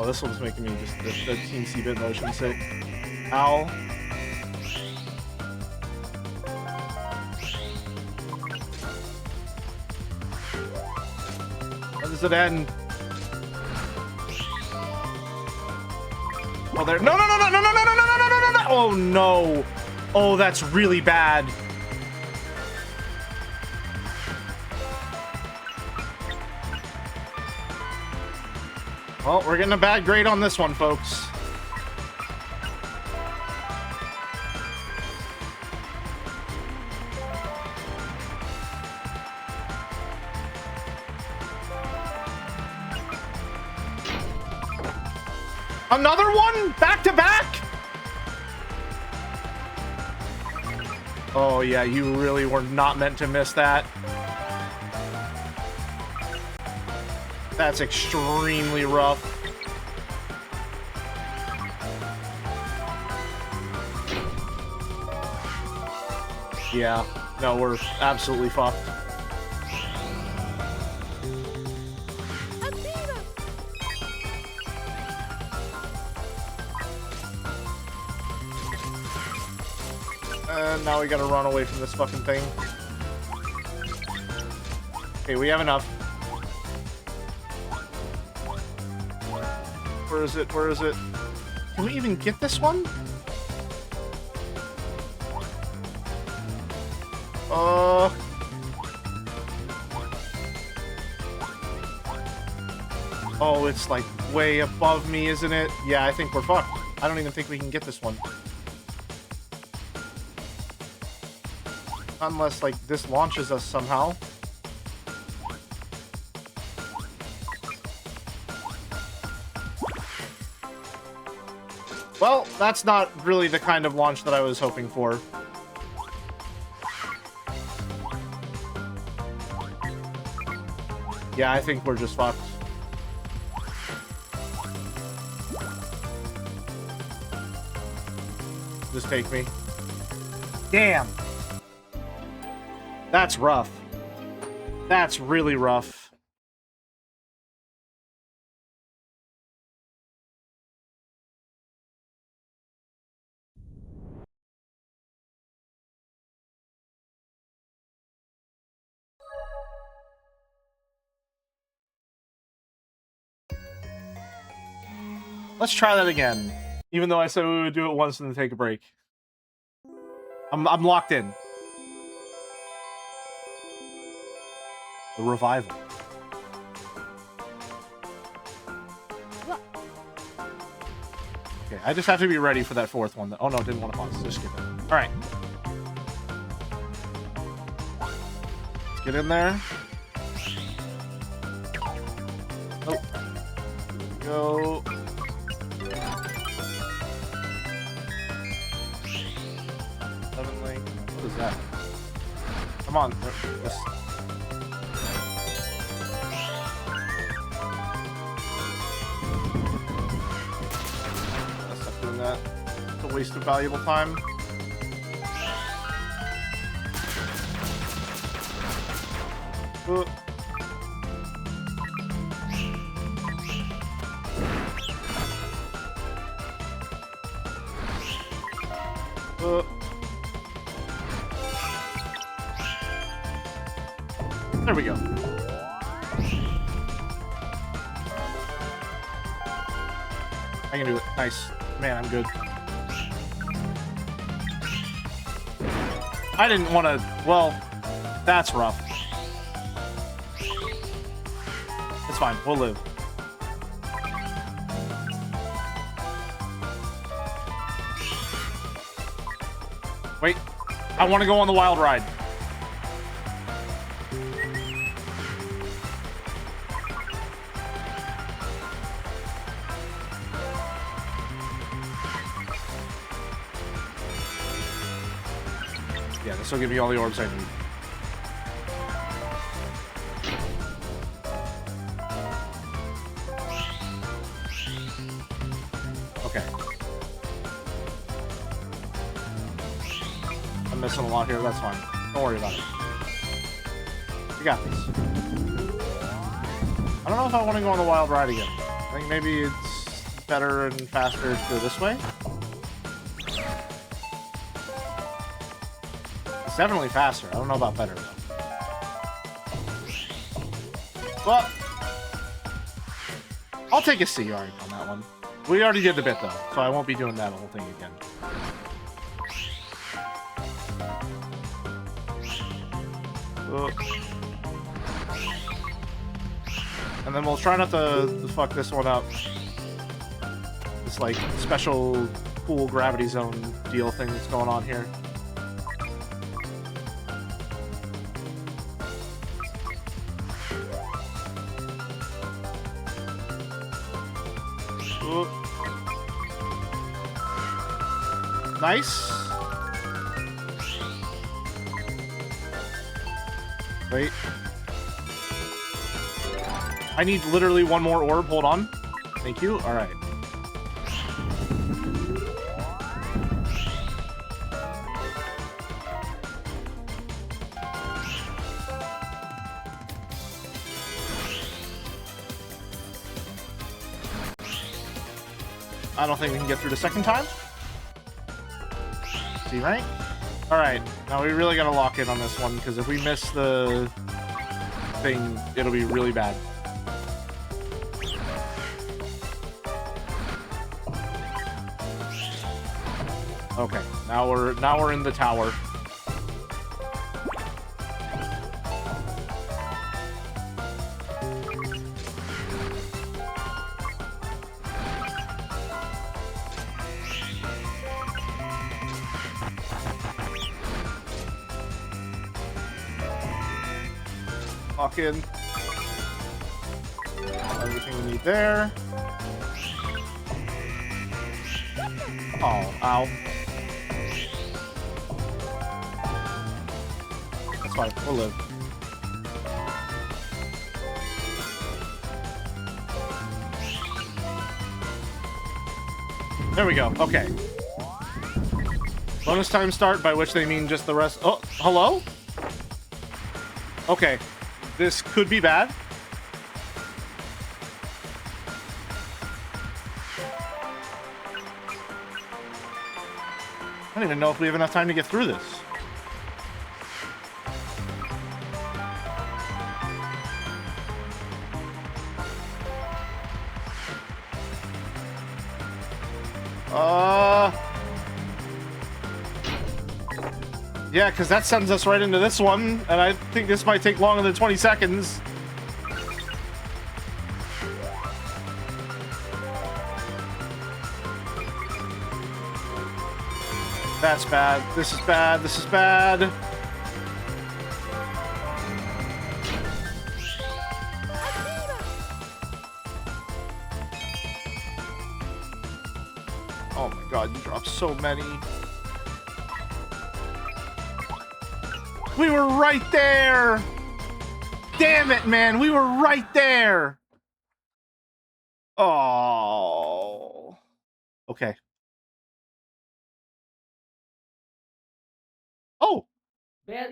Speaker 1: Oh, this one's making me just the teensy bit motion sick. Ow. Where does it end? Oh, there. No, no, no, no, no, no, no, no, no, no, no, no, no. Oh, no. Oh, that's really bad. Well, we're getting a bad grade on this one, folks. Another one? Back to back? Oh, yeah, you really were not meant to miss that. That's extremely rough. Yeah, no, we're absolutely fucked. And now we gotta run away from this fucking thing. Okay, we have enough. Where is it? Where is it? Can we even get this one? Oh, it's like way above me, isn't it? Yeah, I think we're fucked. I don't even think we can get this one. Unless, like, this launches us somehow. Well, that's not really the kind of launch that I was hoping for. Yeah, I think we're just fucked. Just take me. Damn. That's rough. That's really rough. Let's try that again. Even though I said we would do it once and then take a break. I'm locked in. The revival. Okay, I just have to be ready for that fourth one. Oh no, didn't want to pause. Just skip it. All right. Let's get in there. Oh. Go. What is that? Come on. Yes. Let's stop doing that. It's a waste of valuable time. There we go. I can do it. Nice. Man, I'm good. I didn't want to... Well, that's rough. It's fine. We'll live. Wait. I want to go on the wild ride. Yeah, this will give me all the orbs I need. Okay. I'm missing a lot here, that's fine. Don't worry about it. We got this. I don't know if I want to go on the wild ride again. I think maybe it's better and faster to go this way? It's definitely faster. I don't know about better, though. Well, I'll take a C on that one. We already did the bit, though, so I won't be doing that whole thing again. And then we'll try not to fuck this one up. This, like, special cool gravity zone deal thing that's going on here. Ooh. Nice. Wait. I need literally one more orb. Hold on. Thank you. All right. I don't think we can get through the second time. See, right? All right. Now we really got to lock in on this one, because if we miss the thing, it'll be really bad. Okay, now we're in the tower. Lock in. Everything we need there. Oh, ow. That's fine, we'll live. There we go, okay. Bonus time start, by which they mean just the rest. Oh, hello? Okay, this could be bad. I don't even know if we have enough time to get through this. Yeah, because that sends us right into this one, and I think this might take longer than 20 seconds. That's bad. This is bad. This is bad. Oh my god, you dropped so many. We were right there! Damn it, man! We were right there! Oh. Okay. Oh!
Speaker 2: Nice.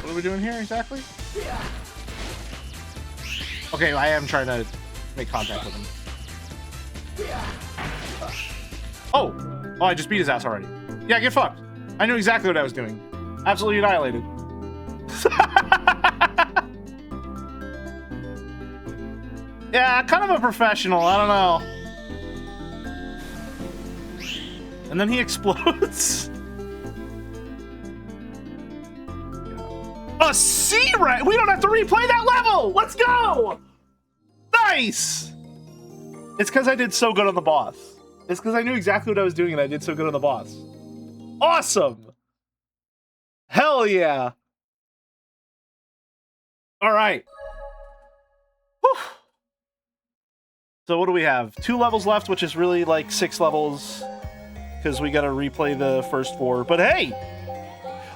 Speaker 1: What are we doing here exactly? Okay, I am trying to make contact with him. Oh! Oh, I just beat his ass already. Yeah, get fucked. I knew exactly what I was doing. Absolutely annihilated. Yeah, kind of a professional. I don't know. And then he explodes. A C rank! We don't have to replay that level! Let's go! Nice! It's because I did so good on the boss. It's because I knew exactly what I was doing and I did so good on the boss. Awesome! Hell yeah! Alright. So what do we have? 2 levels left, which is really like 6 levels. Because we gotta replay the first 4. But hey!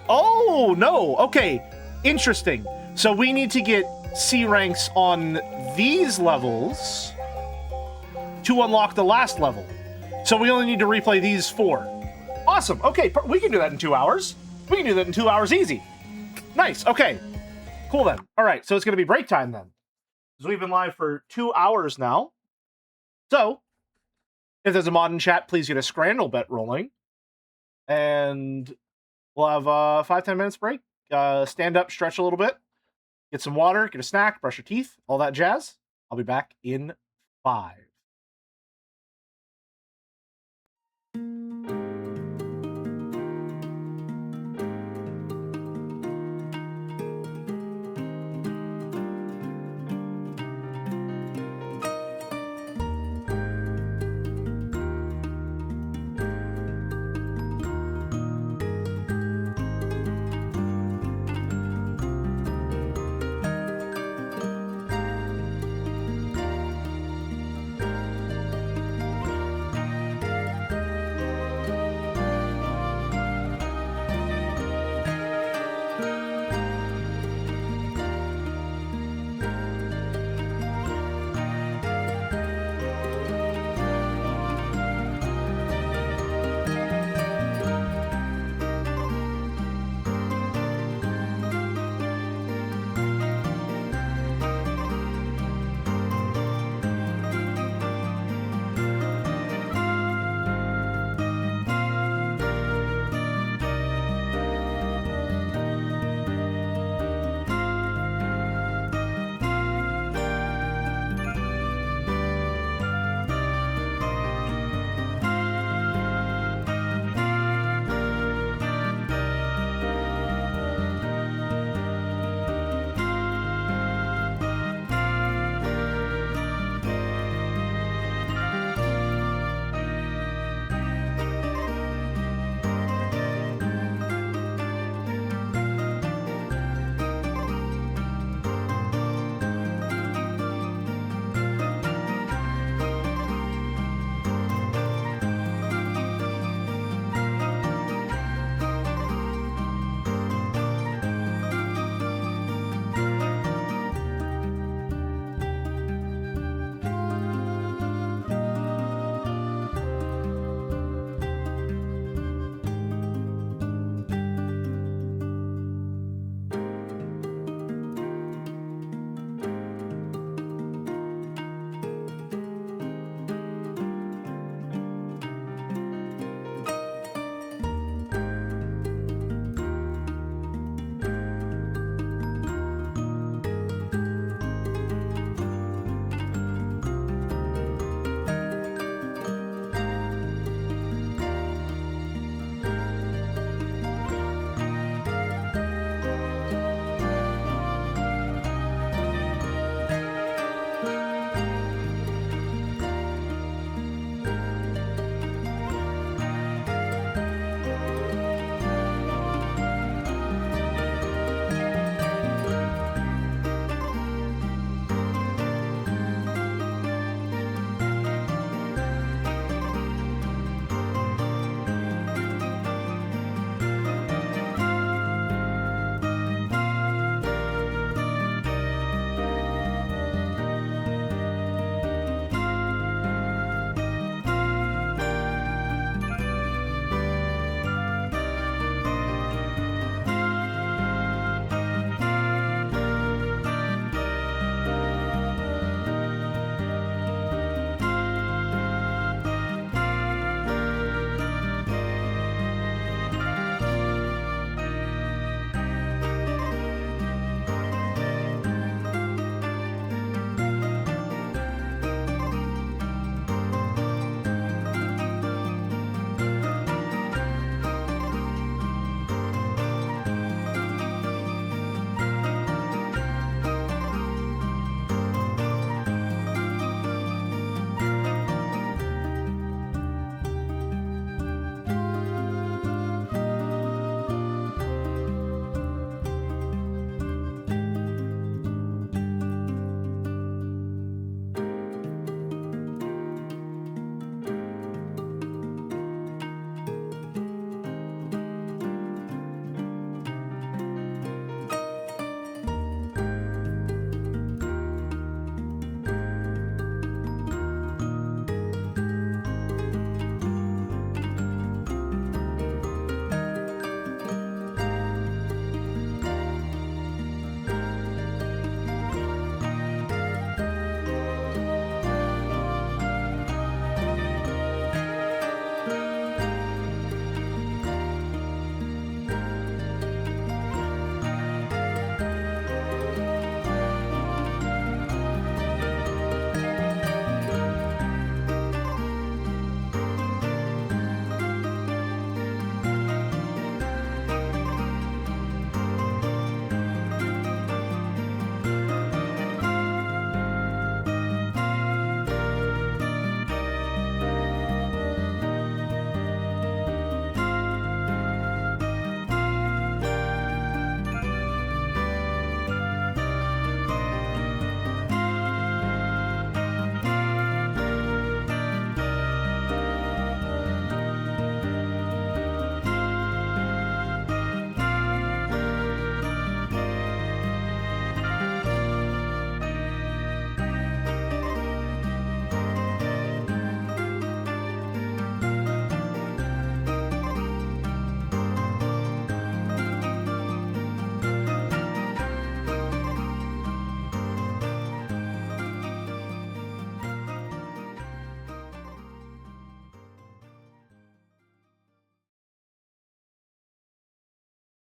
Speaker 1: Oh, no! Okay. Interesting. So we need to get C ranks on these levels to unlock the last level. So we only need to replay these 4. Awesome. Okay, we can do that in 2 hours. We can do that in 2 hours easy. Nice. Okay. Cool then. All right, so it's going to be break time then. So we've been live for 2 hours now. So if there's a mod in chat, please get a Scrandle bet rolling. And we'll have 5-10 minutes break. Stand up, stretch a little bit, get some water, get a snack, brush your teeth, all that jazz. I'll be back in 5.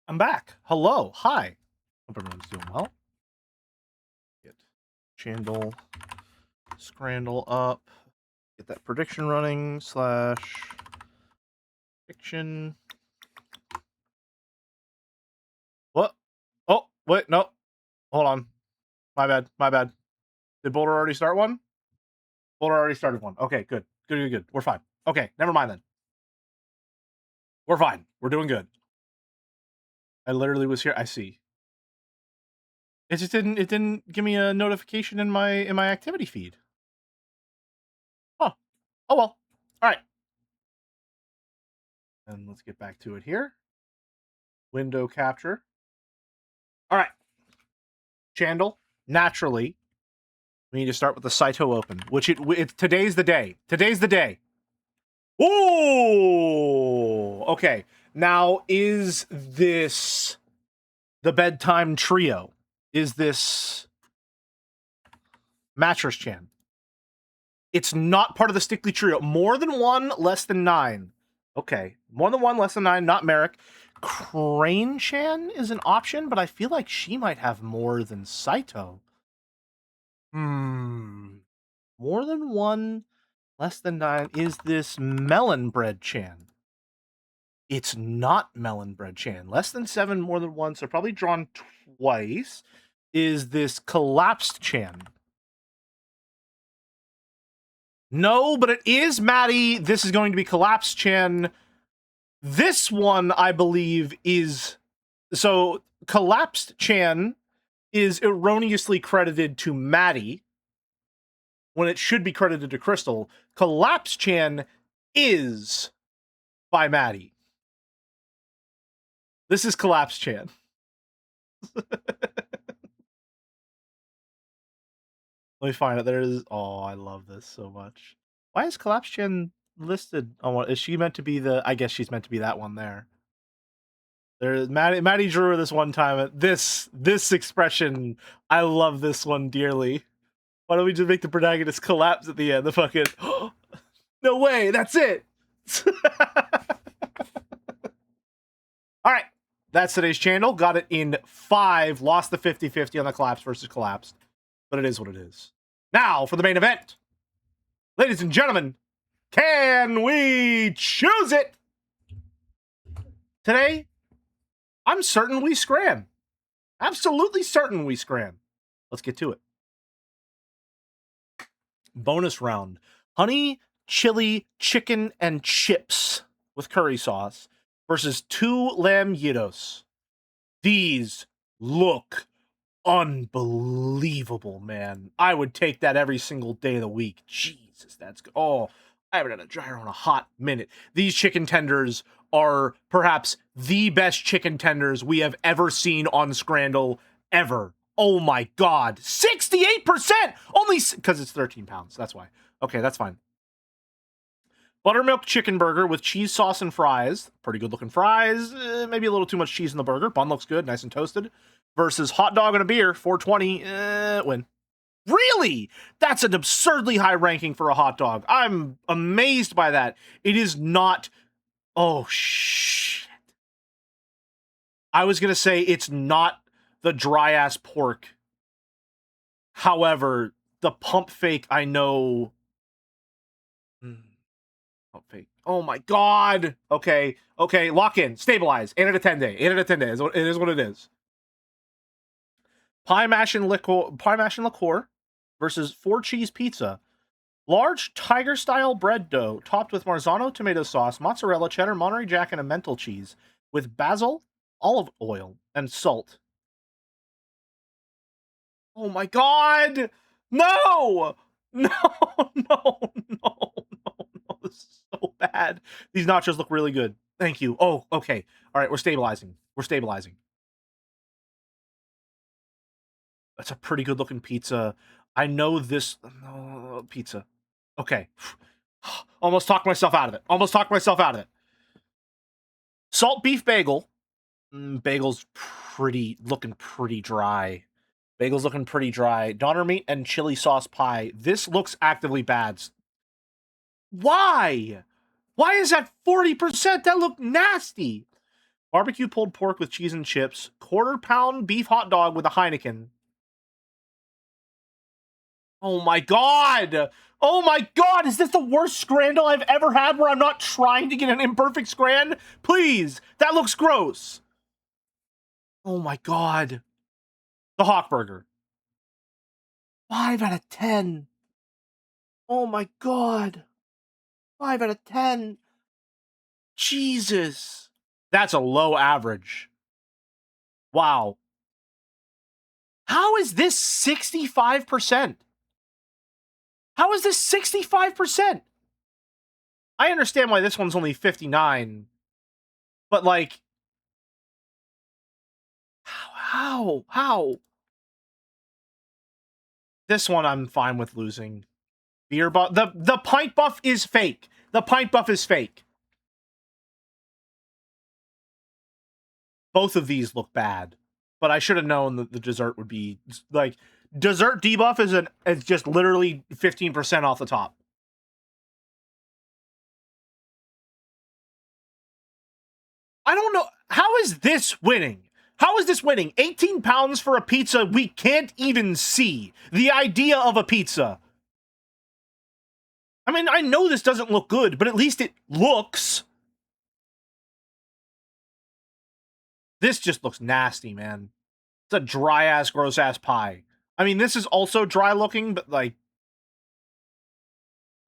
Speaker 1: I'm back. Hello. Hi. Hope everyone's doing well. Get Chandle Scrandle up. Get that prediction running / fiction. What? Oh, wait, no. Hold on. My bad. My bad. Did Boulder already start one? Boulder already started one. Okay, good. Good. We're fine. Okay, never mind then. We're fine. We're doing good. I literally was here. I see. It just didn't give me a notification in my activity feed. Huh. Oh well. Alright. And let's get back to it here. Window capture. Alright. Chandle, naturally, we need to start with the Saito Open, which today's the day. Today's the day. Ooh! Okay. Now, is this the bedtime trio? Is this Mattress Chan? It's not part of the Stickley trio. More than one, less than 9. Okay. More than one, less than 9, not Merrick. Crane Chan is an option, but I feel like she might have more than Saito. More than one, less than 9. Is this Melon Bread Chan? It's not Melon Bread Chan. Less than 7, more than 1, so probably drawn twice. Is this Collapsed Chan? No, but it is Maddie. This is going to be Collapsed Chan. This one, I believe, is... So, Collapsed Chan is erroneously credited to Maddie when it should be credited to Crystal. Collapse Chan is by Maddie. This is Collapse Chan. Let me find it. There is. Oh, I love this so much. Why is Collapse Chan listed on one? Is she meant to be the? I guess she's meant to be that one there. There's Maddie drew her this one time. This expression, I love this one dearly. Why don't we just make the protagonist collapse at the end? The fucking no way. That's it. All right. That's today's channel. Got it in 5. Lost the 50-50 on the collapse versus collapsed. But it is what it is. Now for the main event. Ladies and gentlemen, can we choose it? Today, I'm certain we scram. Absolutely certain we scram. Let's get to it. Bonus round. Honey, chili, chicken, and chips with curry sauce versus 2 lamb gyros. These look unbelievable, man. I would take that every single day of the week. Jesus, that's good. Oh, I haven't had a gyro in a hot minute. These chicken tenders are perhaps the best chicken tenders we have ever seen on Scrandle ever. Oh my god. 68%! Only because it's 13 pounds. That's why. Okay, that's fine. Buttermilk chicken burger with cheese sauce and fries. Pretty good looking fries. Maybe a little too much cheese in the burger. Bun looks good, nice and toasted. Versus hot dog and a beer, 420. Win. Really? That's an absurdly high ranking for a hot dog. I'm amazed by that. It is not... Oh, shit. I was going to say it's not the dry-ass pork. However, the pump fake, I know... Pump fake. Oh my god! Okay, lock in. Stabilize. 8 out of 10 day. 8 out of 10 days. It is what it is. Pie mash and liqueur versus 4 cheese pizza. Large tiger-style bread dough topped with Marzano tomato sauce, mozzarella, cheddar, Monterey Jack, and Emmental cheese with basil, olive oil, and salt. Oh my god! No! No! This is so bad. These nachos look really good. Thank you. Oh, okay. All right, we're stabilizing. That's a pretty good looking pizza. I know this pizza. Okay. Almost talked myself out of it. Salt beef bagel. Bagel's looking pretty dry. Donner meat and chili sauce pie. This looks actively bad. Why? Why is that 40%? That looked nasty. Barbecue pulled pork with cheese and chips. Quarter-pound beef hot dog with a Heineken. Oh my god! Oh my god! Is this the worst scrandle I've ever had where I'm not trying to get an imperfect scran? Please! That looks gross! Oh my god. The Hawkburger. 5 out of 10. Oh my god. 5 out of 10. Jesus. That's a low average. Wow. How is this 65%? How is this 65%? I understand why this one's only 59. But like, how? This one I'm fine with losing. Beer buff. The pint buff is fake. The pint buff is fake. Both of these look bad. But I should have known that the dessert would be like dessert debuff is just literally 15% off the top. I don't know. How is this winning? How is this winning? 18 pounds for a pizza we can't even see. The idea of a pizza. I mean, I know this doesn't look good, but at least it looks. This just looks nasty, man. It's a dry-ass, gross-ass pie. I mean, this is also dry-looking, but, like,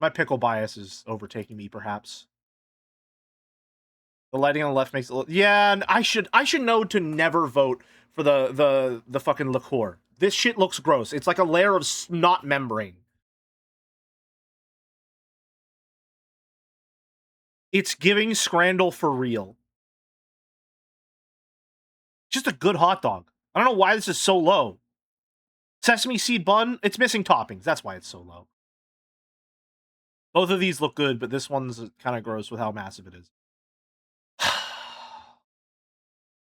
Speaker 1: my pickle bias is overtaking me, perhaps. The lighting on the left makes it look... Yeah, I should know to never vote for the fucking liqueur. This shit looks gross. It's like a layer of snot membrane. It's giving Scrandle for real. Just a good hot dog. I don't know why this is so low. Sesame seed bun, it's missing toppings. That's why it's so low. Both of these look good, but this one's kind of gross with how massive it is. 5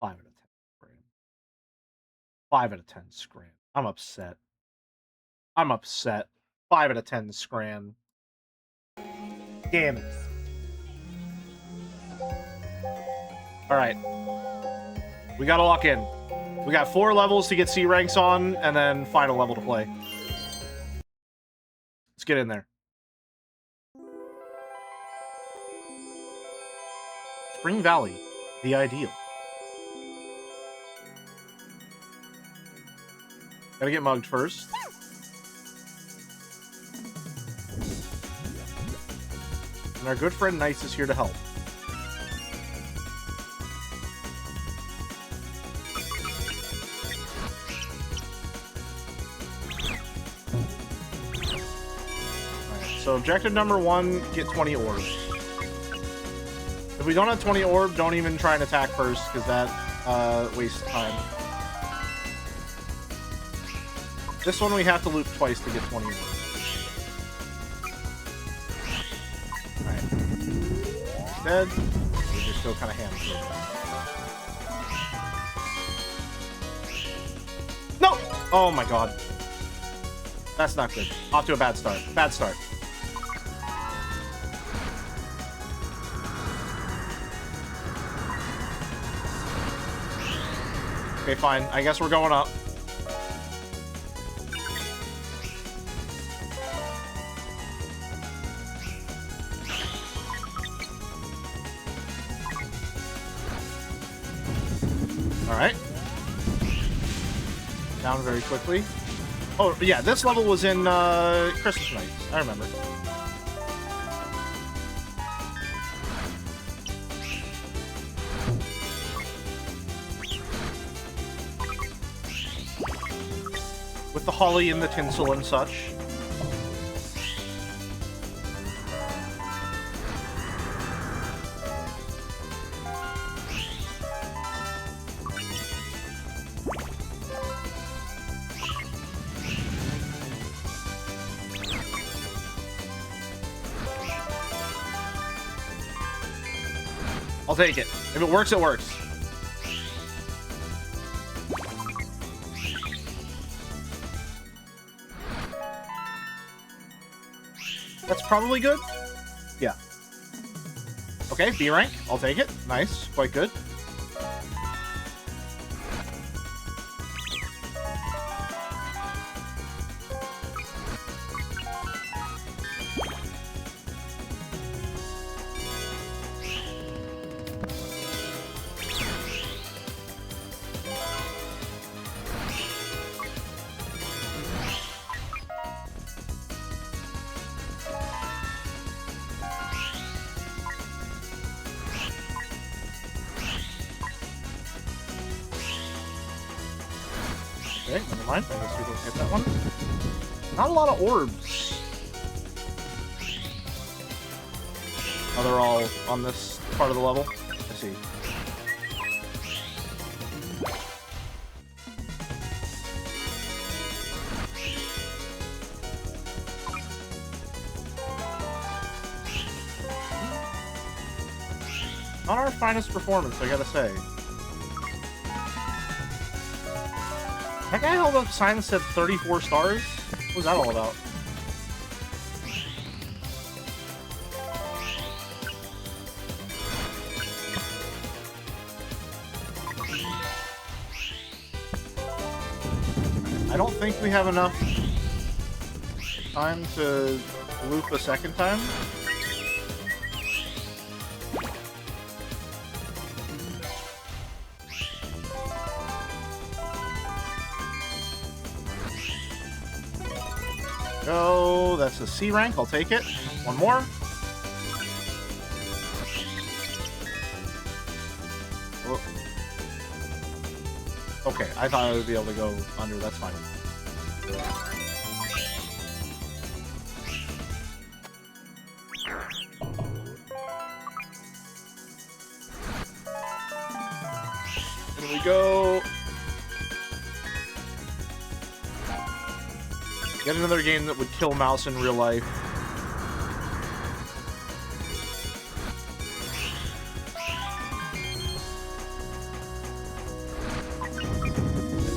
Speaker 1: out of 10 scram. 5 out of 10 scram. I'm upset. 5 out of 10 scram. Damn it. Alright. We gotta lock in. We got 4 levels to get C ranks on, and then final level to play. Let's get in there. Spring Valley, the ideal. Gotta get mugged first. And our good friend NiGHTS is here to help. So objective number 1, get 20 orbs. If we don't have 20 orb, don't even try and attack first, because that wastes time. This one we have to loot twice to get 20 orbs. Alright. Instead, we just go kind of ham through. No! Oh my god. That's not good. Off to a bad start. Bad start. Okay, fine. I guess we're going up. Alright. Down very quickly. Oh, yeah, this level was in Christmas Night. I remember. With the holly and the tinsel and such. I'll take it. If it works, it works. That's probably good. Yeah. Okay, B rank. I'll take it. Nice. Quite good. Okay, never mind. I guess we don't get that one. Not a lot of orbs. Oh, they're all on this part of the level? I see. Not our finest performance, I gotta say. That guy held up a sign that said 34 stars? What was that all about? I don't think we have enough time to loop a second time. Go, that's a C rank, I'll take it. One more. Oh. Okay, I thought I would be able to go under, that's fine. Here we go. Get another game that would kill Mouse in real life.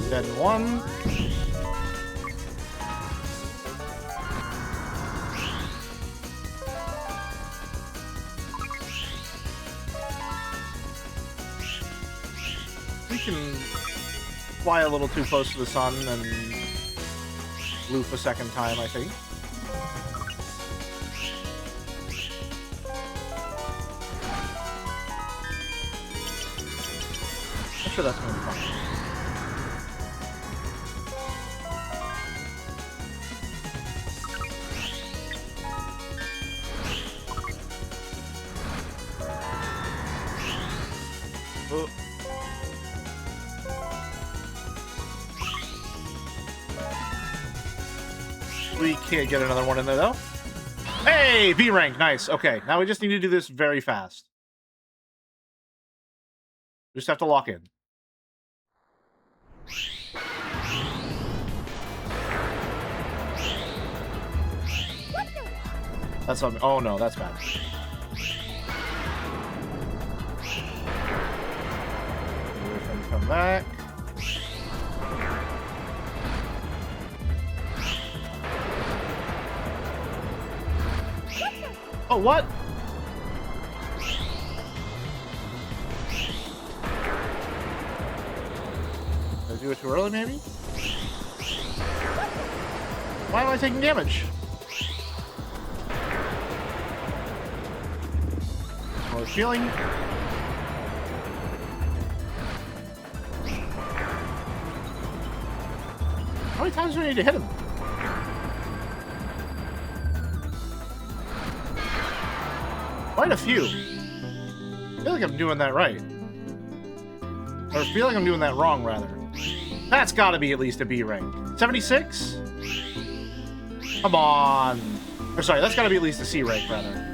Speaker 1: Dead in one. We can fly a little too close to the sun and loop a second time, I think. I'm sure that's going to be fun. Oh. We can't get another one in there, though. Hey! B rank, nice. Okay, now we just need to do this very fast. We just have to lock in. That's on. Oh no, that's bad. Come back. Oh, what? Did I do it too early, maybe? Why am I taking damage? More healing. How many times do I need to hit him? Quite a few. I feel like I'm doing that right. Or I feel like I'm doing that wrong, rather. That's gotta be at least a B rank. 76? Come on. Or sorry, that's gotta be at least a C rank, rather.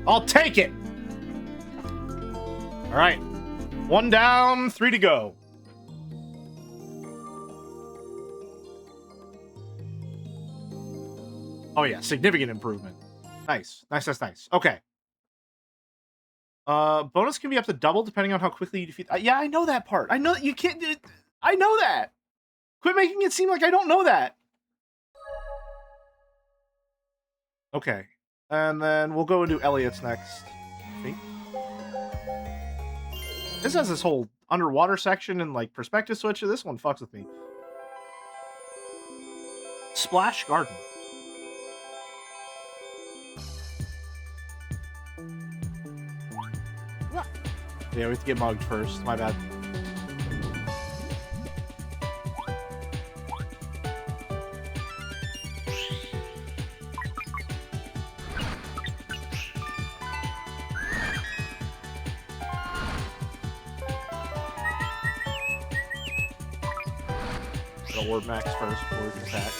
Speaker 1: I'll take it! Alright. 1 down, 3 to go. Oh yeah, significant improvement. Nice. Nice, nice, nice. Okay. Bonus can be up to double depending on how quickly you defeat... yeah, I know that part. I know that you can't do it. I know that. Quit making it seem like I don't know that. Okay. And then we'll go into Elliot's next. I think. This has this whole underwater section and like perspective switch. This one fucks with me. Splash Garden. Yeah, we have to get mugged first. My bad. The orb max first before we can attack.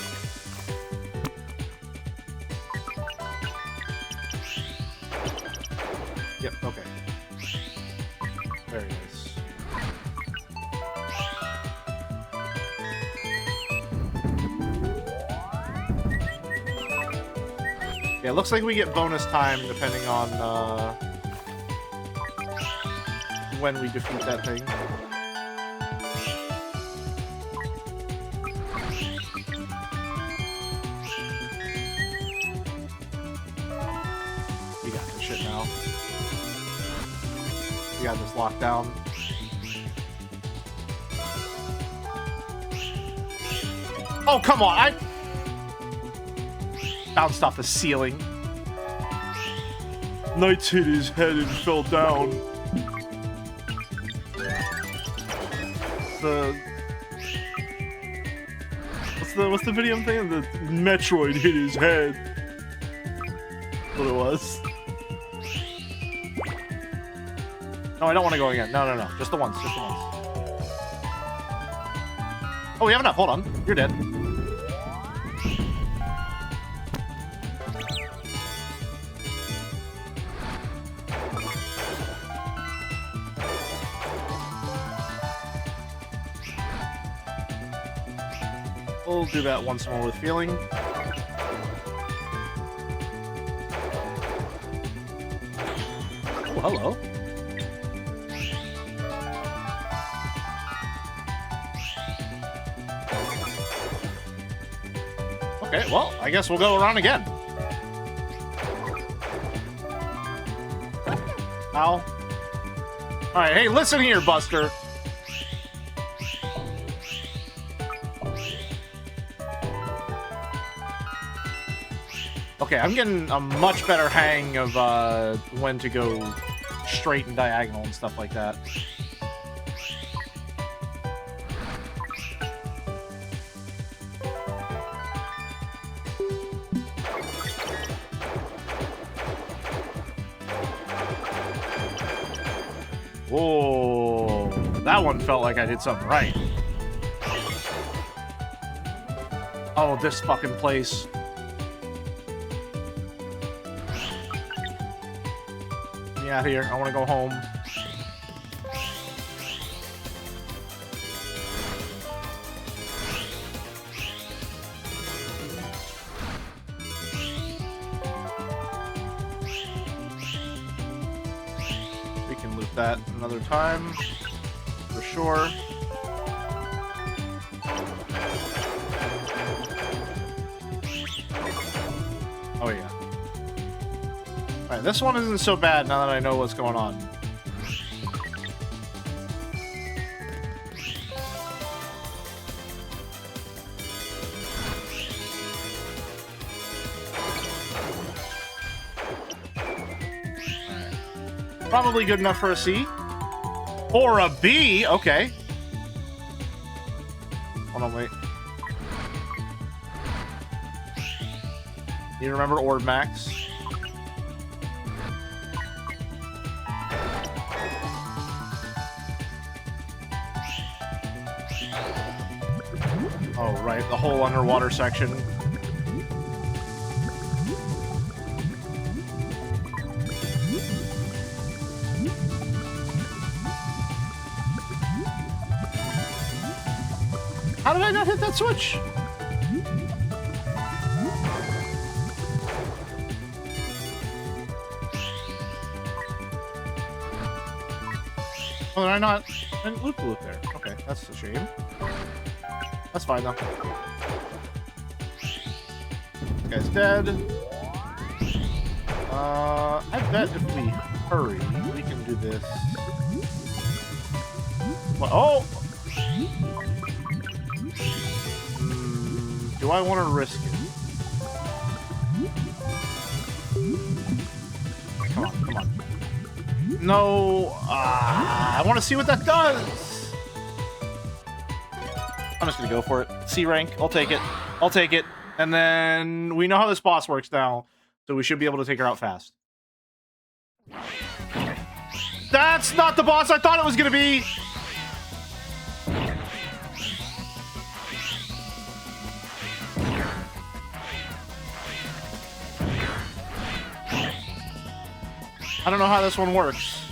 Speaker 1: Yep, okay. Very nice. Yeah, it looks like we get bonus time depending on when we defeat that thing. We got this shit now. We got this locked down. Oh, come on! I bounced off the ceiling. Knights hit his head and fell down. What's the video I'm thinking? The Metroid hit his head. That's what it was. No, I don't want to go again. No. Just the once. Just the once. Oh, we have enough. Hold on. You're dead. We'll do that once more with feeling. Oh, hello. Okay, well, I guess we'll go around again. Ow. Alright, hey, listen here, Buster. Okay, I'm getting a much better hang of when to go straight and diagonal and stuff like that. Whoa, that one felt like I did something right. Oh, this fucking place. Get me out of here. I want to go home. We can loot that another time, for sure. Oh yeah. Alright, this one isn't so bad now that I know what's going on. Probably good enough for a C. Or a B, okay. Hold on, wait. You remember Orb Max? Oh, right, the whole underwater section. How did I not hit that switch? Oh, did I not? I didn't loop there. Okay, that's a shame. That's fine though. This guy's dead. I bet if we hurry, we can do this. What? Oh! Do I want to risk it? Come on, come on. No, I want to see what that does. I'm just gonna go for it. C rank, I'll take it. I'll take it. And then we know how this boss works now, so we should be able to take her out fast. That's not the boss I thought it was gonna be. I don't know how this one works.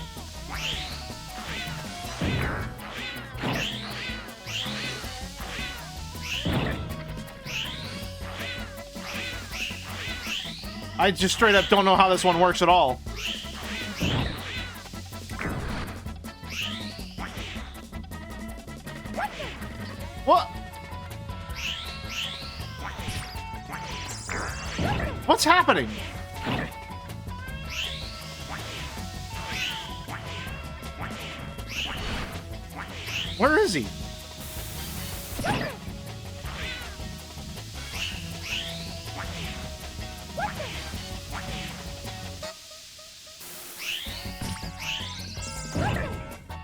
Speaker 1: I just straight up don't know how this one works at all. What? What's happening? Where is he?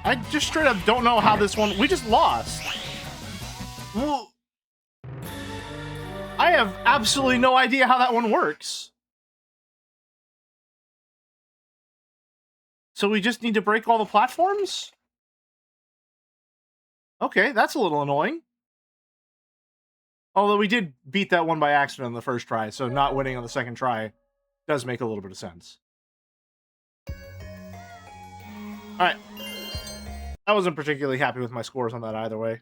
Speaker 1: I just straight up don't know how this one... We just lost. Well, I have absolutely no idea how that one works. So we just need to break all the platforms? Okay, that's a little annoying. Although we did beat that one by accident on the first try, so not winning on the second try does make a little bit of sense. Alright. I wasn't particularly happy with my scores on that either way.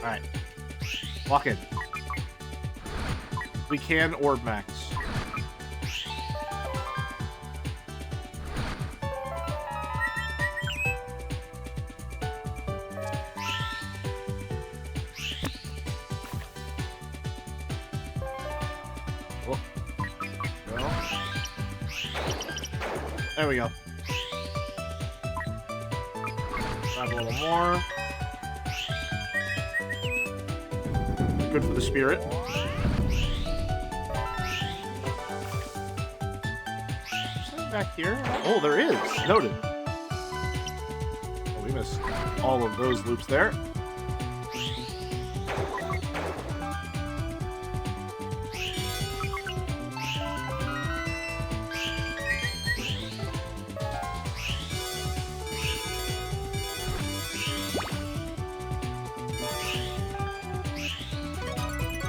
Speaker 1: Alright. Walk in. We can orb max. Oh. Go. There we go. Grab a little more. Good for the spirit. Something back here? Oh, there is. Noted. Oh, we missed all of those loops there.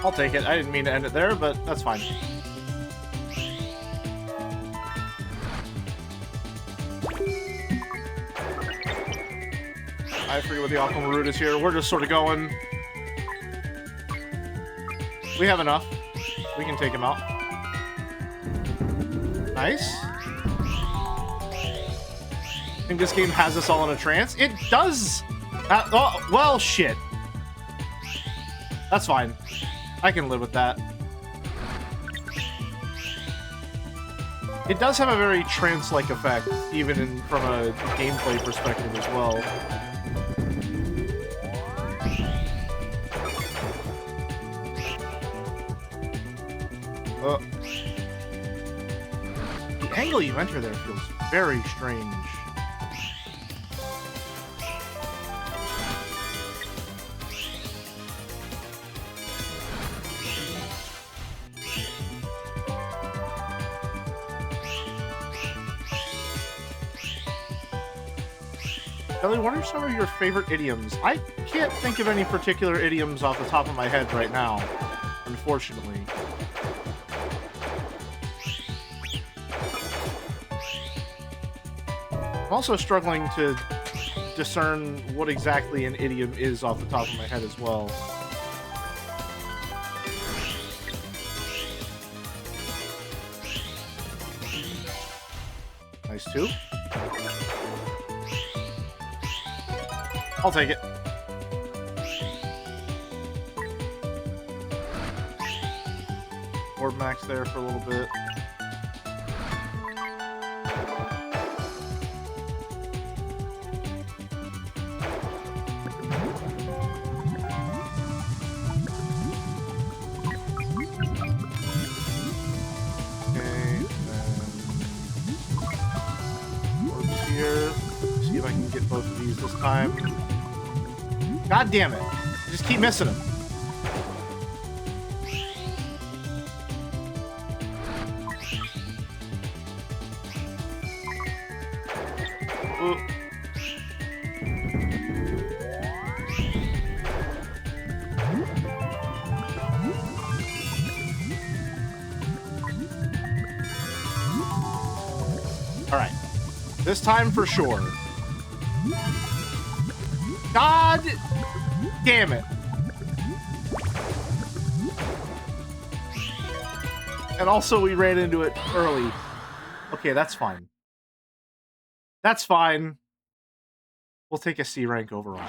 Speaker 1: I'll take it. I didn't mean to end it there, but that's fine. I forget what the Aqua route is here. We're just sort of going. We have enough. We can take him out. Nice. I think this game has us all in a trance. It does! Oh, well, shit. That's fine. I can live with that. It does have a very trance-like effect, even from a gameplay perspective as well. The angle you enter there feels very strange. Ellie, what are some of your favorite idioms? I can't think of any particular idioms off the top of my head right now, unfortunately. I'm also struggling to discern what exactly an idiom is off the top of my head as well. Nice too. I'll take it. Orb max there for a little bit. Okay, orbs here. See if I can get both of these this time. God damn it. I just keep missing him. Ooh. Alright. This time for sure. God damn it. And also we ran into it early. Okay, that's fine. That's fine. We'll take a C rank overall.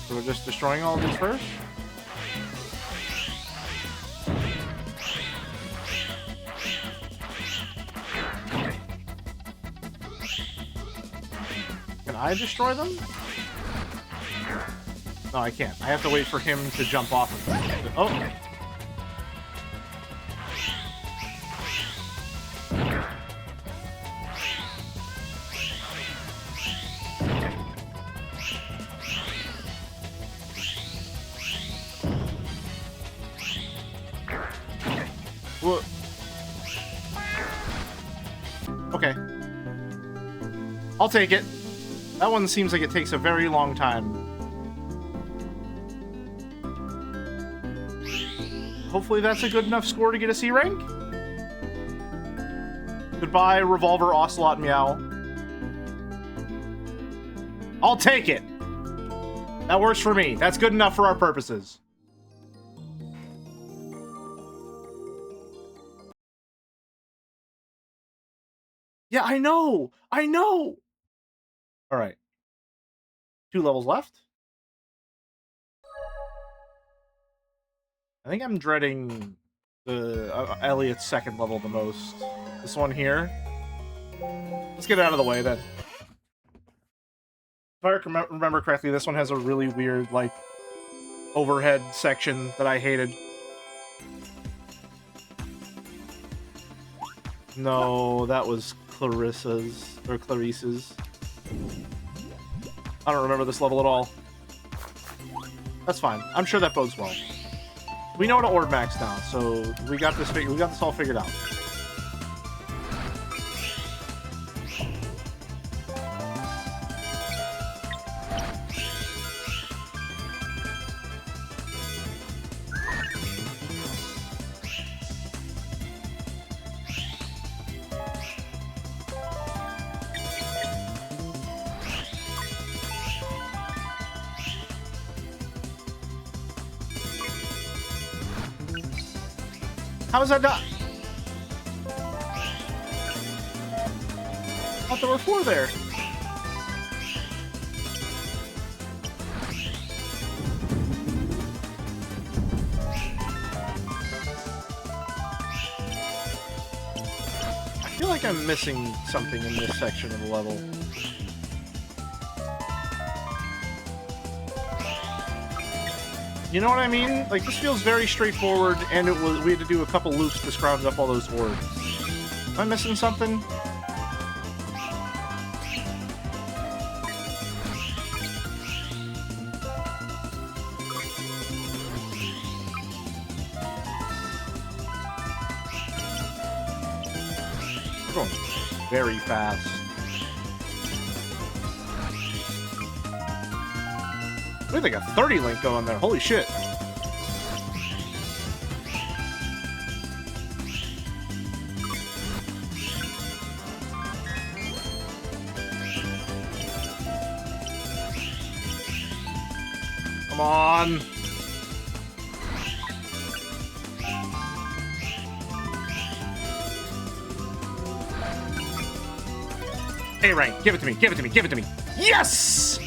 Speaker 1: So we're just destroying all of these first? Can I destroy them? No, I can't. I have to wait for him to jump off of them. Oh! Whoa. Okay. I'll take it. That one seems like it takes a very long time. Hopefully that's a good enough score to get a C rank. Goodbye, Revolver Ocelot Meow. I'll take it. That works for me. That's good enough for our purposes. Yeah, I know! I know! Alright. 2 levels left. I think I'm dreading the Elliot's second level the most. This one here. Let's get it out of the way, then. If I remember correctly, this one has a really weird, like, overhead section that I hated. No, that was Clarissa's, or Clarice's. I don't remember this level at all. That's fine. I'm sure that bodes well. We know how to Ord Max now, so we got this all figured out. How is that done? I thought there were 4 there. I feel like I'm missing something in this section of the level. You know what I mean? Like, this feels very straightforward, and we had to do a couple loops to scrounge up all those orbs. Am I missing something? We're going very fast. We have like a 30 link going there. Holy shit. Come on. A rank. Give it to me. Give it to me. Give it to me. Yes!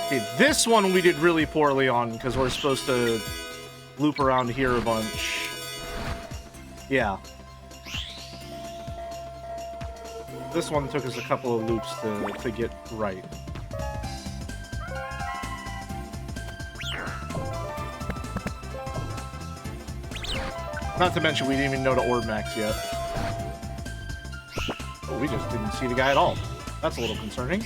Speaker 1: Okay, this one we did really poorly on because we're supposed to loop around here a bunch. Yeah. This one took us a couple of loops to get right. Not to mention, we didn't even know to orb max yet. Oh, we just didn't see the guy at all. That's a little concerning.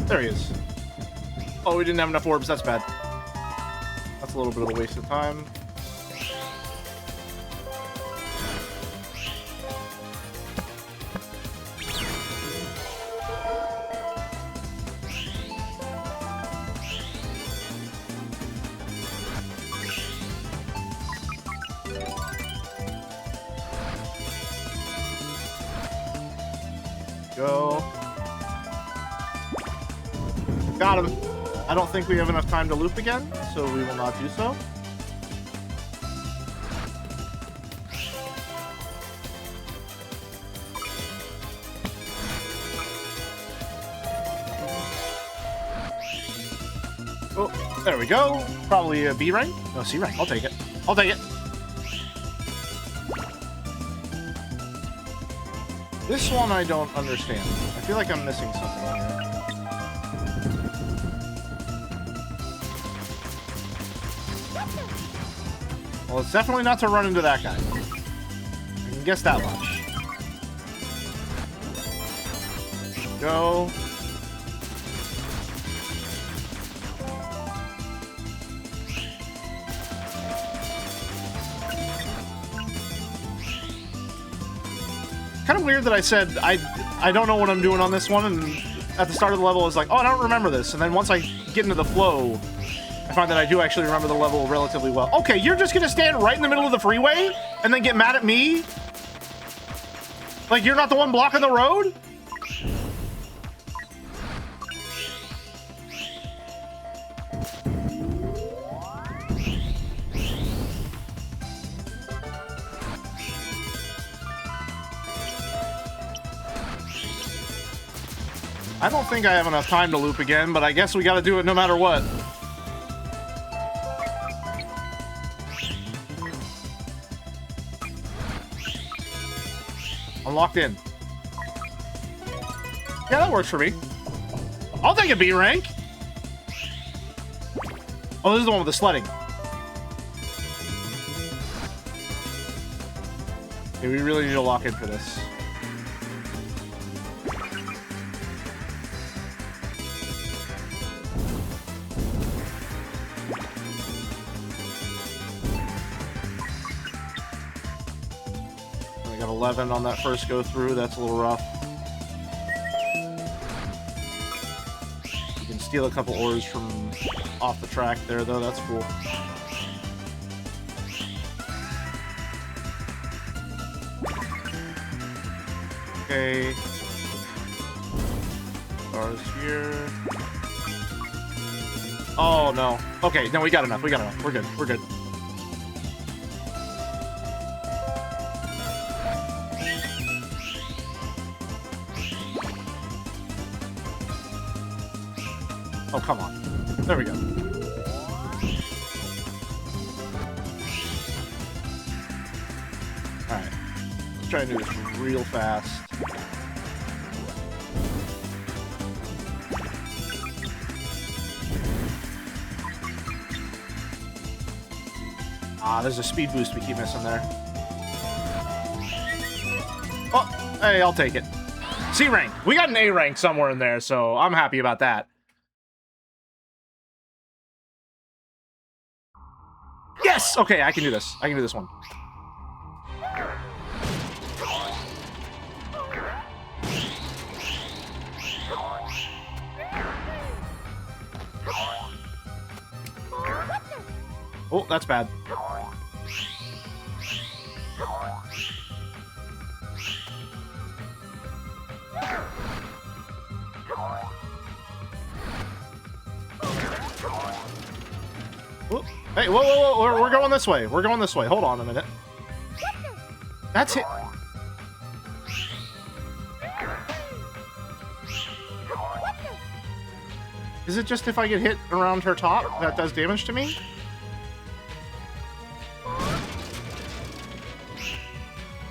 Speaker 1: There he is. Oh, we didn't have enough orbs. That's bad. That's a little bit of a waste of time. Go. Got him. I don't think we have enough time to loop again, so we will not do so. Oh, there we go. Probably a B rank? No, C rank. I'll take it. I'll take it. This one I don't understand. I feel like I'm missing something here. Well, it's definitely not to run into that guy. I can guess that much. Go. Kind of weird that I said I don't know what I'm doing on this one, and at the start of the level I was like, oh, I don't remember this, and then once I get into the flow, I find that I do actually remember the level relatively well. Okay, you're just gonna stand right in the middle of the freeway and then get mad at me? Like you're not the one blocking the road? I don't think I have enough time to loop again, but I guess we gotta do it no matter what. I'm locked in. Yeah, that works for me. I'll take a B rank. Oh, this is the one with the sledding. Okay, we really need to lock in for this. I got 11 on that first go through. That's a little rough. You can steal a couple ores from off the track there, though. That's cool. Okay. Stars here. Oh, no. Okay, no, we got enough. We got enough. We're good. We're good. Oh, come on. There we go. Alright. Let's try and do this real fast. Ah, there's a speed boost we keep missing there. Oh, hey, I'll take it. C rank. We got an A rank somewhere in there, so I'm happy about that. Yes! Okay, I can do this. I can do this one. Oh, that's bad. Oh, hey, whoa, whoa, whoa, we're going this way. We're going this way. Hold on a minute. That's it. Is it just if I get hit around her top that does damage to me?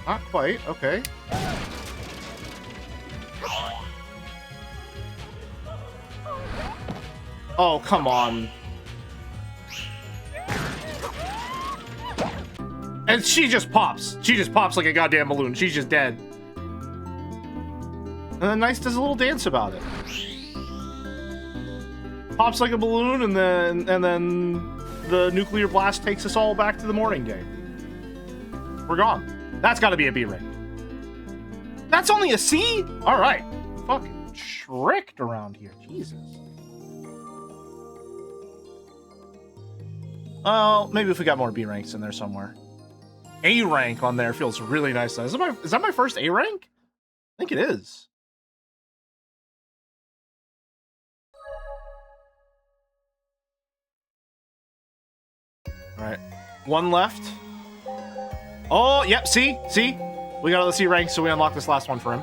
Speaker 1: Not quite. Okay. Oh, come on. And she just pops. She just pops like a goddamn balloon. She's just dead. And then Nice does a little dance about it. Pops like a balloon, and then the nuclear blast takes us all back to the morning day. We're gone. That's got to be a B rank. That's only a C? All right. Fucking tricked around here. Jesus. Well, maybe if we got more B ranks in there somewhere. A rank on there feels really nice. Is that my first A rank? I think it is. All right, one left. Oh, yep. See, we got all the C ranks, so we unlock this last one for him.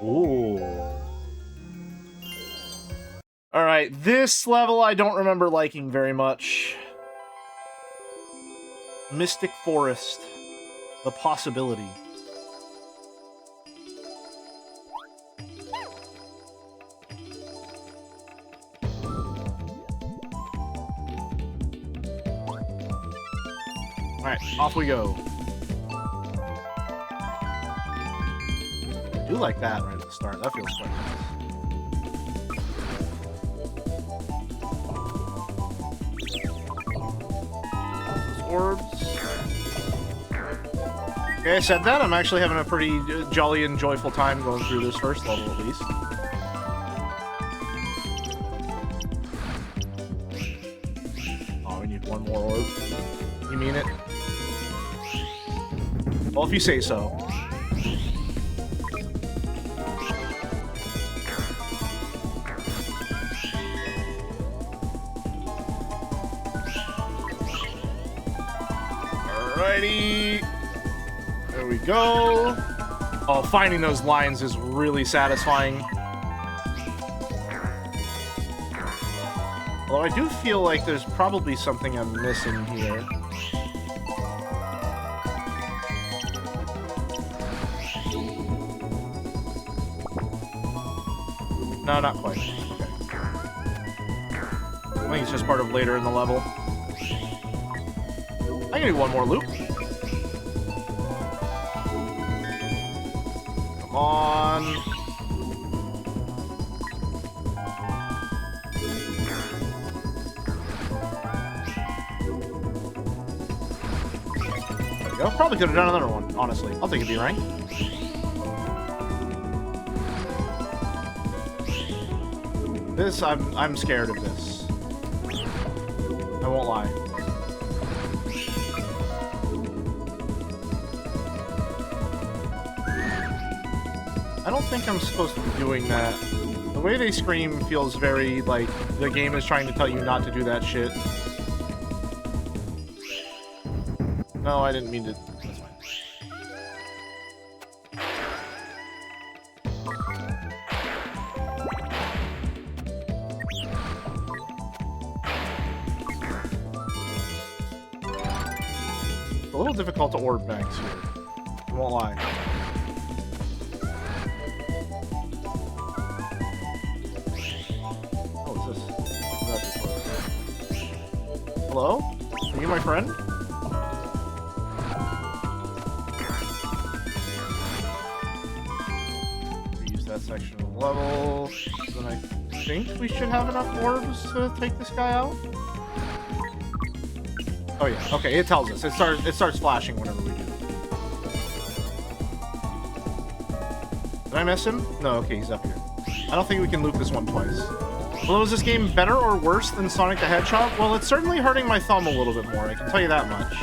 Speaker 1: Ooh. All right, this level I don't remember liking very much. Mystic Forest, the possibility. Alright, off we go. I do like that right at the start. That feels quite nice. Orbs. Okay, I said that. I'm actually having a pretty jolly and joyful time going through this first level, at least. Oh, we need one more orb. You mean it? Well, if you say so. Alrighty. There we go. Oh, finding those lines is really satisfying. Although I do feel like there's probably something I'm missing here. No, not quite. Okay. I think it's just part of later in the level. I can do one more loop. Come on. There we go. Probably could have done another one, honestly. I'll take a B rank. This, I'm scared of this. I won't lie. I don't think I'm supposed to be doing that. The way they scream feels very like the game is trying to tell you not to do that shit. No, I didn't mean to. That's fine. It's a little difficult to orb banks here. I won't lie. Hello? Are you my friend? Reuse that section of the level. Then I think we should have enough orbs to take this guy out. Oh yeah, okay, it tells us. It starts flashing whenever we do. Did I miss him? No, okay, he's up here. I don't think we can loop this one twice. Well, is this game better or worse than Sonic the Hedgehog? Well, it's certainly hurting my thumb a little bit more, I can tell you that much.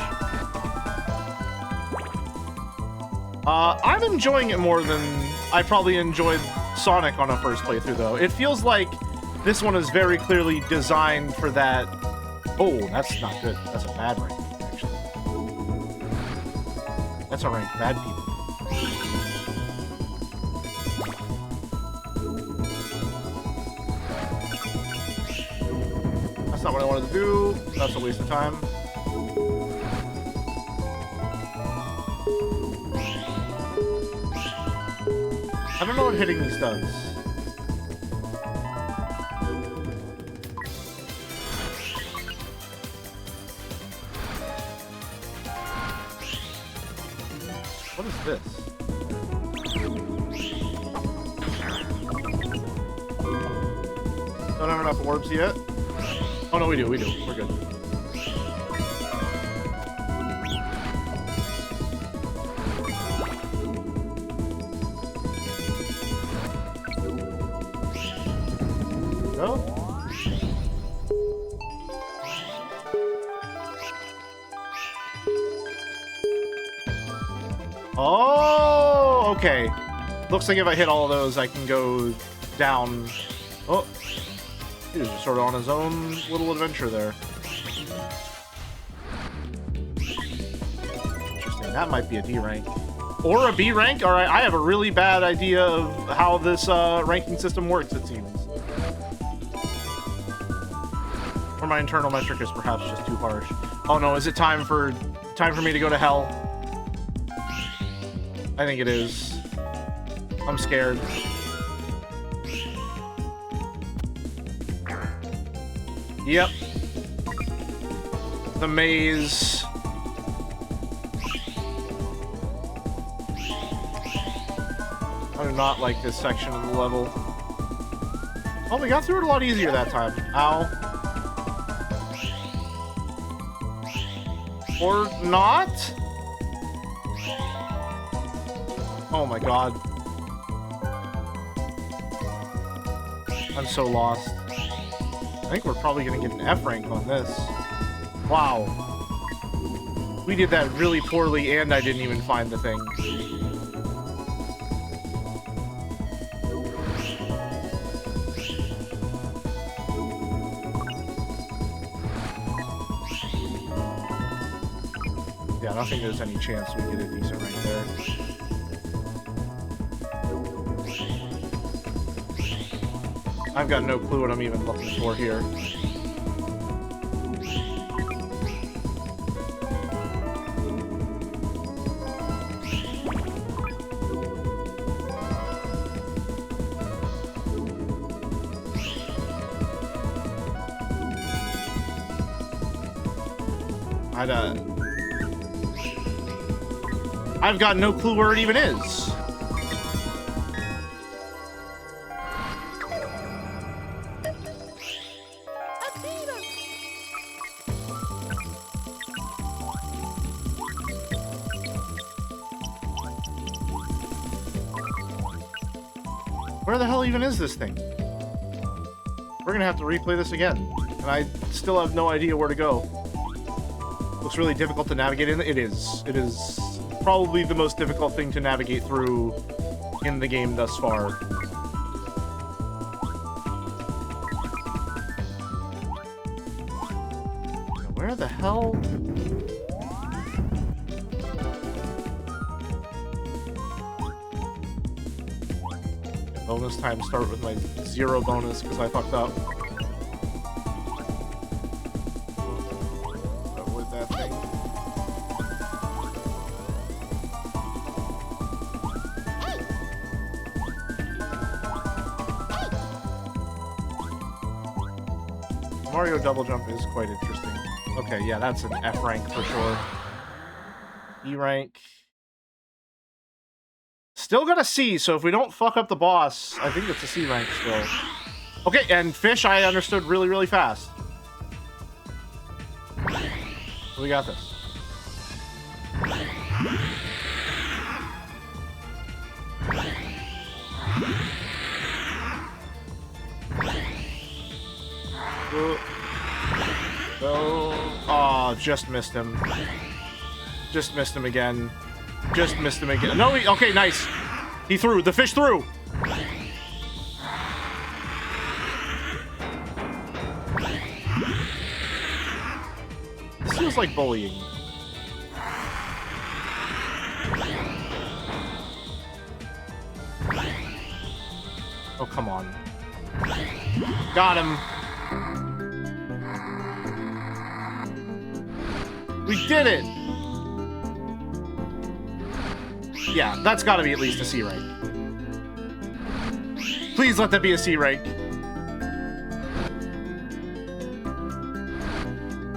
Speaker 1: I'm enjoying it more than I probably enjoyed Sonic on a first playthrough, though. It feels like this one is very clearly designed for that... Oh, that's not good. That's a bad rank, actually. That's a rank bad people. That's not what I wanted to do. That's a waste of time. I don't know what hitting these does. What is this? Don't have enough orbs yet. Oh no, we do. We're good. No? Oh, okay. Looks like if I hit all of those, I can go down. Oh, he was just sort of on his own little adventure there. Interesting. That might be a D rank. Or a B rank? Alright, I have a really bad idea of how this ranking system works, it seems. Or my internal metric is perhaps just too harsh. Oh no, is it time for me to go to hell? I think it is. I'm scared. Yep. The maze. I do not like this section of the level. Oh, we got through it a lot easier that time. Ow. Or not? Oh my god. I'm so lost. I think we're probably gonna get an F rank on this. Wow. We did that really poorly and I didn't even find the thing. Yeah, I don't think there's any chance we get a decent rank there. I've got no clue what I'm even looking for here. I've got no clue where it even is. Where the hell even is this thing? We're gonna have to replay this again. And I still have no idea where to go. Looks really difficult to navigate in. It is. It is probably the most difficult thing to navigate through in the game thus far. Where the hell? Bonus time start with my 0 bonus because I fucked up. Avoid that thing. Mario double jump is quite interesting. Okay, yeah, that's an F rank for sure. E rank. Still got a C, so if we don't fuck up the boss, I think it's a C rank still. Okay, and fish I understood really, really fast. We got this. Oh, just missed him. Just missed him again. Just missed him again. No, okay, nice. He threw. The fish threw. This feels like bullying. Oh, come on. Got him. We did it. Yeah, that's got to be at least a C rank. Please let that be a C rank.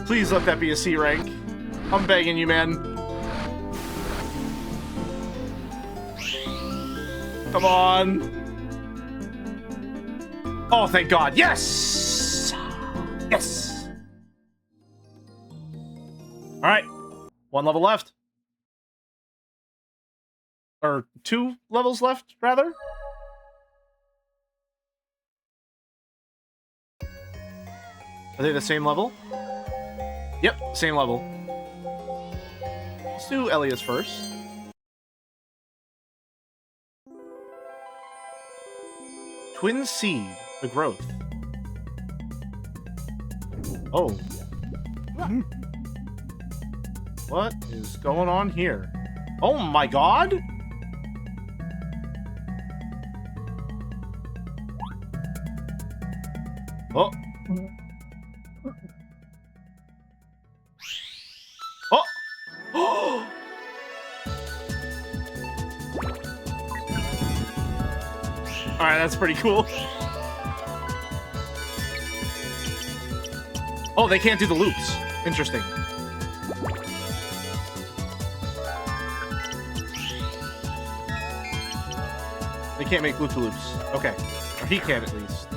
Speaker 1: Please let that be a C rank. I'm begging you, man. Come on. Oh, thank God. Yes! Yes! All right. 1 level left. Or 2 levels left, rather. Are they the same level? Yep, same level. Let's do Elias first. Twin Seed, the growth. Oh. What is going on here? Oh my God! Oh. Oh! Oh! Alright, that's pretty cool. Oh, they can't do the loops. Interesting. They can't make loop-to-loops. Okay. Or he can, at least.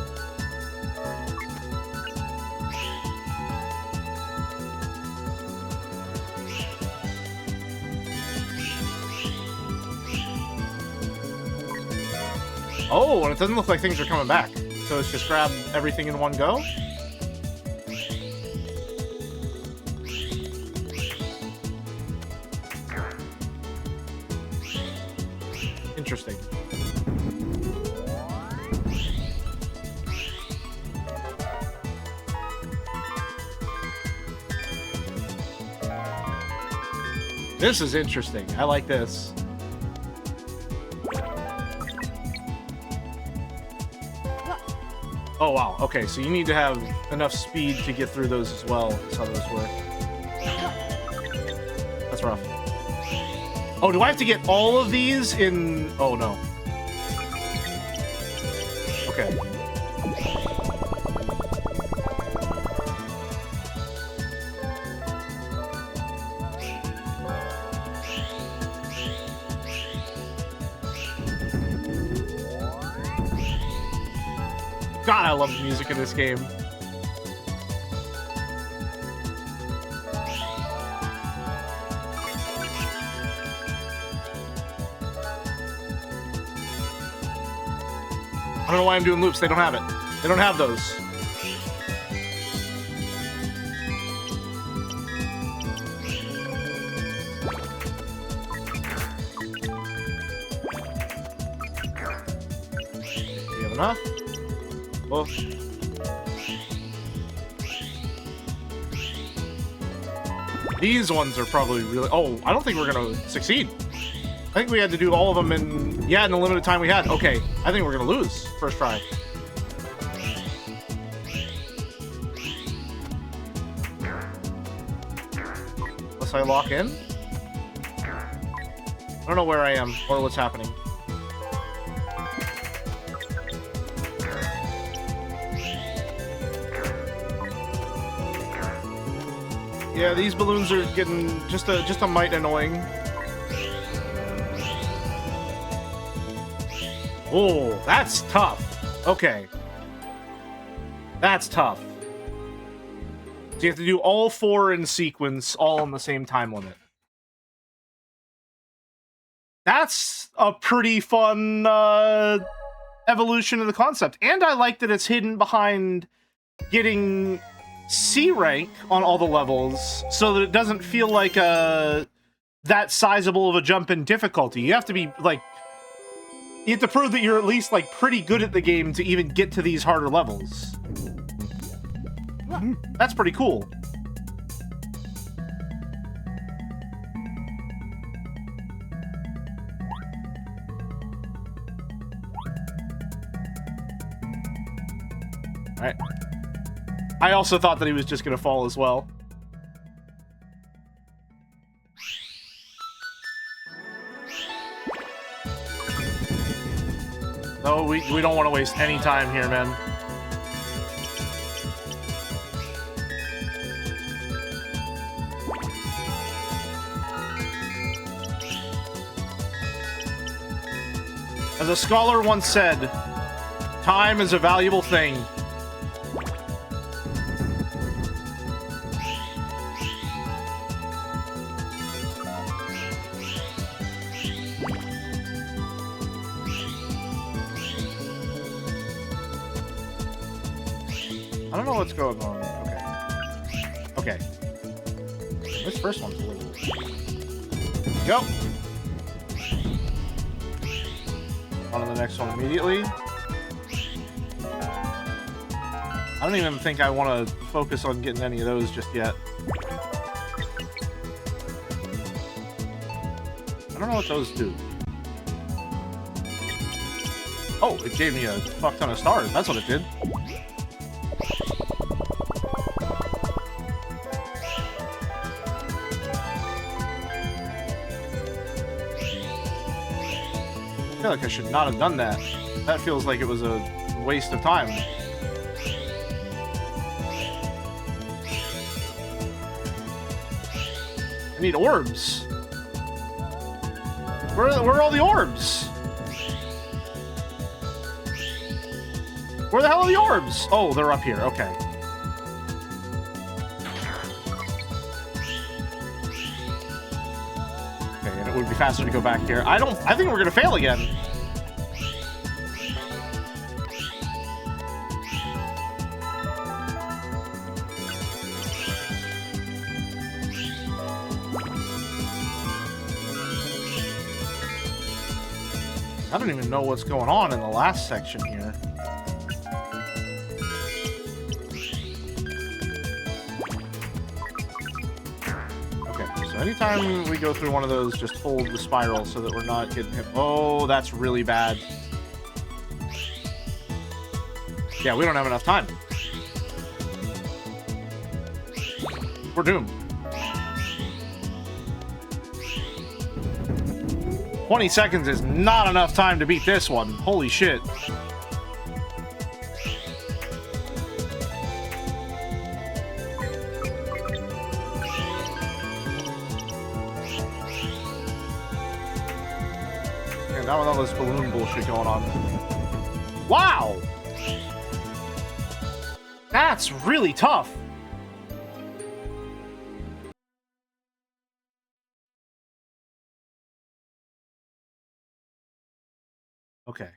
Speaker 1: Oh, and it doesn't look like things are coming back. So it's just grab everything in one go? Interesting. This is interesting. I like this. Oh, wow. Okay, so you need to have enough speed to get through those as well. That's how those work. That's rough. Oh, do I have to get all of these in... Oh, no. Okay. God, I love the music in this game. I don't know why I'm doing loops. They don't have it. They don't have those. Do you have enough? Oh. These ones are probably really... Oh, I don't think we're going to succeed. I think we had to do all of them in... Yeah, in the limited time we had. Okay, I think we're going to lose first try. Unless I lock in. I don't know where I am or what's happening. Yeah, these balloons are getting just a mite annoying. Oh, that's tough. Okay. That's tough. So you have to do all 4 in sequence, all in the same time limit. That's a pretty fun evolution of the concept. And I like that it's hidden behind getting C rank on all the levels so that it doesn't feel like that sizable of a jump in difficulty. You have to be like, you have to prove that you're at least like pretty good at the game to even get to these harder levels. That's pretty cool. All right. I also thought that he was just going to fall as well. No, we don't want to waste any time here, man. As a scholar once said, time is a valuable thing. I don't know what's going on. Okay. This first one's a little... Go! On to the next one immediately. I don't even think I want to focus on getting any of those just yet. I don't know what those do. Oh, it gave me a fuck ton of stars. That's what it did. I feel like I should not have done that. That feels like it was a waste of time. I need orbs. Where are all the orbs? Where the hell are the orbs? Oh, they're up here. Okay. Okay, and it would be faster to go back here. I think we're gonna fail again. I don't even know what's going on in the last section here. Okay, so anytime we go through one of those, just hold the spiral so that we're not getting hit. Oh, that's really bad. Yeah, we don't have enough time. We're doomed. 20 seconds is not enough time to beat this one. Holy shit. And now with all this balloon bullshit going on. Wow! That's really tough. Okay.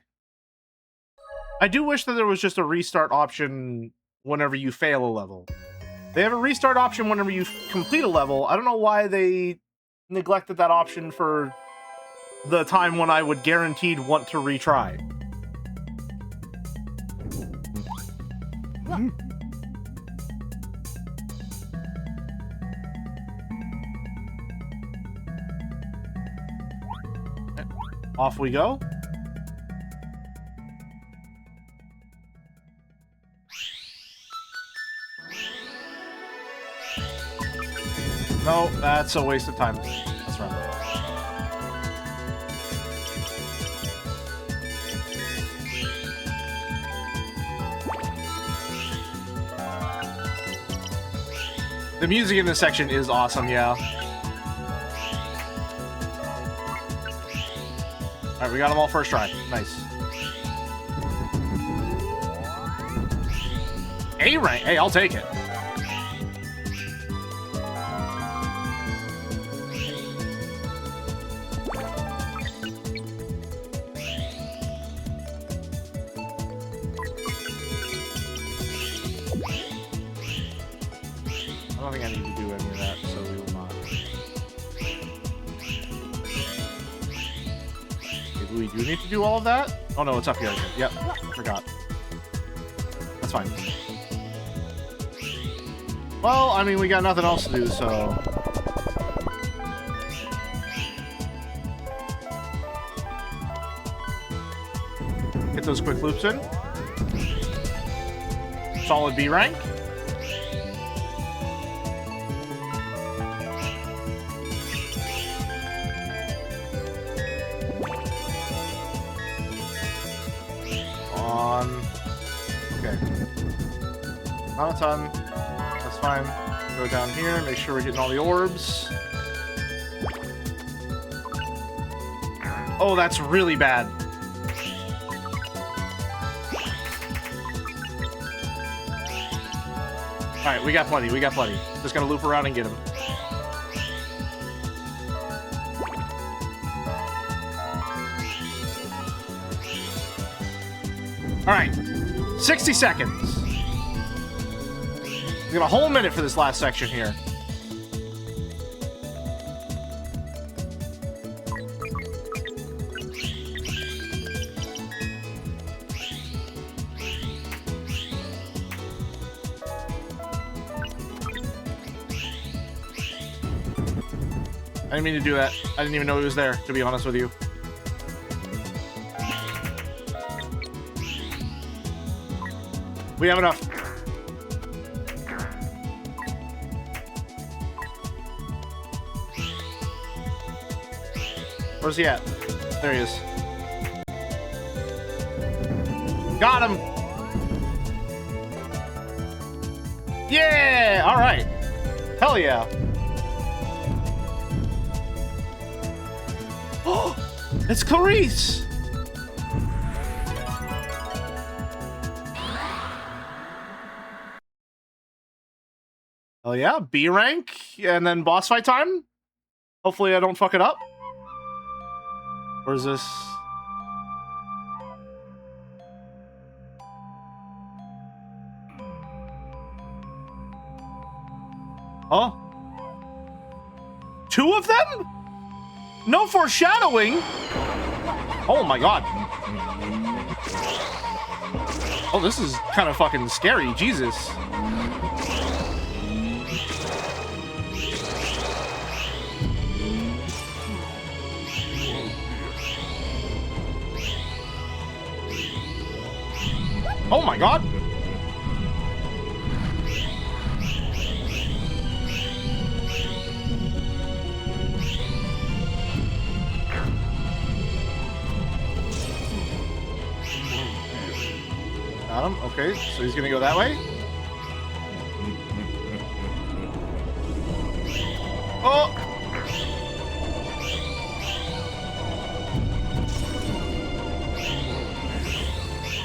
Speaker 1: I do wish that there was just a restart option whenever you fail a level. They have a restart option whenever you complete a level. I don't know why they neglected that option for the time when I would guaranteed want to retry. Off we go. No, that's a waste of time. That's right. The music in this section is awesome, yeah. Alright, we got them all first try. Nice. A rank. Hey, I'll take it. I don't think I need to do any of that, so we will not. Maybe we do need to do all of that? Oh no, it's up here. Yep, forgot. That's fine. Well, I mean, we got nothing else to do, so... Get those quick loops in. Solid B rank. Okay. Not a ton. That's fine. Go down here, make sure we're getting all the orbs. Oh, that's really bad. Alright, we got plenty, we got plenty. Just gonna loop around and get him. Alright, 60 seconds. We got a whole minute for this last section here. I didn't mean to do that. I didn't even know he was there, to be honest with you. We have enough. Where's he at? There he is. Got him! Yeah! Alright. Hell yeah. Oh! It's Clarice! Oh yeah, B rank, and then boss fight time? Hopefully I don't fuck it up. Where's this? Oh? 2 of them? No foreshadowing? Oh my god. Oh, this is kind of fucking scary, Jesus. Oh my god! Got him. Okay, so he's gonna go that way. Oh!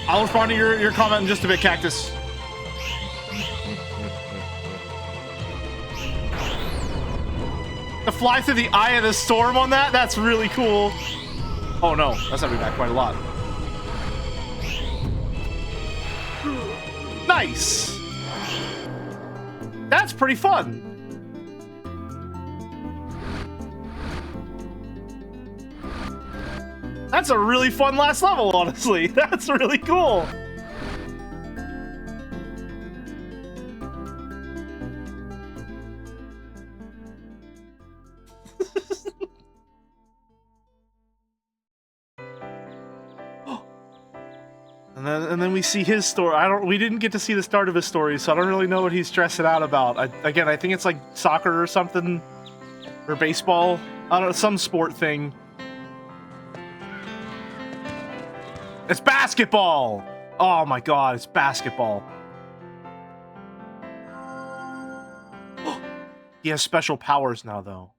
Speaker 1: I'll respond to your comment in just a bit, Cactus. To fly through the eye of the storm on that? That's really cool. Oh no, that's having me back quite a lot. Nice! That's pretty fun. That's a really fun last level, honestly. That's really cool. And then we see his story. We didn't get to see the start of his story, so I don't really know what he's stressing out about. Again, I think it's like soccer or something, or baseball. I don't know, some sport thing. It's basketball! Oh my god, it's basketball. He has special powers now, though.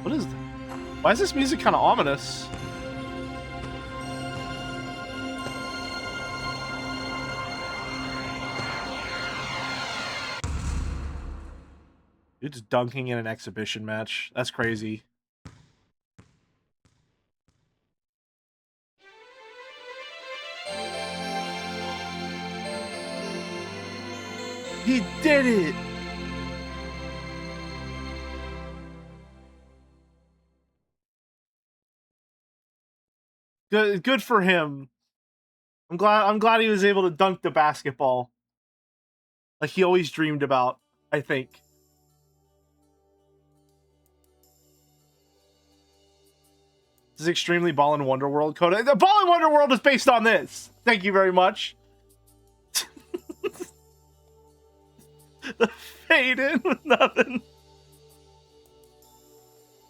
Speaker 1: What is that? Why is this music kind of ominous? You're just dunking in an exhibition match. That's crazy. He did it! Good for him. I'm glad he was able to dunk the basketball. Like he always dreamed about, I think. This is extremely Ball and Wonder World code. The Ball and Wonder World is based on this. Thank you very much. The fade in with nothing.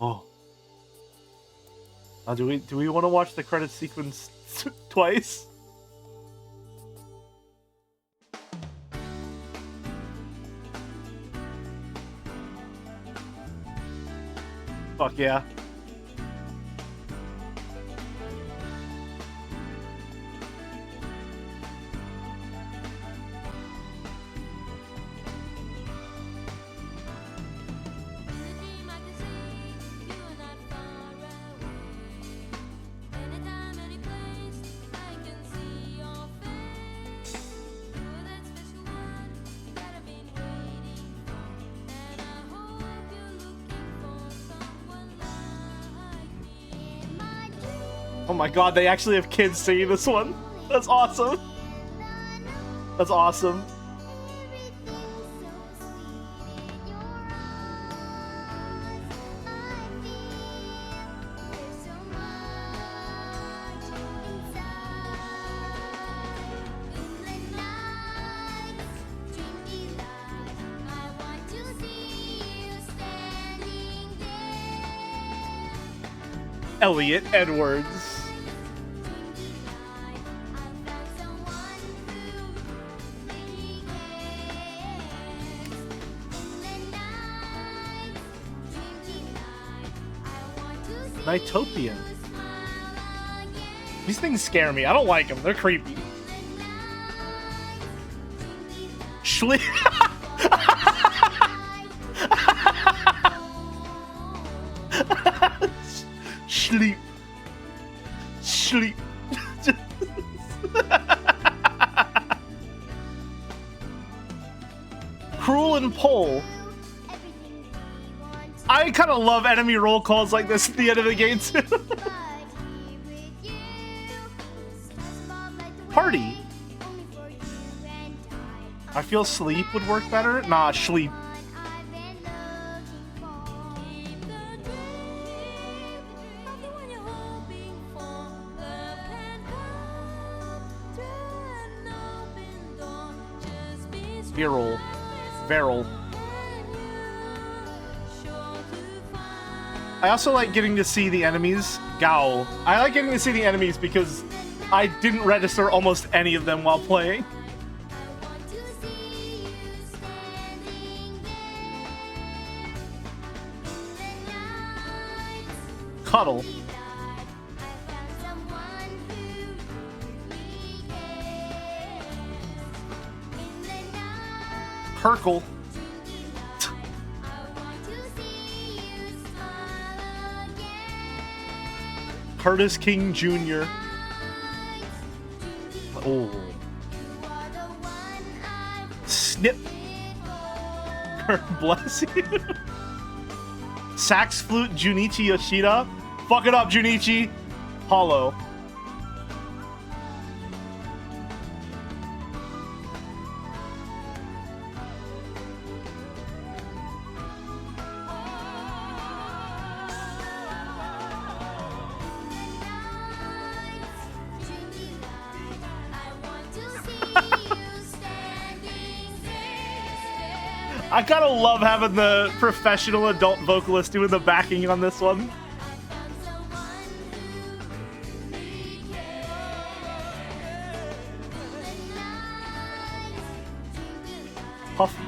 Speaker 1: Oh. Do we want to watch the credit sequence twice? Fuck yeah. Oh my god, they actually have kids singing this one. That's awesome. That's awesome. Elliot Edwards. Nightopia. These things scare me. I don't like them. They're creepy. Sleep. Sleep. Sleep. Cruel and Pole. I kind of love enemy roll calls like this at the end of the game too. Party. I feel sleep would work better. Nah, sleep. Viral. Viral. I also like getting to see the enemies. Gowl. I like getting to see the enemies because I didn't register almost any of them while playing. Cuddle. Kirkle. Curtis King Jr. Oh. Snip. Bless you. Sax flute Junichi Yoshida. Fuck it up, Junichi. Hollow. I kind of love having the professional adult vocalist doing the backing on this one. Puffy.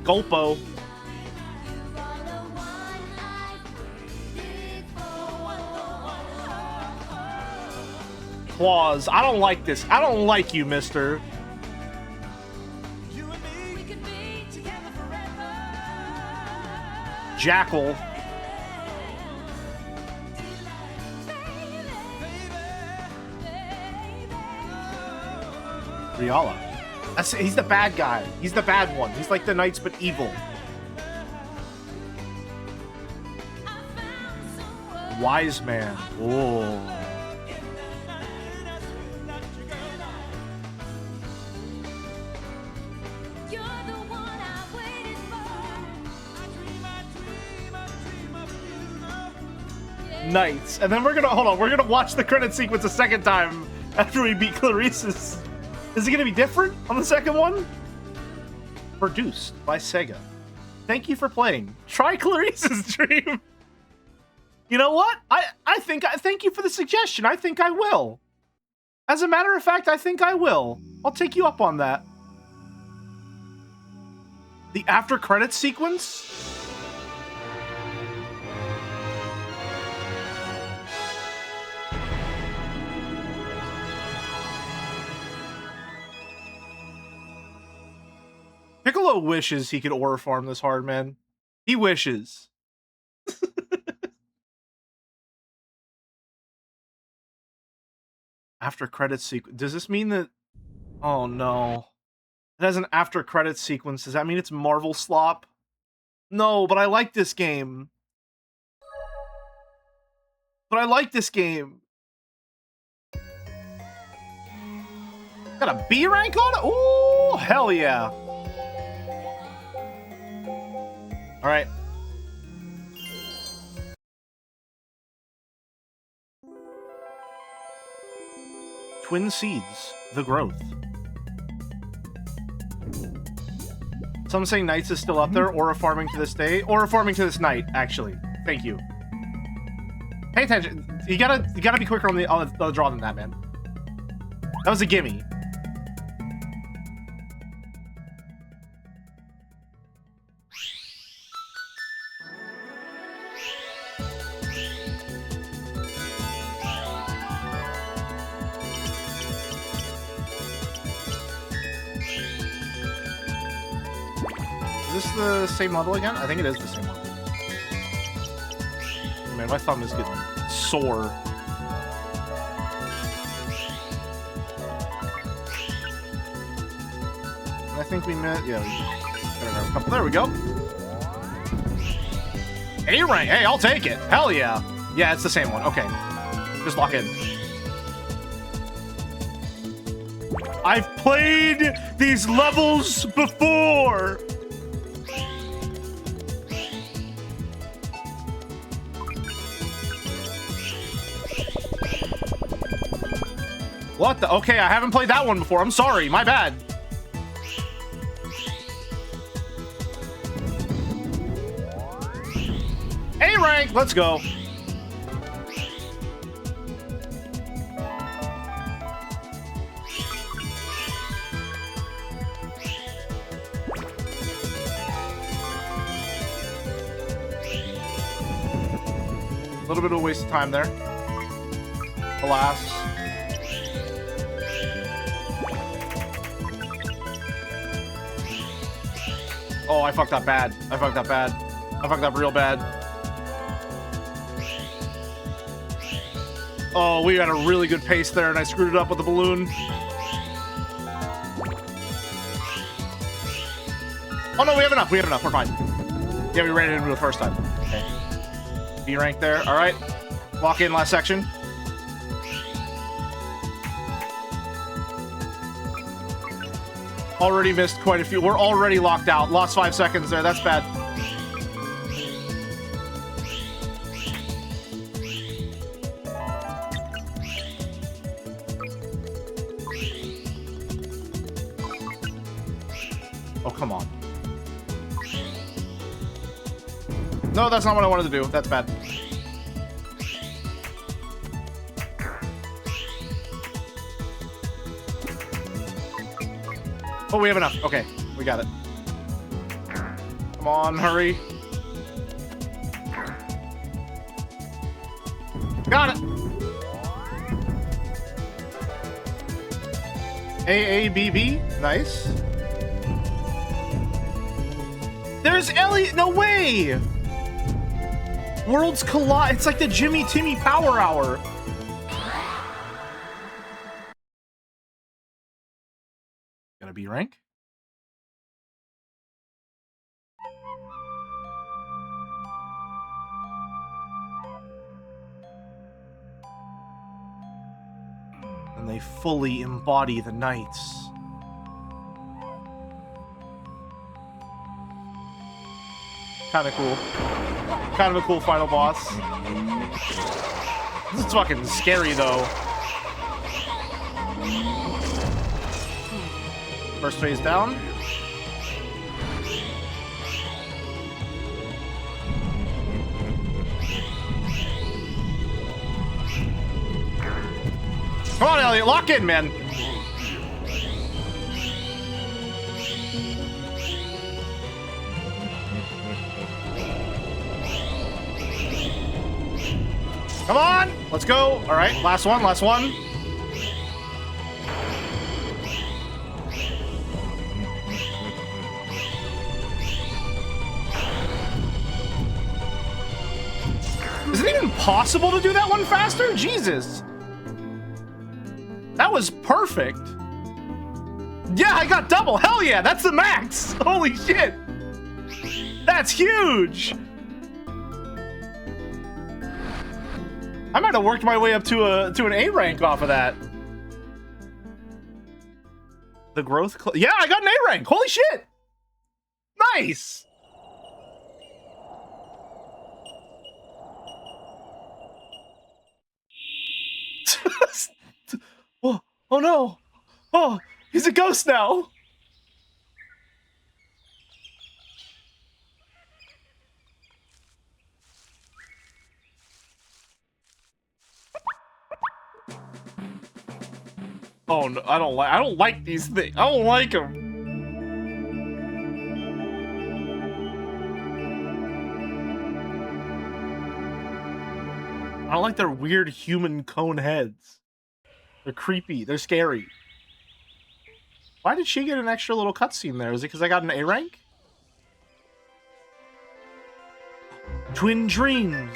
Speaker 1: Gulpo. Claws. I don't like this. I don't like you, mister. Jackal. Riala. He's the bad guy. He's the bad one. He's like the Knights, but evil. Wise man. Oh. Knights. And then we're gonna, hold on, we're gonna watch the credit sequence a second time after we beat Clarice's. Is it gonna be different on the second one? Produced by Sega. Thank you for playing. Try Clarice's Dream. You know what? I think thank you for the suggestion. I think I will. As a matter of fact, I think I will. I'll take you up on that. The after credits sequence? Piccolo wishes he could aura farm this hard, man. He wishes. After credits sequence. Does this mean that... Oh, no. It has an after credits sequence. Does that mean it's Marvel slop? No, but I like this game. But I like this game. Got a B rank on it? Ooh, hell yeah. All right. Twin Seeds, The Growth. Some say NiGHTS is still up there, Aura farming to this day, Aura farming to this night, actually. Thank you. Pay attention. You gotta be quicker on the draw than that, man. That was a gimme. Is this the same level again? I think it is the same level. Man, my thumb is getting sore. And I think we met. Yeah, we got another couple. There we go. A rank. Hey, I'll take it. Hell yeah. Yeah, it's the same one. Okay. Just lock in. I've played these levels before. What the? Okay, I haven't played that one before. I'm sorry. My bad. A rank. Let's go. A little bit of a waste of time there. Alas. Oh, I fucked up bad. I fucked up bad. I fucked up real bad. Oh, we got a really good pace there, and I screwed it up with the balloon. Oh, no, we have enough. We have enough. We're fine. Yeah, we ran it into the first time. Okay. B rank there. All right. Lock in last section. Already missed quite a few. We're already locked out. Lost 5 seconds there. That's bad. Oh, come on. No, that's not what I wanted to do. That's bad. Oh, we have enough. Okay, we got it. Come on, hurry. Got it. AABB. Nice. There's Elliot. No way. Worlds collide. It's like the Jimmy Timmy Power Hour. Got a B rank. And they fully embody the knights. Kind of cool. Kind of a cool final boss. This is fucking scary though. First phase down. Come on, Elliot, lock in, man. Come on, let's go. All right, last one, last one. Is it even possible to do that one faster? Jesus. That was perfect. Yeah, I got double. Hell yeah, that's the max. Holy shit. That's huge. I might have worked my way up to an A rank off of that. The growth. Yeah, I got an A rank. Holy shit. Nice. Oh, oh no. Oh, he's a ghost now. Oh no, I don't like these things. I don't like them. I don't like their weird human cone heads. They're creepy. They're scary. Why did she get an extra little cutscene there? Is it because I got an A rank? Twin dreams.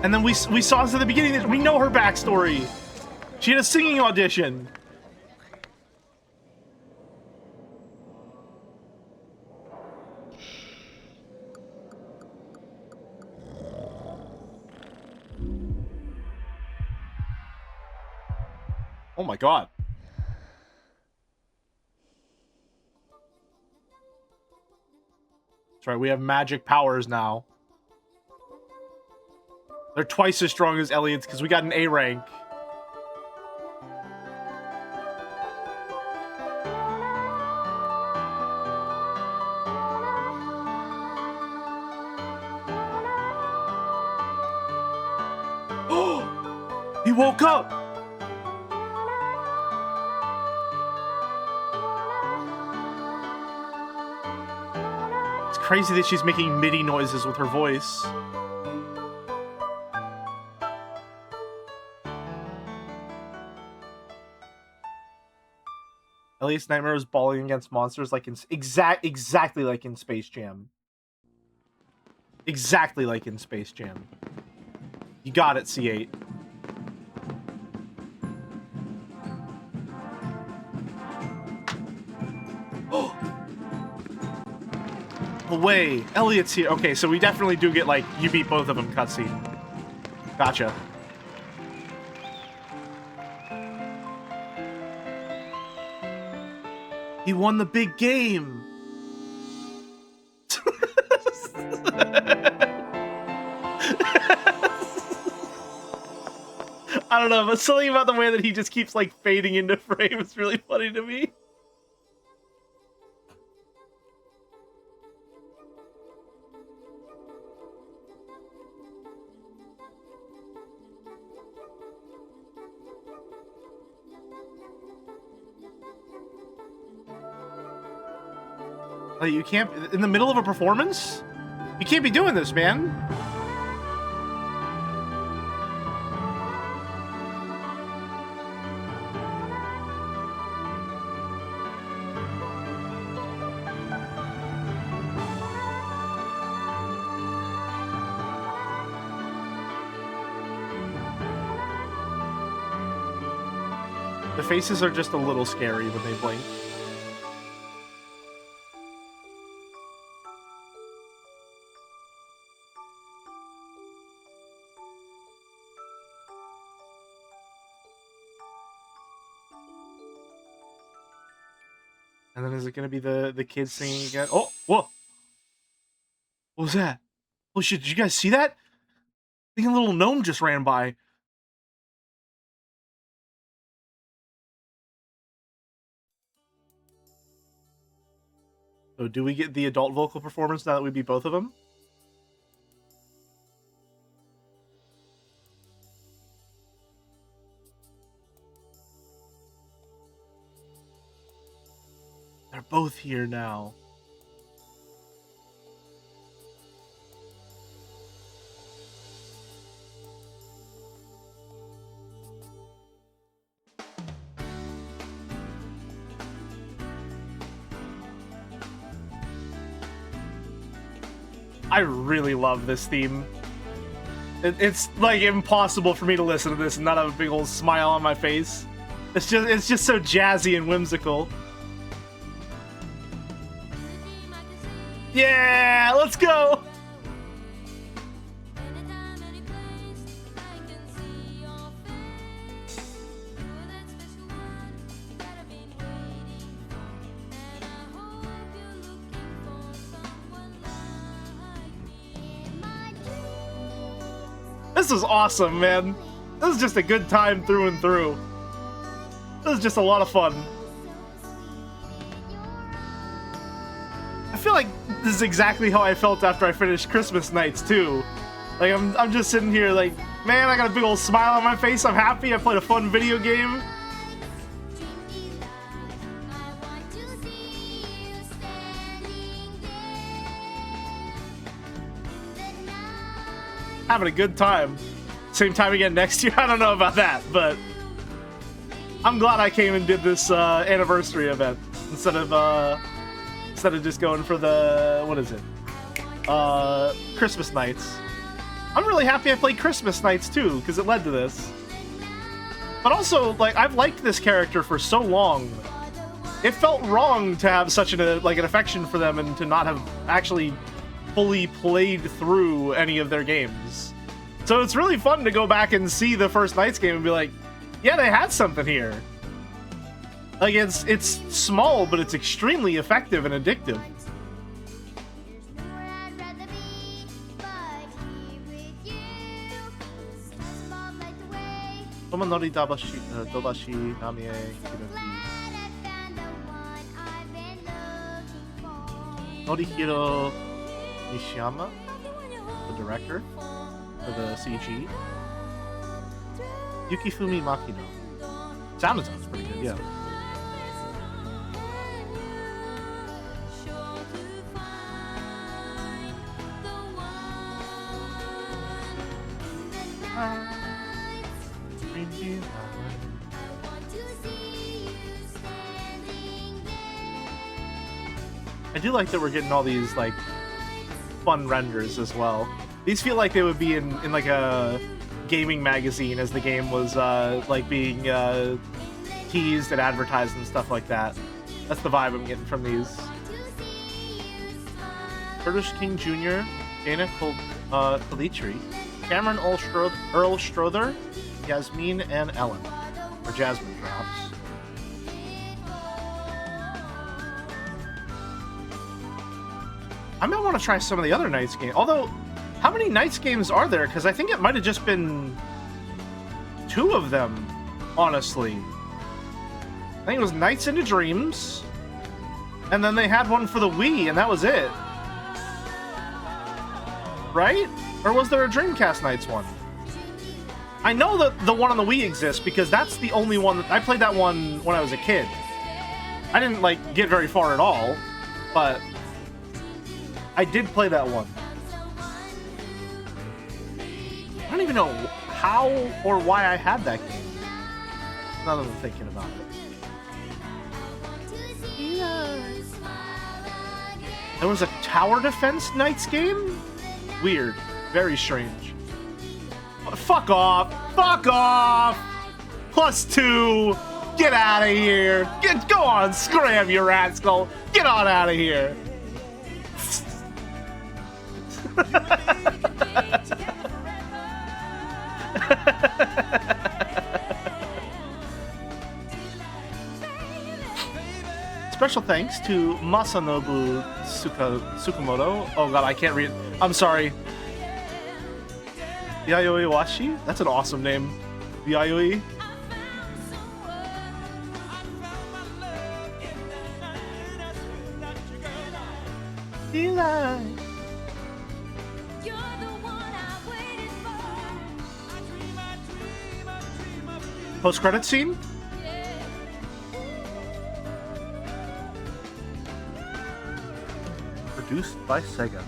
Speaker 1: And then we saw this at the beginning that we know her backstory. She had a singing audition. Oh my god. That's right, we have magic powers now. They're twice as strong as Elliot's because we got an A rank. Oh! He woke up! It's crazy that she's making MIDI noises with her voice. Elliot's nightmare was bawling against monsters like in exactly like in Space Jam. Exactly like in Space Jam. You got it, C8. Oh! Away! Elliot's here. Okay, so we definitely do get, like, you beat both of them cutscene. Gotcha. He won the big game! I don't know, but something about the way that he just keeps, like, fading into frame is really funny to me. Like, you can't... In the middle of a performance? You can't be doing this, man. The faces are just a little scary when they blink. And then is it gonna be the kids singing again? Oh, whoa! What was that? Oh shit! Did you guys see that? I think a little gnome just ran by. So do we get the adult vocal performance now that we beat both of them? They're both here now. I really love this theme. It's like impossible for me to listen to this and not have a big old smile on my face. It's just so jazzy and whimsical. Yeah, let's go. This was awesome, man. This was just a good time through and through. This was just a lot of fun. I feel like this is exactly how I felt after I finished Christmas Nights too. Like I'm just sitting here like, man, I got a big old smile on my face. I'm happy. I played a fun video game. Having a good time. Same time again next year. I don't know about that, but I'm glad I came and did this anniversary event instead of just going for the, what is it? Christmas Nights. I'm really happy I played Christmas Nights too, because it led to this. But also, like, I've liked this character for so long. It felt wrong to have such an affection for them and to not have actually fully played through any of their games. So it's really fun to go back and see the first Nights game and be like, yeah, they had something here. Like, it's small, but it's extremely effective and addictive. Tomonori Dobashi Namie Norihiro Nishiyama, the director for the CG. Yukifumi Makino. Sounds pretty good, yeah. I do like that we're getting all these like fun renders as well. These feel like they would be in like a gaming magazine as the game was like being teased and advertised and stuff like that. That's the vibe I'm getting from these. Curtis King Jr., Dana Calitri, Cameron Earl Strother, Yasmin and Ellen, or Jasmine perhaps. I might want to try some of the other Nights games. Although, how many Nights games are there? Because I think it might have just been 2 of them, honestly. I think it was Nights into Dreams, and then they had one for the Wii, and that was it. Right? Or was there a Dreamcast Nights one? I know that the one on the Wii exists because that's the only one that I played that one when I was a kid. I didn't like get very far at all, but I did play that one. I don't even know how or why I had that game. Now that I'm thinking about it. There was a tower defense Nights game? Weird. Very strange. Fuck off! Fuck off! +2! Get out of here! Go on, scram, you rascal! Get on out of here! Special thanks to Masanobu Tsukamoto. Oh god, I can't read. I'm sorry. Yayoi Washi? That's an awesome name. Yayoi. Eli. Post-credit scene? Produced by Sega.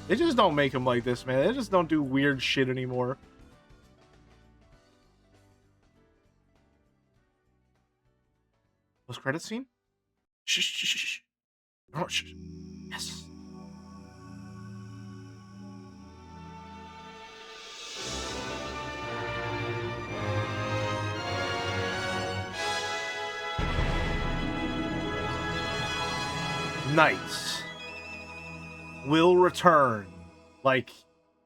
Speaker 1: They just don't make them like this, man. They just don't do weird shit anymore. Post-credit scene? Shh, shh, shh, shh. Oh, shh. Yes. NiGHTS will return like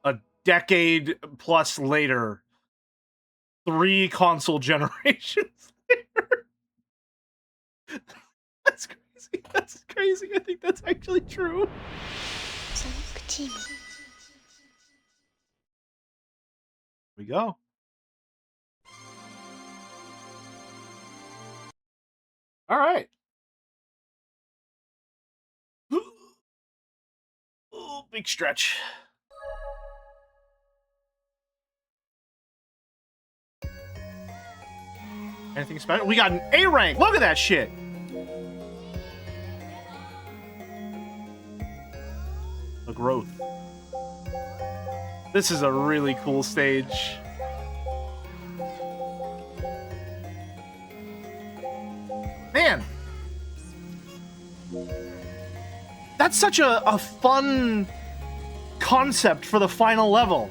Speaker 1: a decade plus later, 3 console generations later. That's crazy. That's crazy. I think that's actually true. Here we go. All right. Oh, big stretch. Anything special? We got an A rank. Look at that shit. The growth. This is a really cool stage. Man. That's such a fun concept for the final level.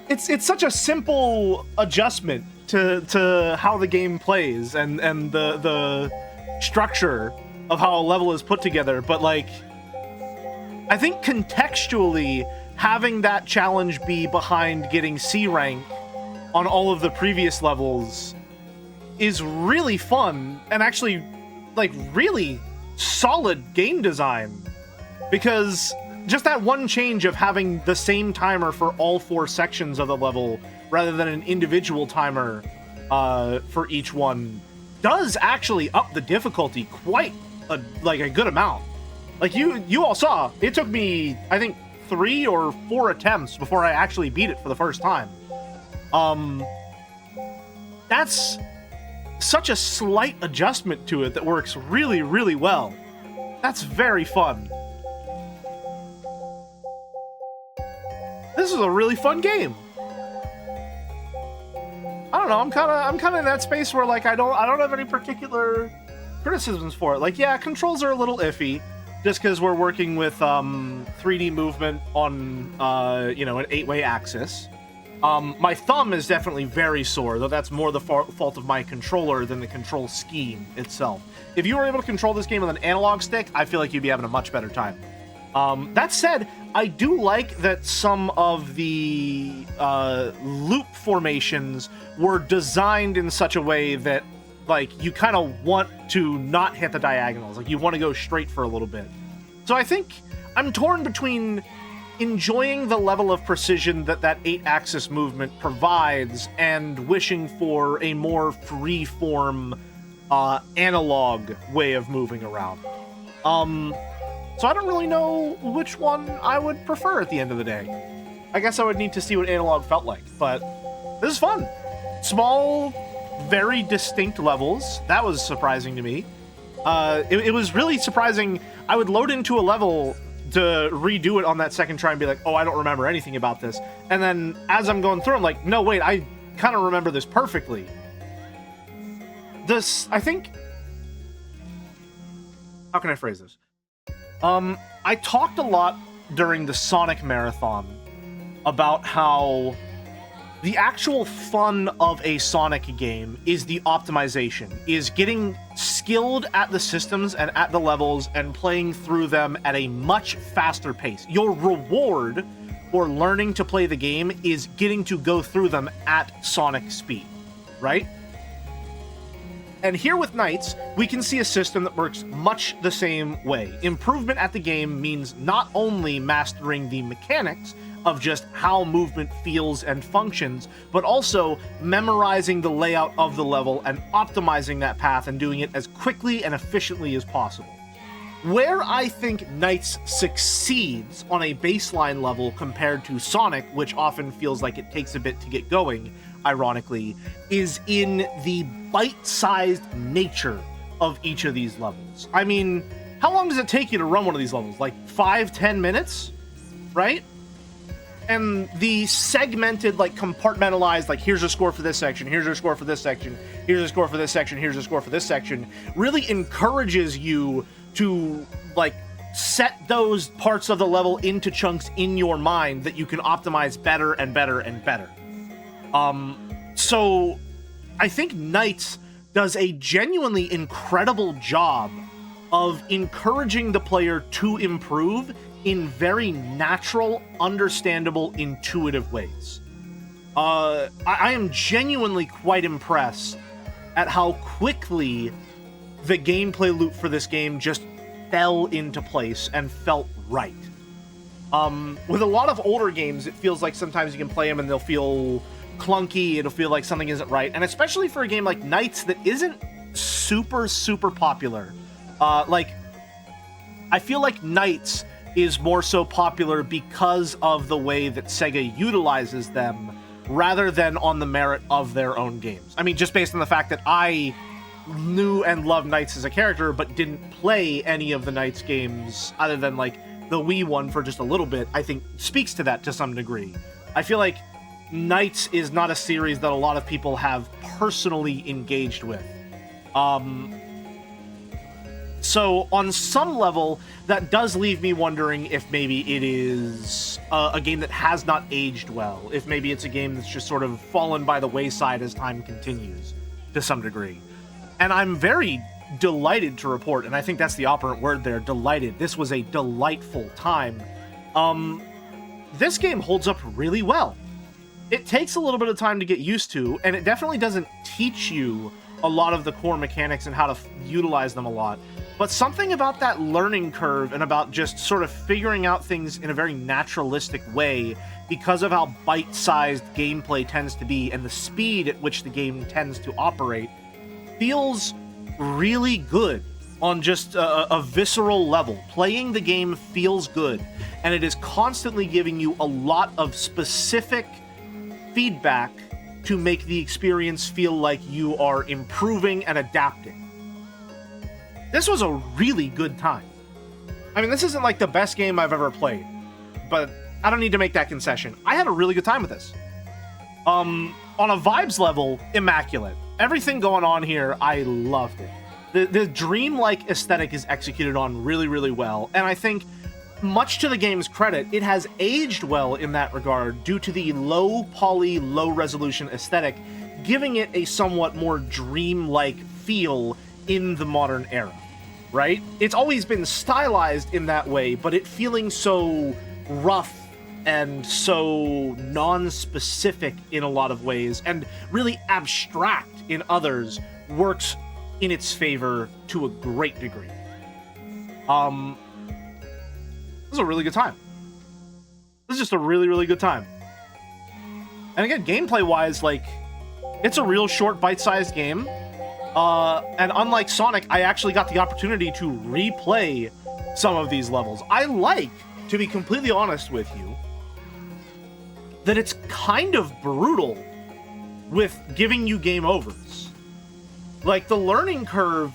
Speaker 1: It's such a simple adjustment to how the game plays and the structure of how a level is put together, but like I think contextually having that challenge be behind getting C rank on all of the previous levels is really fun and actually like really solid game design, because just that one change of having the same timer for all 4 sections of the level rather than an individual timer for each one does actually up the difficulty quite a good amount. Like you all saw, it took me I think 3 or 4 attempts before I actually beat it for the first time. That's such a slight adjustment to it that works really, really well. That's very fun. This is a really fun game. I don't know, I'm kind of in that space where like I don't have any particular criticisms for it. Like, yeah, controls are a little iffy just because we're working with 3D movement on you know, an 8-way axis. My thumb is definitely very sore, though that's more the fault of my controller than the control scheme itself. If you were able to control this game with an analog stick, I feel like you'd be having a much better time. That said, I do like that some of the loop formations were designed in such a way that, like, you kind of want to not hit the diagonals. Like, you want to go straight for a little bit. So I think I'm torn between enjoying the level of precision that 8-axis movement provides and wishing for a more free-form analog way of moving around. So I don't really know which one I would prefer at the end of the day. I guess I would need to see what analog felt like, but this is fun. Small, very distinct levels. That was surprising to me. It was really surprising. I would load into a level to redo it on that second try and be like, oh, I don't remember anything about this. And then as I'm going through, I'm like, no, wait, I kind of remember this perfectly. This, I think... How can I phrase this? I talked a lot during the Sonic Marathon about how the actual fun of a Sonic game is the optimization, is getting skilled at the systems and at the levels and playing through them at a much faster pace. Your reward for learning to play the game is getting to go through them at Sonic speed, right? And here with NiGHTS, we can see a system that works much the same way. Improvement at the game means not only mastering the mechanics of just how movement feels and functions, but also memorizing the layout of the level and optimizing that path and doing it as quickly and efficiently as possible. Where I think NiGHTS succeeds on a baseline level compared to Sonic, which often feels like it takes a bit to get going, ironically, is in the bite-sized nature of each of these levels. I mean, how long does it take you to run one of these levels? Like 5-10 minutes, right? And the segmented, like, compartmentalized, like, here's a score for this section, here's a score for this section, here's a score for this section, here's a score for this section, really encourages you to, like, set those parts of the level into chunks in your mind that you can optimize better and better and better. So I think NiGHTS does a genuinely incredible job of encouraging the player to improve in very natural, understandable, intuitive ways. I am genuinely quite impressed at how quickly the gameplay loop for this game just fell into place and felt right. With a lot of older games, it feels like sometimes you can play them and they'll feel clunky, it'll feel like something isn't right, and especially for a game like NiGHTS that isn't super popular. I feel like NiGHTS is more so popular because of the way that Sega utilizes them rather than on the merit of their own games. I mean, just based on the fact that I knew and loved NiGHTS as a character, but didn't play any of the NiGHTS games other than, like, the Wii one for just a little bit, I think speaks to that to some degree. I feel like NiGHTS is not a series that a lot of people have personally engaged with. So on some level, that does leave me wondering if maybe it is a game that has not aged well, if maybe it's a game that's just sort of fallen by the wayside as time continues to some degree. And I'm very delighted to report, and I think that's the operant word there, delighted. This was a delightful time. This game holds up really well. It takes a little bit of time to get used to, and it definitely doesn't teach you a lot of the core mechanics and how to utilize them a lot. But something about that learning curve and about just sort of figuring out things in a very naturalistic way because of how bite-sized gameplay tends to be and the speed at which the game tends to operate feels really good on just a visceral level. Playing the game feels good, and it is constantly giving you a lot of specific feedback to make the experience feel like you are improving and adapting. This was a really good time. I mean, this isn't like the best game I've ever played, but I don't need to make that concession. I had a really good time with this. On a vibes level, immaculate. Everything going on here, I loved it. The dreamlike aesthetic is executed on really well, and I think, much to the game's credit, it has aged well in that regard due to the low poly, low resolution aesthetic, giving it a somewhat more dreamlike feel in the modern era, right? It's always been stylized in that way, but it feeling so rough and so non-specific in a lot of ways, and really abstract in others, works in its favor to a great degree. This was a really good time. This is just a really good time. And again, gameplay-wise, like, it's a real short, bite-sized game. And unlike Sonic, I actually got the opportunity to replay some of these levels. I like, to be completely honest with you, that it's kind of brutal with giving you game overs. Like, the learning curve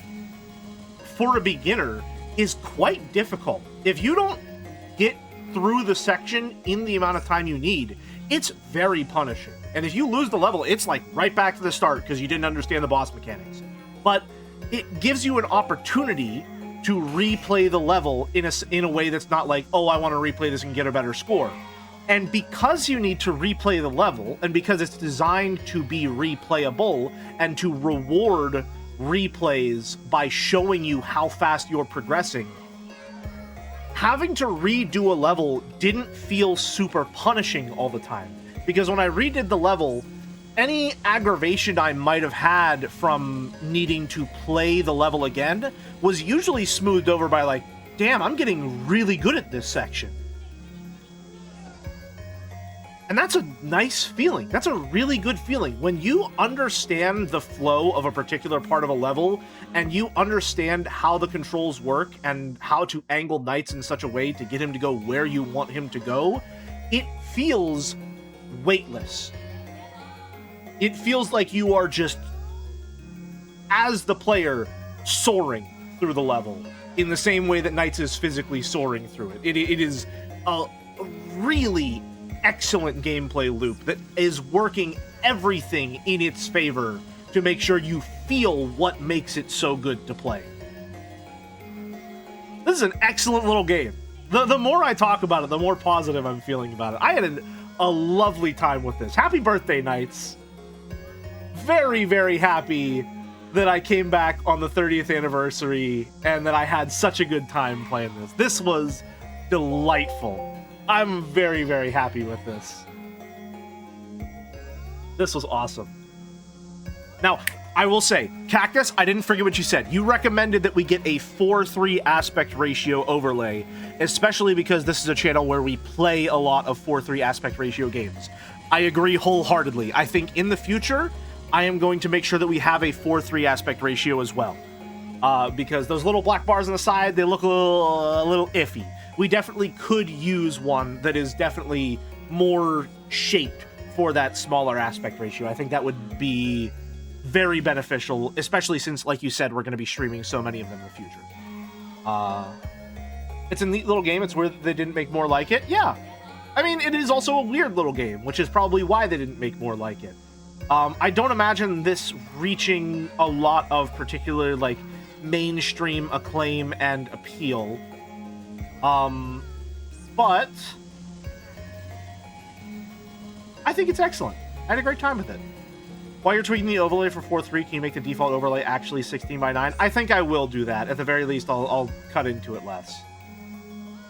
Speaker 1: for a beginner is quite difficult. If you don't get through the section in the amount of time you need, it's very punishing. And if you lose the level, it's like right back to the start because you didn't understand the boss mechanics. But it gives you an opportunity to replay the level in a way that's not like, oh, I want to replay this and get a better score. And because you need to replay the level, and because it's designed to be replayable and to reward replays by showing you how fast you're progressing, having to redo a level didn't feel super punishing all the time. Because when I redid the level, any aggravation I might have had from needing to play the level again was usually smoothed over by like, damn, I'm getting really good at this section. And that's a nice feeling. That's a really good feeling. When you understand the flow of a particular part of a level, and you understand how the controls work and how to angle NiGHTS in such a way to get him to go where you want him to go, it feels weightless. It feels like you are just, as the player, soaring through the level in the same way that NiGHTS is physically soaring through it. It is a really excellent gameplay loop that is working everything in its favor to make sure you feel what makes it so good to play. This is an excellent little game. The more I talk about it, the more positive I'm feeling about it. I had a lovely time with this. Happy birthday, NiGHTS. Very happy that I came back on the 30th anniversary and that I had such a good time playing this. This was delightful. I'm very, very happy with this. This was awesome. Now, I will say, Cactus, I didn't forget what you said. You recommended that we get a 4:3 aspect ratio overlay, especially because this is a channel where we play a lot of 4:3 aspect ratio games. I agree wholeheartedly. I think in the future, I am going to make sure that we have a 4:3 aspect ratio as well. Because those little black bars on the side, they look a little iffy. We definitely could use one that is definitely more shaped for that smaller aspect ratio. I think that would be very beneficial, especially since, like you said, we're going to be streaming so many of them in the future. It's a neat little game. It's weird that they didn't make more like it. Yeah. I mean, it is also a weird little game, which is probably why they didn't make more like it. I don't imagine this reaching a lot of particular, like, mainstream acclaim and appeal. But I think it's excellent. I had a great time with it. While you're tweaking the overlay for 4:3, can you make the default overlay actually 16:9? I think I will do that. At the very least, I'll cut into it less.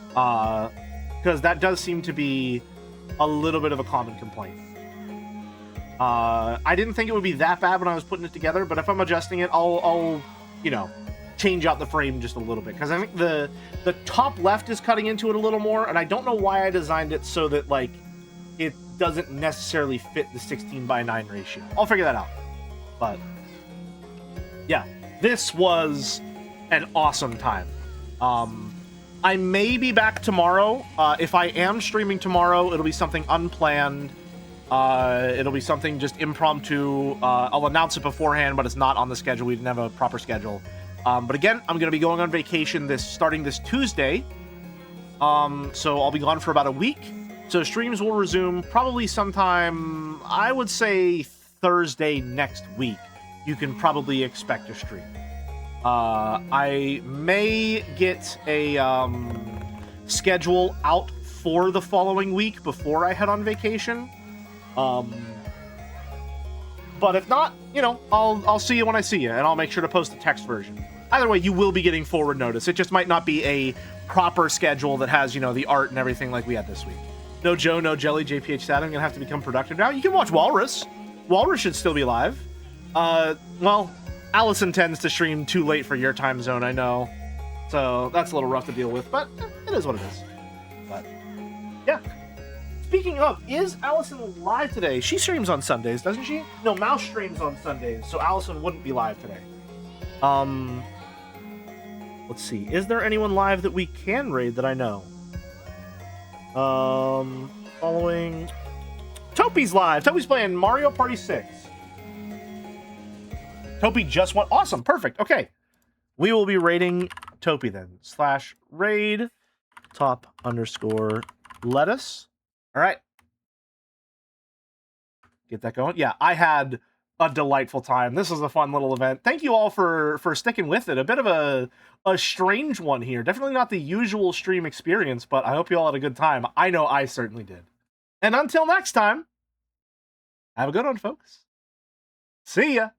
Speaker 1: Because that does seem to be a little bit of a common complaint. I didn't think it would be that bad when I was putting it together, but if I'm adjusting it, I'll you know, change out the frame just a little bit. Because I think the top left is cutting into it a little more, and I don't know why I designed it so that, like, it doesn't necessarily fit the 16:9 ratio. I'll figure that out. But yeah, this was an awesome time. I may be back tomorrow. If I am streaming tomorrow, it'll be something unplanned. It'll be something just impromptu. I'll announce it beforehand, but it's not on the schedule. We didn't have a proper schedule. But again, I'm going to be going on vacation starting this Tuesday. So I'll be gone for about a week. So streams will resume probably sometime, I would say Thursday next week. You can probably expect a stream. I may get a schedule out for the following week before I head on vacation. But if not, you know, I'll see you when I see you, and I'll make sure to post the text version. Either way, you will be getting forward notice. It just might not be a proper schedule that has, you know, the art and everything like we had this week. No Joe, no Jelly, JPH Stat. I'm gonna have to become productive now. You can watch Walrus. Walrus should still be live. Well, Allison tends to stream too late for your time zone, I know. So that's a little rough to deal with, but it is what it is. But yeah. Speaking of, is Allison live today? She streams on Sundays, doesn't she? No, Mouse streams on Sundays, so Allison wouldn't be live today. Let's see. Is there anyone live that we can raid that I know? Following... Topi's live! Topi's playing Mario Party 6. Topi just went... Awesome, perfect, okay. We will be raiding Topi then. /raid top_lettuce. All right. Get that going. Yeah, I had a delightful time. This was a fun little event. Thank you all for sticking with it. A bit of a strange one here. Definitely not the usual stream experience, but I hope you all had a good time. I know I certainly did. And until next time, have a good one, folks. See ya.